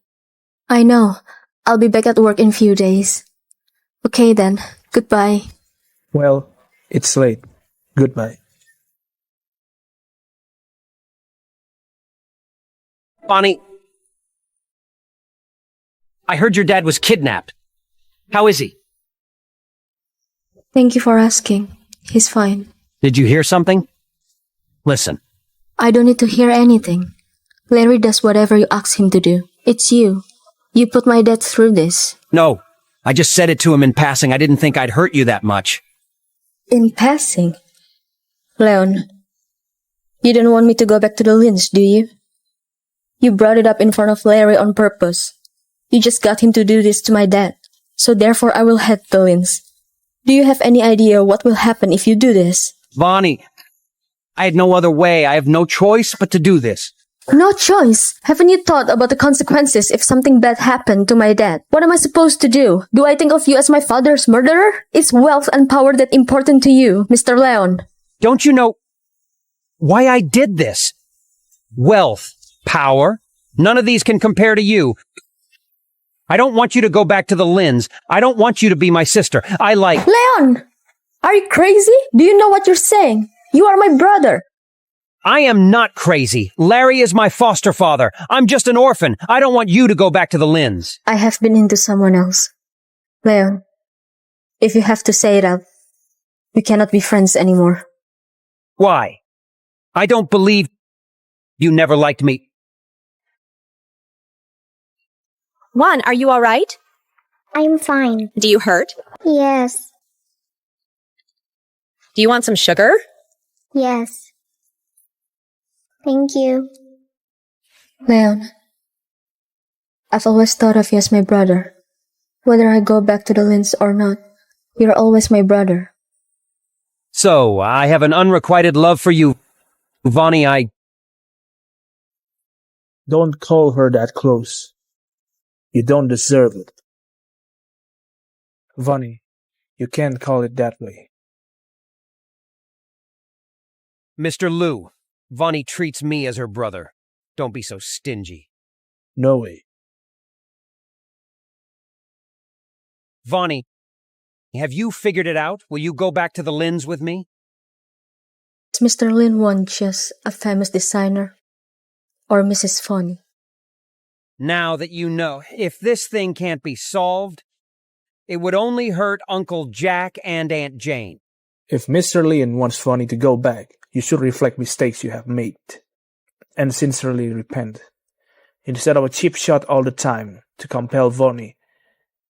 I know. I'll be back at work in a few days. Okay then. Goodbye. Well, it's late. Goodbye. Vonnie, I heard your dad was kidnapped. How is he? Thank you for asking. He's fine. Did you hear something? Listen. I don't need to hear anything. Larry does whatever you ask him to do. It's you. You put my dad through this. No, I just said it to him in passing. I didn't think I'd hurt you that much. In passing? Leon, you don't want me to go back to the Lins, do you? You brought it up in front of Larry on purpose. You just got him to do this to my dad. So therefore I will head the Lins. Do you have any idea what will happen if you do this? Vonnie, I had no other way. I have no choice but to do this. No choice. Haven't you thought about the consequences if something bad happened to my dad? What am I supposed to do? Do I think of you as my father's murderer? Is wealth and power that important to you, Mr. Leon? Don't you know why I did this? Wealth, power, none of these can compare to you. I don't want you to go back to the Lins. I don't want you to be my sister. Leon! Are you crazy? Do you know what you're saying? You are my brother. I am not crazy. Larry is my foster father. I'm just an orphan. I don't want you to go back to the Lins. I have been into someone else. Leon, if you have to say it out, we cannot be friends anymore. Why? I don't believe you never liked me. Juan, are you all right? I'm fine. Do you hurt? Yes. Do you want some sugar? Yes. Thank you. Leon, I've always thought of you as my brother. Whether I go back to the Lins or not, you're always my brother. So, I have an unrequited love for you, Vonnie. Don't call her that close. You don't deserve it. Vonnie, you can't call it that way. Mr. Liu, Vonnie treats me as her brother. Don't be so stingy. No way. Vonnie, have you figured it out? Will you go back to the Lins with me? Is Mr. Lin Wan just a famous designer? Or Mrs. Vonnie? Now that you know, if this thing can't be solved, it would only hurt Uncle Jack and Aunt Jane. If Mr. Lin wants Vonnie to go back, you should reflect mistakes you have made and sincerely repent, instead of a cheap shot all the time to compel Vonnie.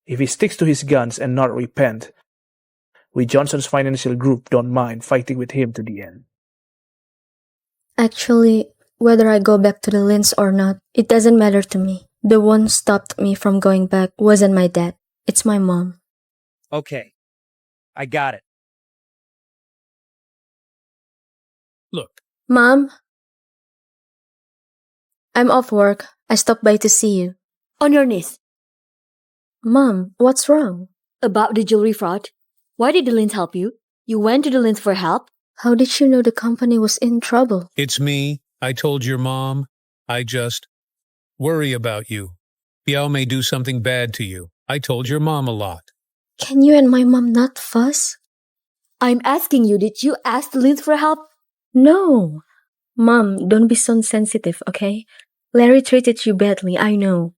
If he sticks to his guns and not repent, we Johnson's financial group don't mind fighting with him to the end. Actually, whether I go back to the Lins or not, it doesn't matter to me. The one who stopped me from going back wasn't my dad. It's my mom. Okay, I got it. Look. Mom? I'm off work. I stopped by to see you. On your knees. Mom, what's wrong? About the jewelry fraud. Why did the Lins help you? You went to the Lins for help? How did you know the company was in trouble? It's me. I told your mom. I just worry about you. Biao may do something bad to you. I told your mom a lot. Can you and my mom not fuss? I'm asking you, did you ask the Lins for help? No. Mom, don't be so sensitive, okay? Larry treated you badly, I know.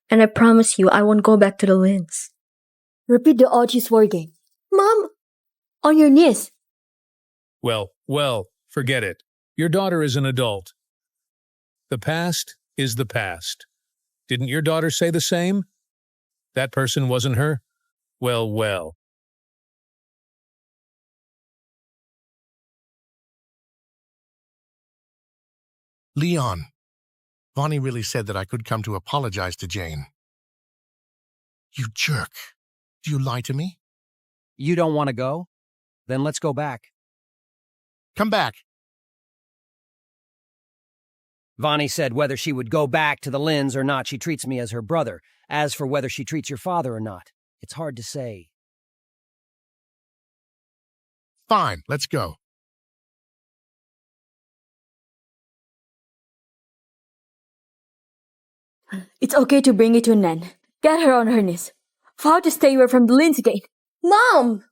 And I promise you I won't go back to the Lins. Repeat the oath you swore again. Mom! On your knees. Well, forget it. Your daughter is an adult. The past is the past. Didn't your daughter say the same? That person wasn't her? Well. Leon, Vonnie really said that I could come to apologize to Jane. You jerk. Do you lie to me? You don't want to go? Then let's go back. Come back. Vonnie said whether she would go back to the Lynns or not, she treats me as her brother. As for whether she treats your father or not, it's hard to say. Fine, let's go. It's okay to bring it to Nan. Get her on her knees. Vow to stay away from the Lynns again. Mom!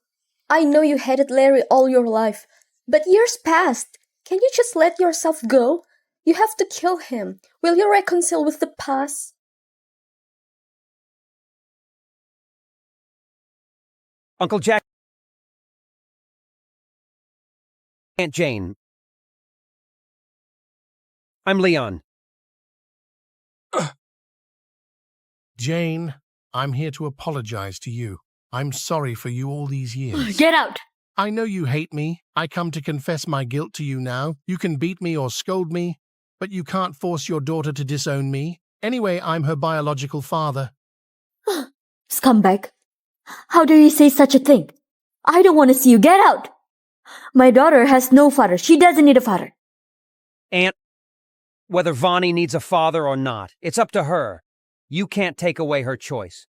I know you hated Larry all your life, but years passed. Can you just let yourself go? You have to kill him. Will you reconcile with the past? Uncle Jack. Aunt Jane. I'm Leon. Jane, I'm here to apologize to you. I'm sorry for you all these years. Get out! I know you hate me. I come to confess my guilt to you now. You can beat me or scold me, but you can't force your daughter to disown me. Anyway, I'm her biological father. Scumbag. How dare you say such a thing? I don't want to see you. Get out! My daughter has no father. She doesn't need a father. Aunt, whether Vonnie needs a father or not, it's up to her. You can't take away her choice.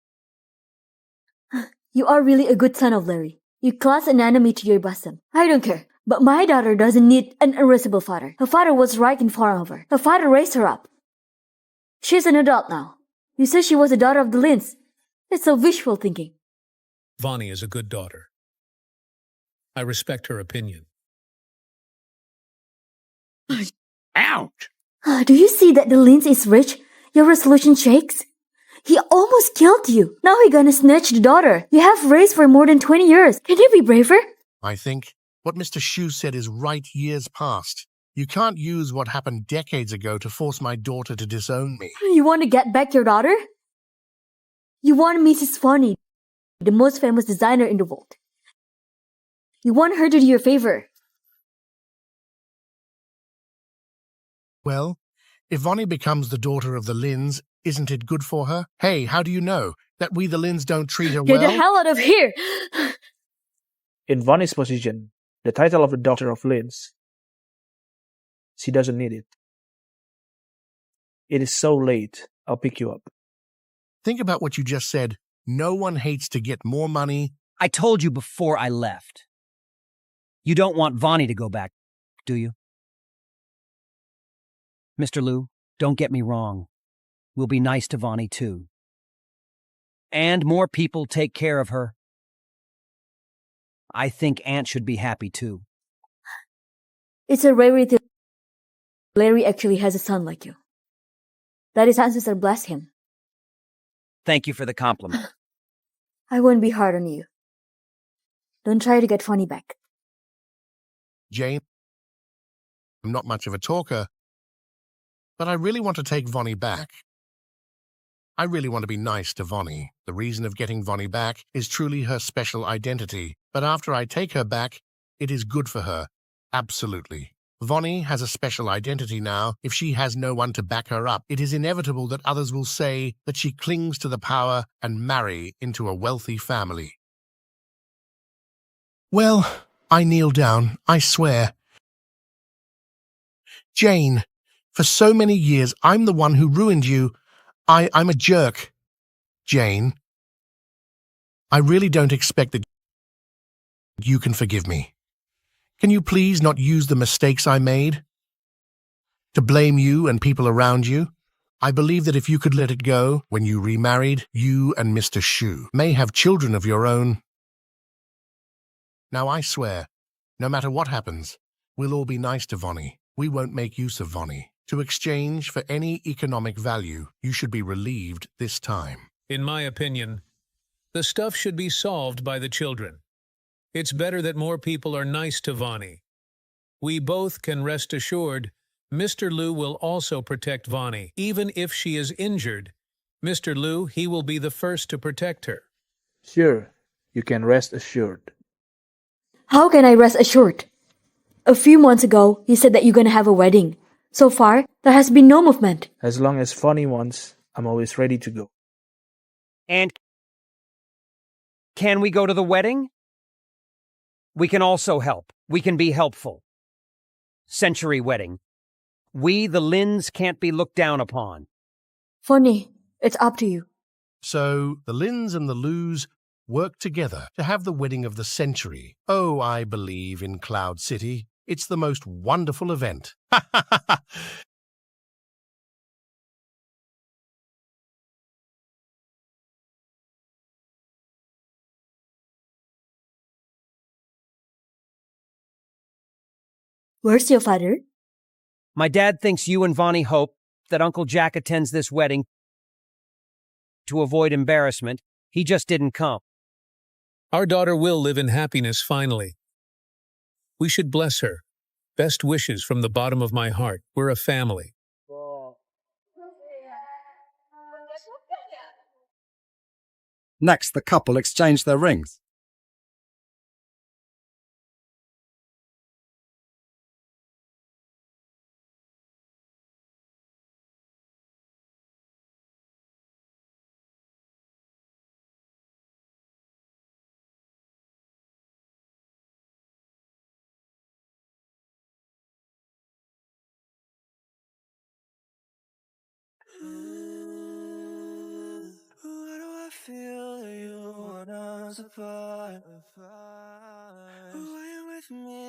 You are really a good son of Larry. You clasp an enemy to your bosom. I don't care. But my daughter doesn't need an irascible father. Her father was right in front of her. Her father raised her up. She's an adult now. You said she was a daughter of the Lynns. It's so wishful thinking. Vonnie is a good daughter. I respect her opinion. Ouch! Do you see that the Lynns is rich? Your resolution shakes? He almost killed you. Now he's gonna snatch the daughter you have raised for more than 20 years. Can you be braver? I think what Mr. Shu said is right years past. You can't use what happened decades ago to force my daughter to disown me. You want to get back your daughter? You want Mrs. Vonnie, the most famous designer in the world. You want her to do you a favor. Well, if Vonnie becomes the daughter of the Lynns, isn't it good for her? Hey, how do you know that we the Lynns don't treat her Get well? the hell out of here! In Vonnie's position, the title of the daughter of Lynns, she doesn't need it. It is so late, I'll pick you up. Think about what you just said. No one hates to get more money. I told you before I left. You don't want Vonnie to go back, do you? Mr. Liu, don't get me wrong. We'll be nice to Vonnie, too. And more people take care of her. I think Aunt should be happy, too. It's a rarity. Larry actually has a son like you. That his ancestor blessed him. Thank you for the compliment. I won't be hard on you. Don't try to get Vonnie back. Jane, I'm not much of a talker, but I really want to take Vonnie back. I really want to be nice to Vonnie. The reason of getting Vonnie back is truly her special identity. But after I take her back, it is good for her. Absolutely. Vonnie has a special identity now. If she has no one to back her up, it is inevitable that others will say that she clings to the power and marry into a wealthy family. Well, I kneel down, I swear. Jane, for so many years, I'm the one who ruined you. I'm a jerk. Jane, I really don't expect that you can forgive me. Can you please not use the mistakes I made to blame you and people around you? I believe that if you could let it go, when you remarried, you and Mr. Shu may have children of your own. Now I swear, no matter what happens, we'll all be nice to Vonnie. We won't make use of Vonnie. To exchange for any economic value, you should be relieved this time. In my opinion, the stuff should be solved by the children. It's better that more people are nice to Vonnie. We both can rest assured Mr. Liu will also protect Vonnie. Even if she is injured, Mr. Liu, he will be the first to protect her. Sure, you can rest assured. How can I rest assured? A few months ago, you said that you're gonna have a wedding. So far, there has been no movement. As long as Vonnie wants, I'm always ready to go. And can we go to the wedding? We can also help. We can be helpful. Century wedding. We, the Lins, can't be looked down upon. Vonnie, it's up to you. So the Lins and the Lus work together to have the wedding of the century. Oh, I believe in Cloud City. It's the most wonderful event. Ha ha ha ha! Where's your father? My dad thinks you and Vonnie hope that Uncle Jack attends this wedding to avoid embarrassment. He just didn't come. Our daughter will live in happiness finally. We should bless her. Best wishes from the bottom of my heart. We're a family. Next, the couple exchange their rings. Feel you on us apart. Who are you with me?